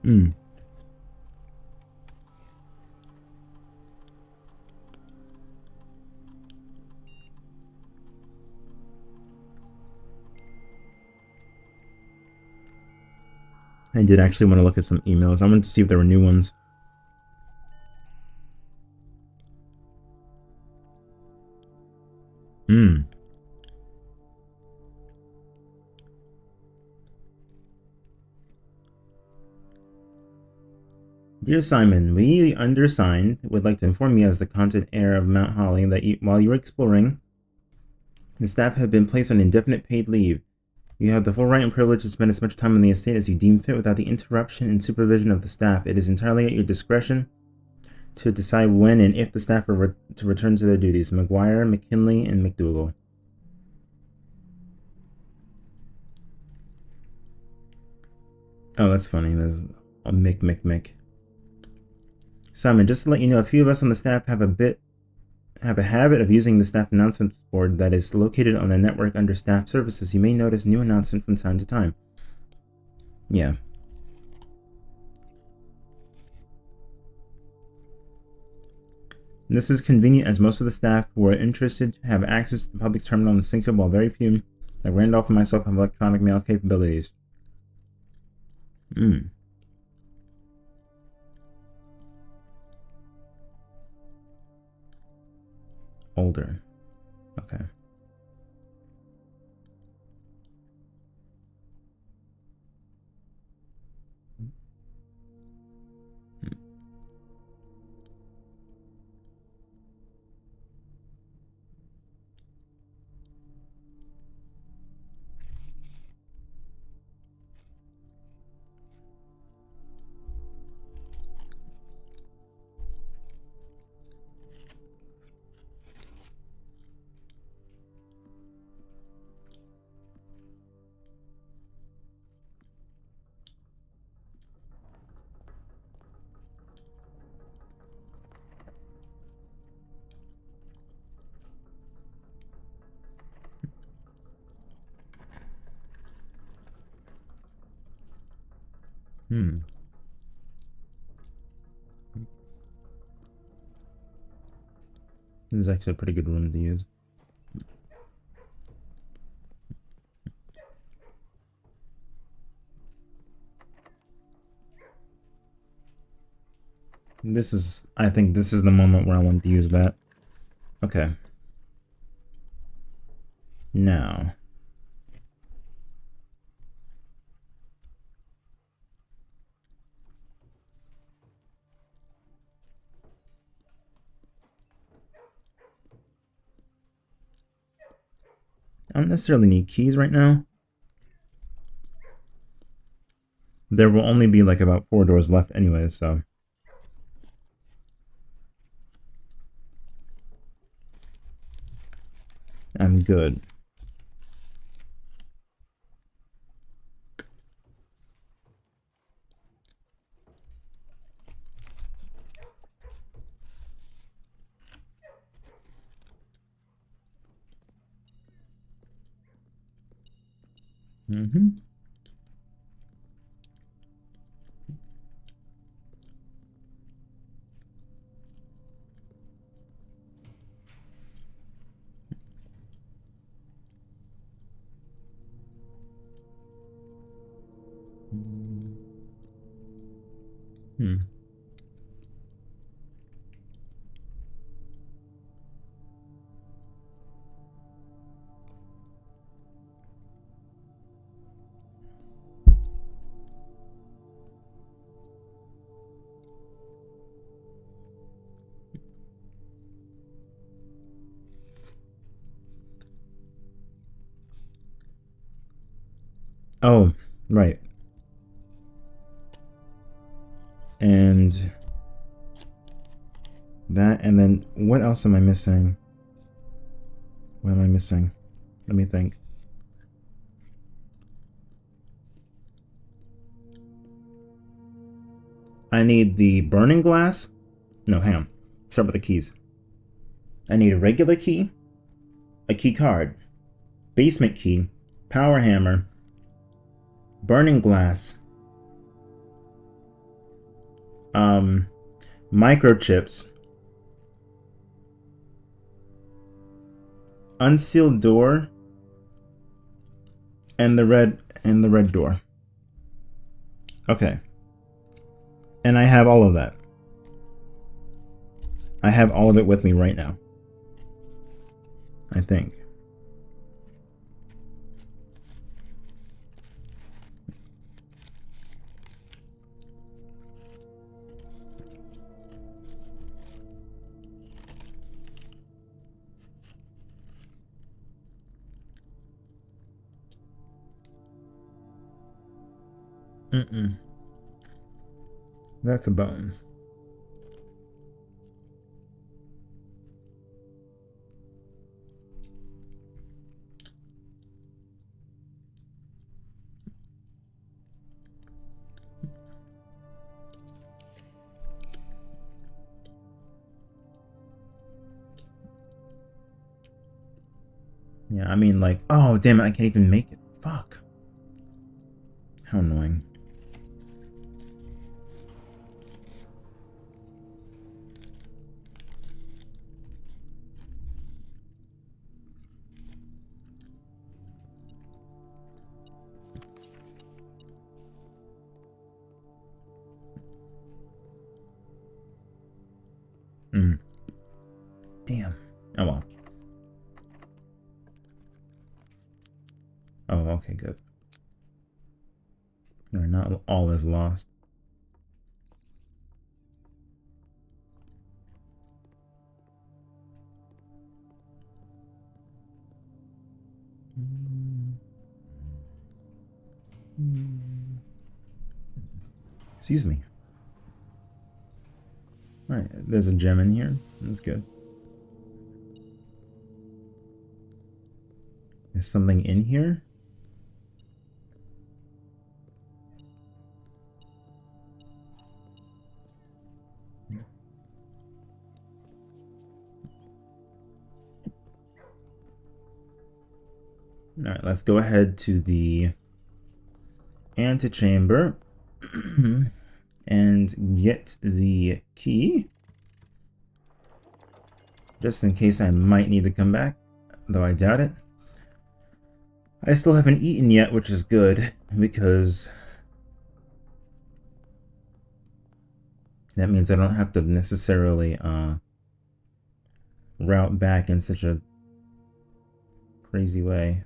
Hmm. I did actually want to look at some emails. I wanted to see if there were new ones. Hmm. Dear Simon, we, the undersigned, would like to inform you as the content heir of Mount Holly that while you were exploring, the staff have been placed on indefinite paid leave. You have the full right and privilege to spend as much time on the estate as you deem fit without the interruption and supervision of the staff. It is entirely at your discretion to decide when and if the staff are to return to their duties. McGuire, McKinley, and McDougal. Oh, that's funny. There's a Mick. Simon, just to let you know, a few of us on the staff have a habit of using the staff announcements board that is located on the network under staff services. You may notice new announcements from time to time. Yeah. This is convenient as most of the staff who are interested have access to the public terminal in the Syncfib, while very few, like Randolph and myself, have electronic mail capabilities. Hmm. Older. Okay. Hmm. This is actually a pretty good room to use. I think this is the moment where I want to use that. Okay. Now. I don't necessarily need keys right now. There will only be like about 4 doors left anyway, so. I'm good. Mm-hmm. Hmm. Oh, right. And that, and then what else am I missing? What am I missing? Let me think. I need the burning glass. No, hang on. Start with the keys. I need a regular key, a key card, basement key, power hammer, burning glass, microchips, unsealed door, and the red door. Okay. And I have all of that. I have all of it with me right now. I think. Mm-mm. That's a bone. Yeah, I mean, like, oh, damn it, I can't even make it. Fuck. How annoying. Mm. Damn. Oh, well. Oh, okay, good. No, not all is lost. Excuse me. Alright, there's a gem in here. That's good. There's something in here? Alright, let's go ahead to the antechamber and get the key. Just in case I might need to come back, though I doubt it. I still haven't eaten yet, which is good, because that means I don't have to necessarily route back in such a crazy way.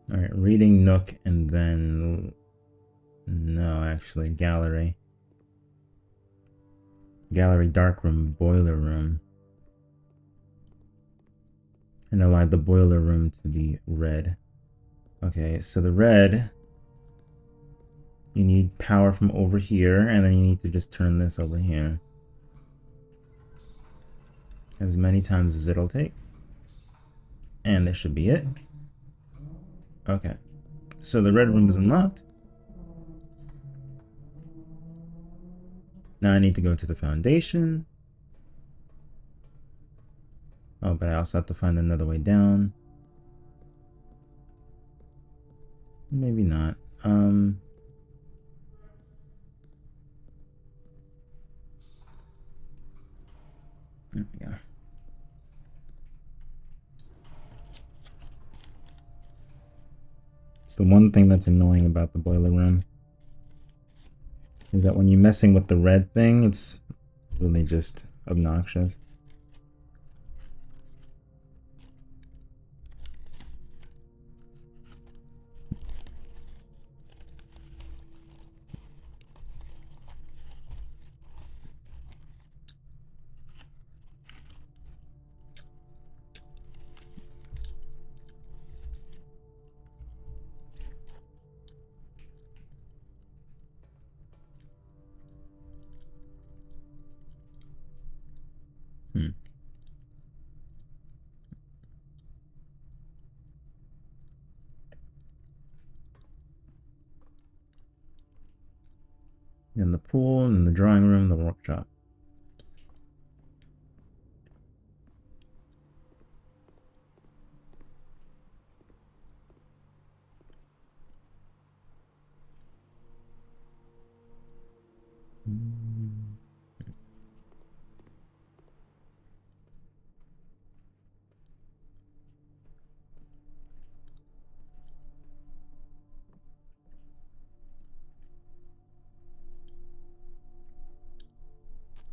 Alright, reading Nook and then No, actually, gallery. Gallery, dark room, boiler room. And align the boiler room to the red. Okay, so the red, you need power from over here, and then you need to just turn this over here. As many times as it'll take. And this should be it. Okay. So the red room is unlocked. Now I need to go to the foundation. Oh, but I also have to find another way down. Maybe not. There we go. It's the one thing that's annoying about the boiler room. Is that when you're messing with the red thing, it's really just obnoxious. In the pool, in the drawing room, the workshop.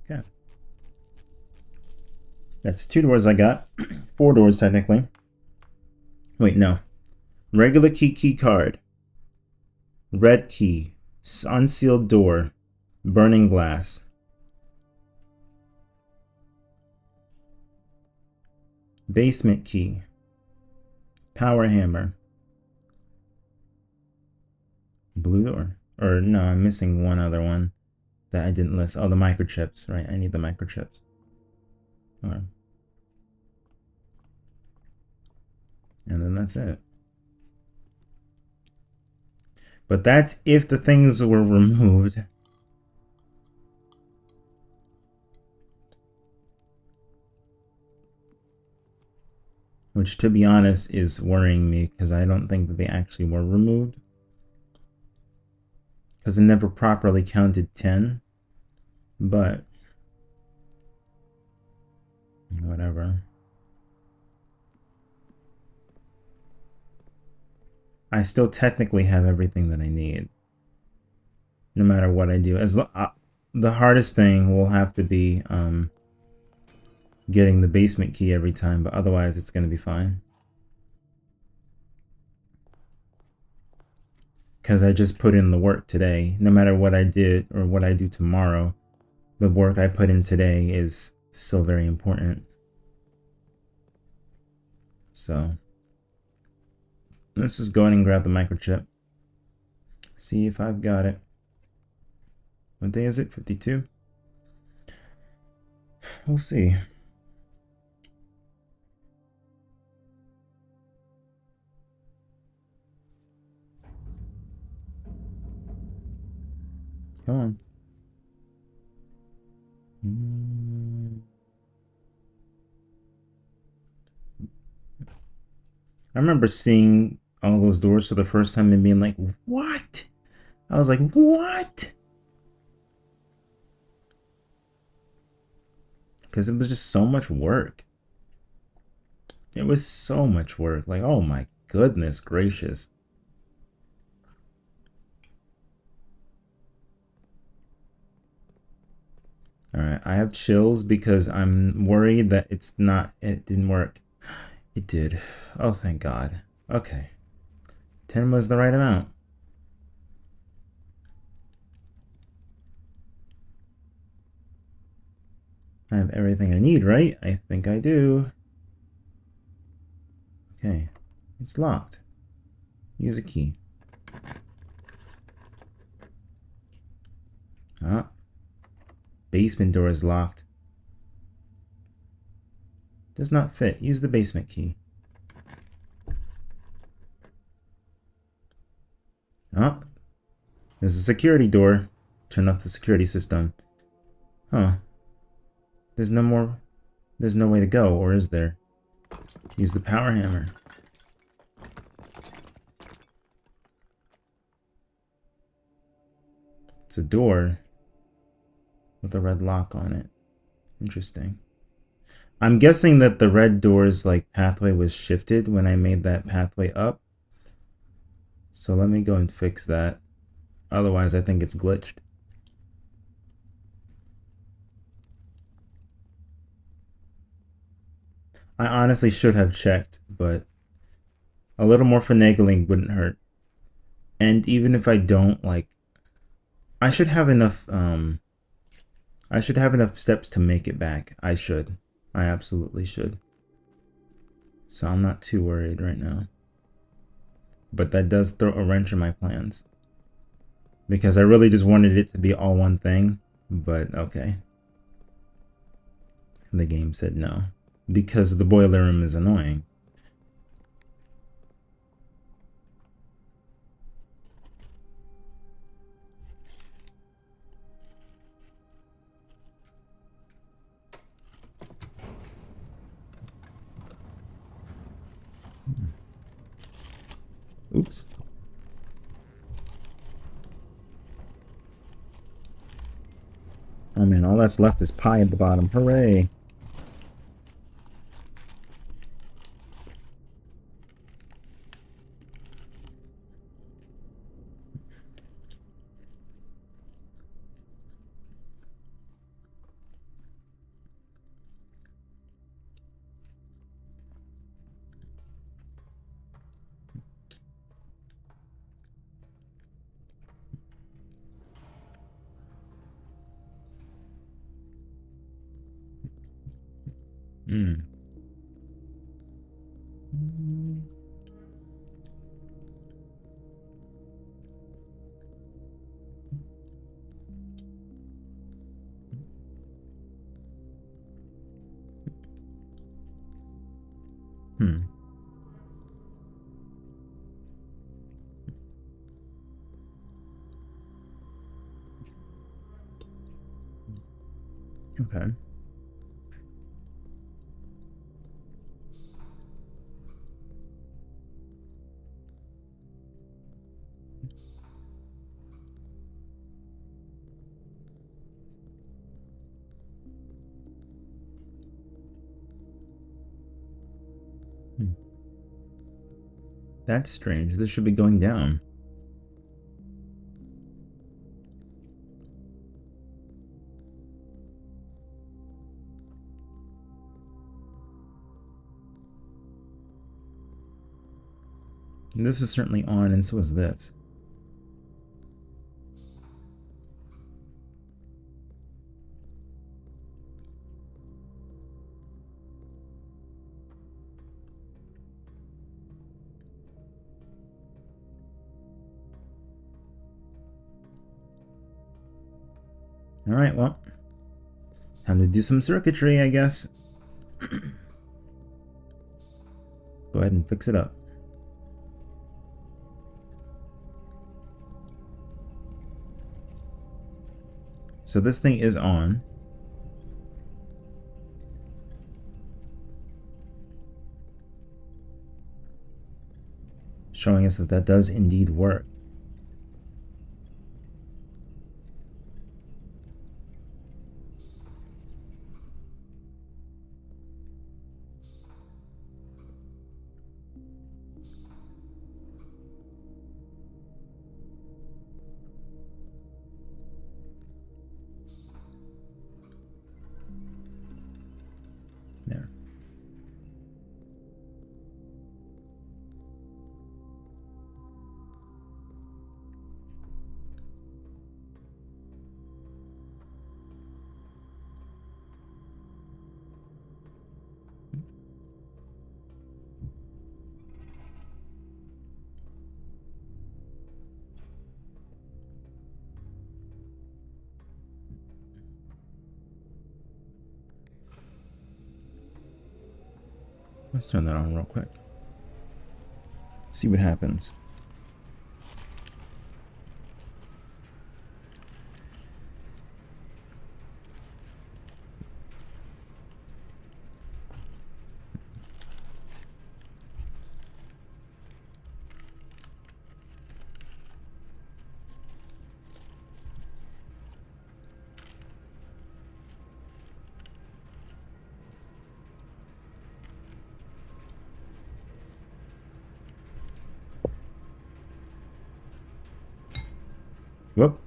Okay. That's 2 doors I got. 4 doors, technically. Wait, no. Regular key card. Red key. Unsealed door. Burning glass. Basement key. Power hammer. Blue door. Or no, I'm missing one other one that I didn't list. Oh, the microchips, right? I need the microchips. Okay. And then that's it. But that's if the things were removed. Which, to be honest, is worrying me because I don't think that they actually were removed. Because it never properly counted 10. But whatever. I still technically have everything that I need. No matter what I do. The hardest thing will have to be getting the basement key every time, but otherwise it's going to be fine. Because I just put in the work today. No matter what I did or what I do tomorrow, the work I put in today is still very important. So let's just go ahead and grab the microchip. See if I've got it. What day is it? 52? We'll see. Come on. I remember seeing all those doors for the first time and being like, what? I was like, what? Because it was just so much work. It was so much work. Like, oh my goodness gracious. Alright, I have chills because I'm worried that it didn't work. It did. Oh, thank God. Okay. 10 was the right amount. I have everything I need, right? I think I do. Okay. It's locked. Use a key. Ah. Basement door is locked. Does not fit. Use the basement key. Ah. There's a security door. Turn off the security system. Huh. There's no way to go, or is there? Use the power hammer. It's a door with a red lock on it. Interesting. I'm guessing that the red door's like pathway was shifted when I made that pathway up. So let me go and fix that. Otherwise, I think it's glitched. I honestly should have checked, but a little more finagling wouldn't hurt. And even if I don't, like, I should have enough, I should have enough steps to make it back. I should. I absolutely should. So I'm not too worried right now. But that does throw a wrench in my plans. Because I really just wanted it to be all one thing. But okay. The game said no. Because the boiler room is annoying. Oops. Oh man, all that's left is pie at the bottom. Hooray. Hmm. Hmm. Okay. Hmm. That's strange. This should be going down. And this is certainly on, and so is this. Alright, well. Time to do some circuitry, I guess. Go ahead and fix it up. So this thing is on. Showing us that that does indeed work. There. Let's turn that on real quick. See what happens. Whoop.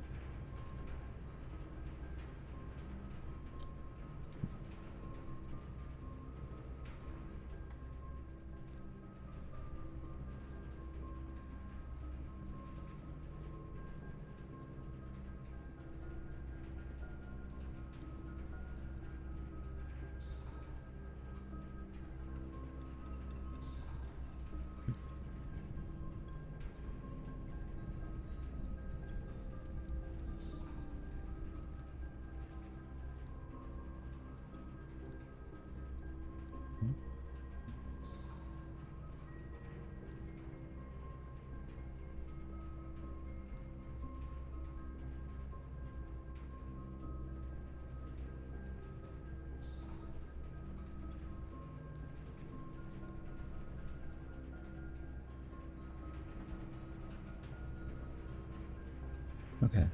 Okay.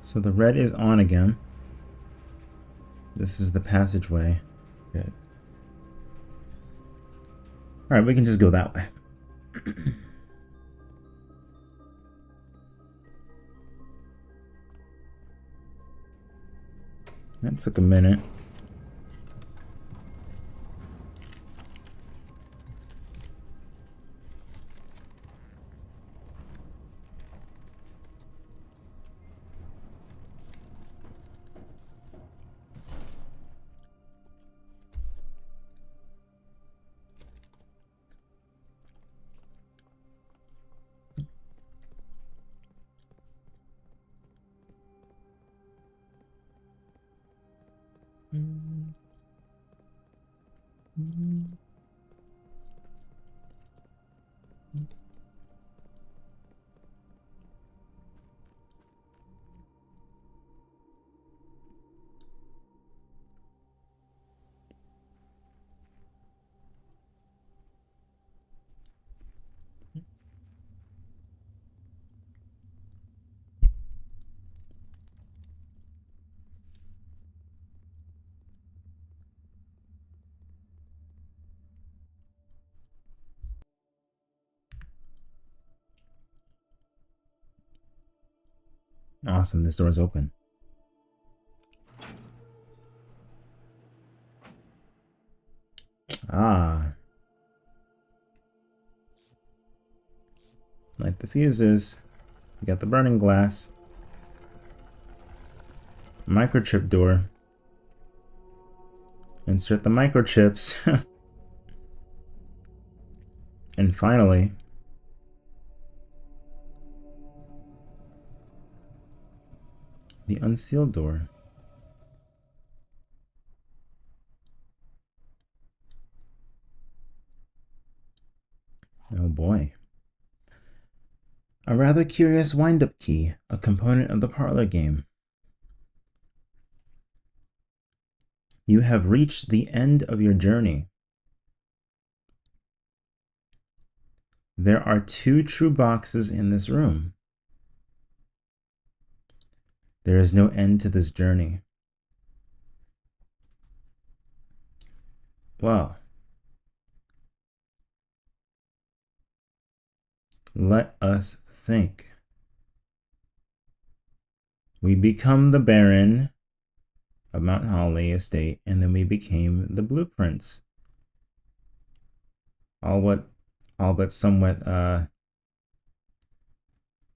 So the red is on again. This is the passageway. Good. Alright, we can just go that way. That took a minute. Awesome, this door is open. Ah. Light the fuses. We got the burning glass. Microchip door. Insert the microchips. And finally, the unsealed door. Oh boy. A rather curious wind-up key, a component of the parlor game. You have reached the end of your journey. There are 2 true boxes in this room. There is no end to this journey. Well, let us think. We become the Baron of Mount Holly Estate, and then we became the Blueprints. All but somewhat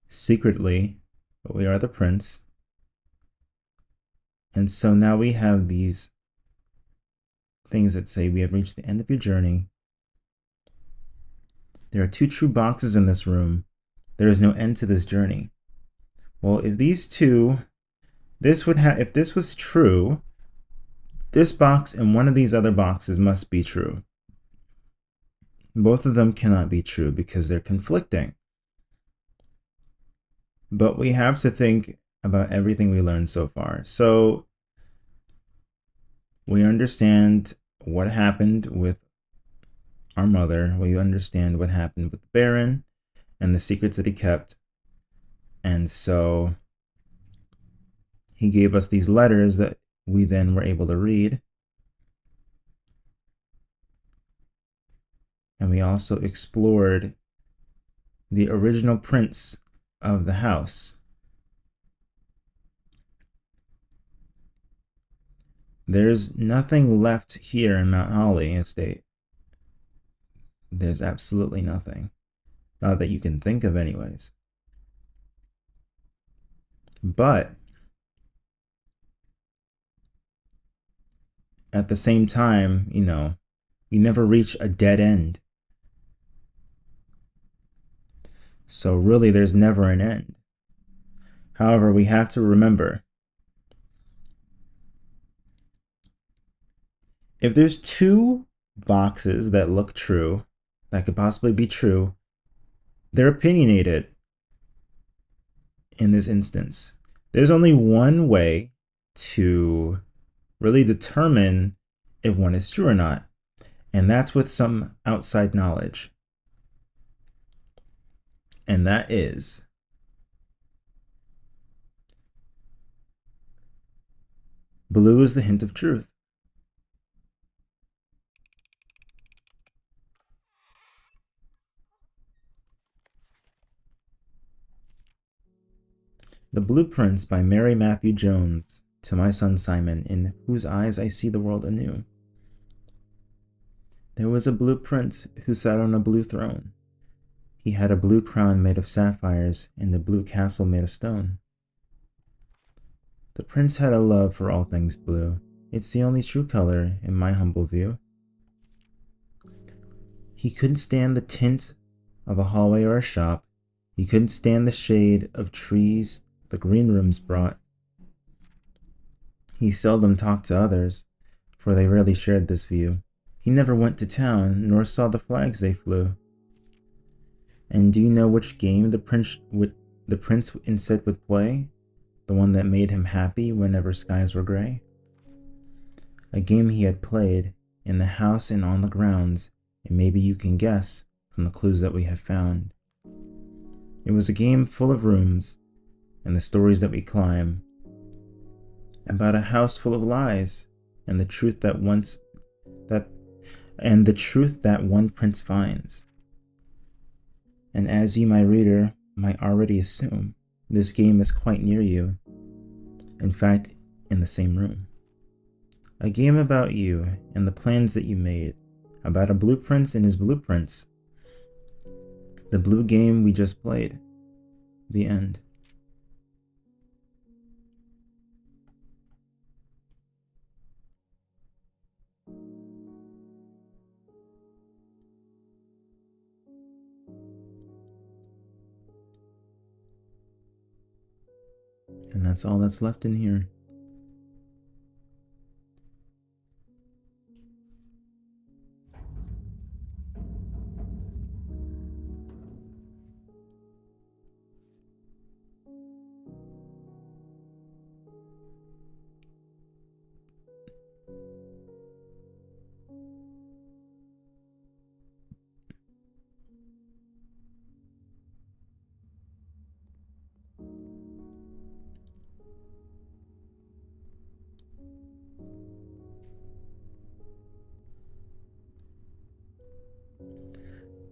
secretly, but we are the prince. And so now we have these things that say we have reached the end of your journey. There are 2 true boxes in this room. There is no end to this journey. Well, if these two, if this was true, this box and one of these other boxes must be true. Both of them cannot be true because they're conflicting. But we have to think about everything we learned so far. So we understand what happened with our mother. We understand what happened with Baron and the secrets that he kept. And so he gave us these letters that we then were able to read. And we also explored the original prince of the house. There's nothing left here in Mount Holly Estate. There's absolutely nothing. Not that you can think of, anyways. But at the same time, you never reach a dead end. So really, there's never an end. However, we have to remember, if there's two boxes that look true, that could possibly be true, they're opinionated in this instance. There's only one way to really determine if one is true or not, and that's with some outside knowledge. And that is blue is the hint of truth. The Blueprints by Mary Matthew Jones, to my son Simon, in whose eyes I see the world anew. There was a blue prince who sat on a blue throne. He had a blue crown made of sapphires and a blue castle made of stone. The prince had a love for all things blue. It's the only true color in my humble view. He couldn't stand the tint of a hallway or a shop. He couldn't stand the shade of trees the green rooms brought. He seldom talked to others, for they rarely shared this view. He never went to town, nor saw the flags they flew. And do you know which game the prince instead would play? The one that made him happy whenever skies were gray? A game he had played in the house and on the grounds, and maybe you can guess from the clues that we have found. It was a game full of rooms and the stories that we climb, about a house full of lies and the truth that one prince finds. And as you, my reader, might already assume, this game is quite near you. In fact, in the same room. A game about you and the plans that you made, about a blue prince and his blueprints. The blue game we just played. The end. And that's all that's left in here.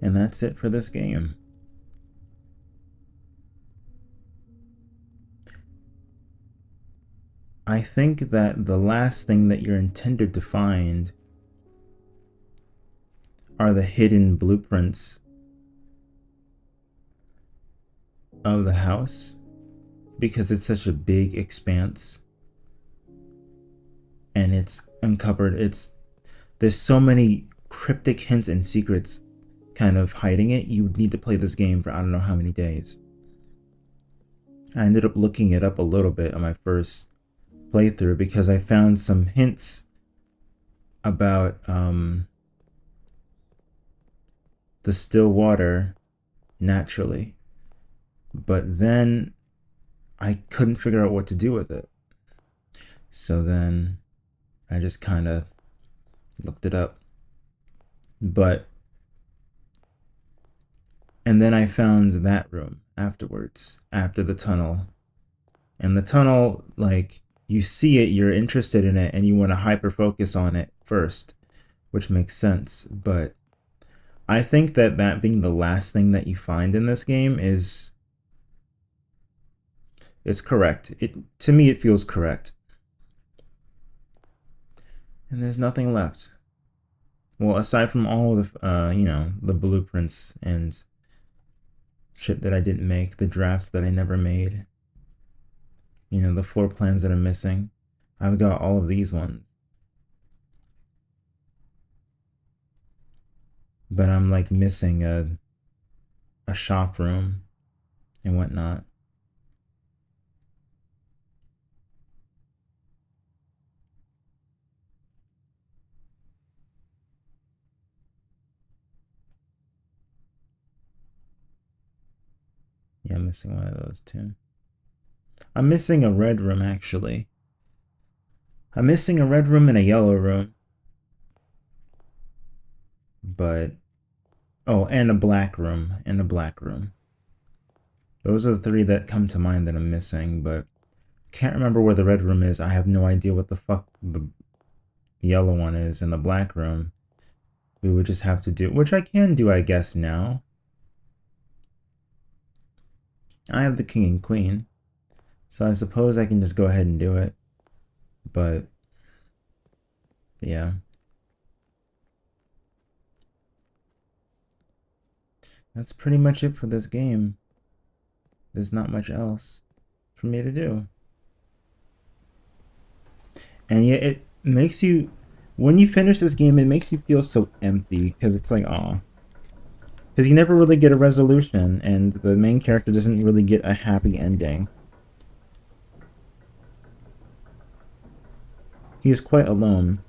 And that's it for this game. I think that the last thing that you're intended to find are the hidden blueprints of the house, because it's such a big expanse and it's uncovered. There's so many cryptic hints and secrets kind of hiding it. You would need to play this game for I don't know how many days. I ended up looking it up a little bit on my first playthrough because I found some hints about the still water naturally, but then I couldn't figure out what to do with it. So then I just kind of looked it up. But and then I found that room afterwards, after the tunnel. And the tunnel, like, you see it, you're interested in it, and you want to hyper focus on it first, which makes sense. But I think that that being the last thing that you find in this game is correct. It, to me, it feels correct. And there's nothing left. Well, aside from all of the, the blueprints and shit that I didn't make, the drafts that I never made, the floor plans that are missing. I've got all of these ones. But I'm like missing a shop room and whatnot. Yeah, I'm missing one of those too. I'm missing a red room actually. I'm missing a red room and a yellow room. But oh, and a black room and a black room. Those are the three that come to mind that I'm missing, but can't remember where the red room is. I have no idea what the fuck the yellow one is. And the black room, we would just have to do, which I can do, I guess, now. I have the king and queen, so I suppose I can just go ahead and do it. But yeah, that's pretty much it for this game. There's not much else for me to do. And yet it makes you, when you finish this game, it makes you feel so empty because it's like, oh, because you never really get a resolution, and the main character doesn't really get a happy ending. He is quite alone.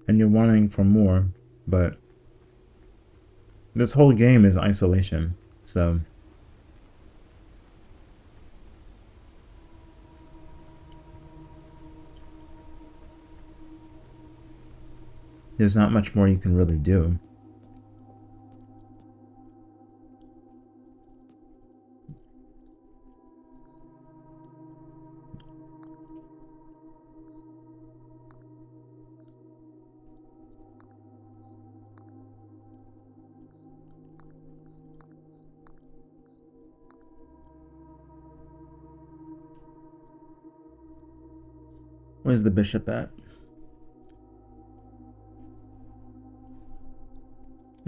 And you're wanting for more, but this whole game is isolation, so there's not much more you can really do. Where's the bishop at?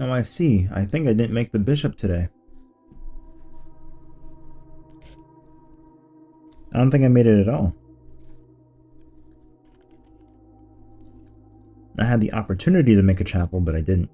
Oh, I see. I think I didn't make the bishop today. I don't think I made it at all. I had the opportunity to make a chapel, but I didn't.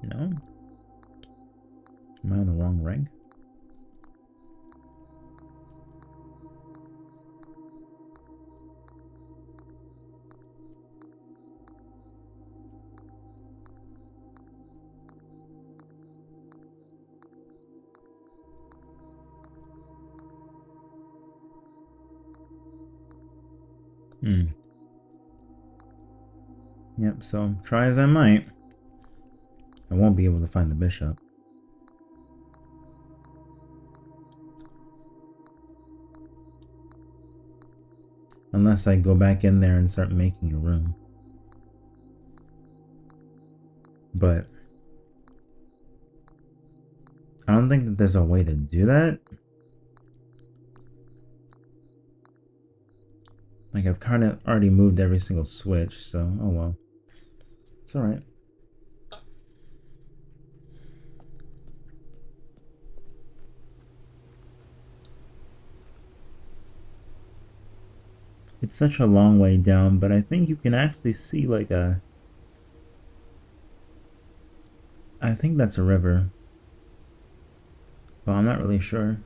No? Am I on the wrong rank? Hmm. Yep, so try as I might, I won't be able to find the bishop. Unless I go back in there and start making a room. But I don't think that there's a way to do that. Like, I've kind of already moved every single switch, so oh well. It's alright. It's such a long way down, but I think you can actually see like a... I think that's a river. Well, I'm not really sure.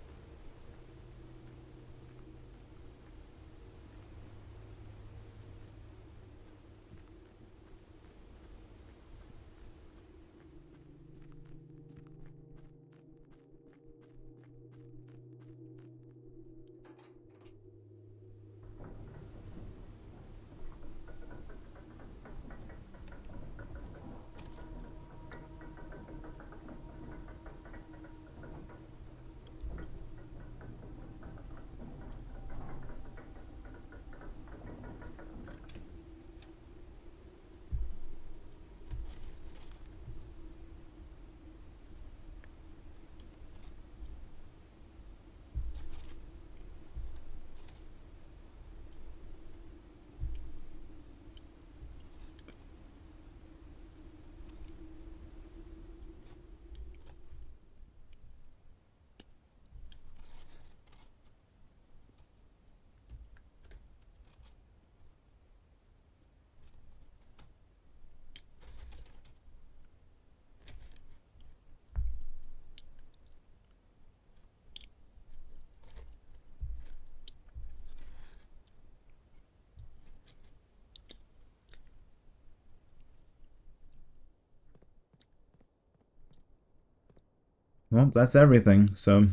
Well, that's everything, so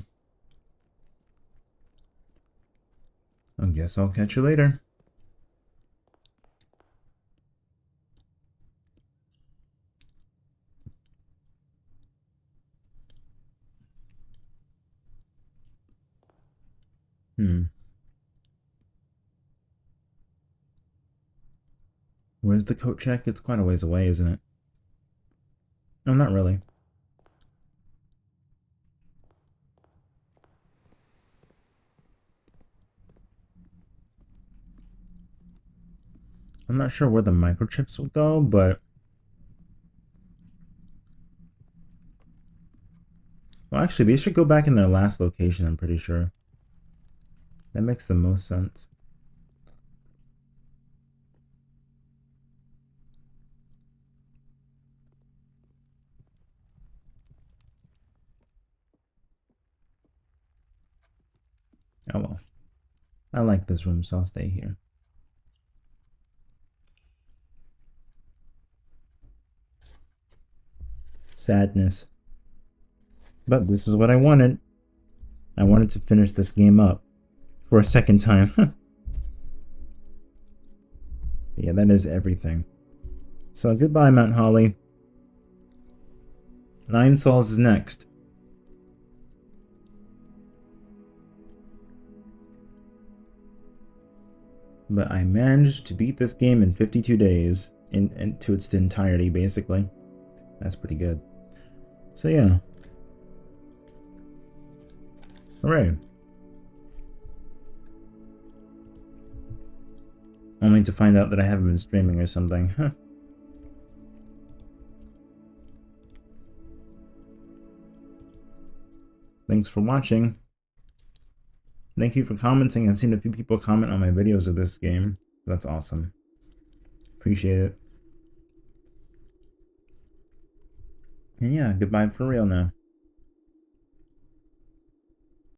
I guess I'll catch you later. Where's the coat check? It's quite a ways away, isn't it? No, not really. I'm not sure where the microchips will go, but... Well, actually, they should go back in their last location, I'm pretty sure. That makes the most sense. Oh well. I like this room, so I'll stay here. Sadness. But this is what I wanted. I wanted to finish this game up for a second time. Yeah, that is everything. So goodbye, Mount Holly. Nine Souls is next. But I managed to beat this game in 52 days, to its entirety, basically. That's pretty good. So yeah. Hooray. Only to find out that I haven't been streaming or something. Huh. Thanks for watching. Thank you for commenting. I've seen a few people comment on my videos of this game. That's awesome. Appreciate it. And yeah, goodbye for real now.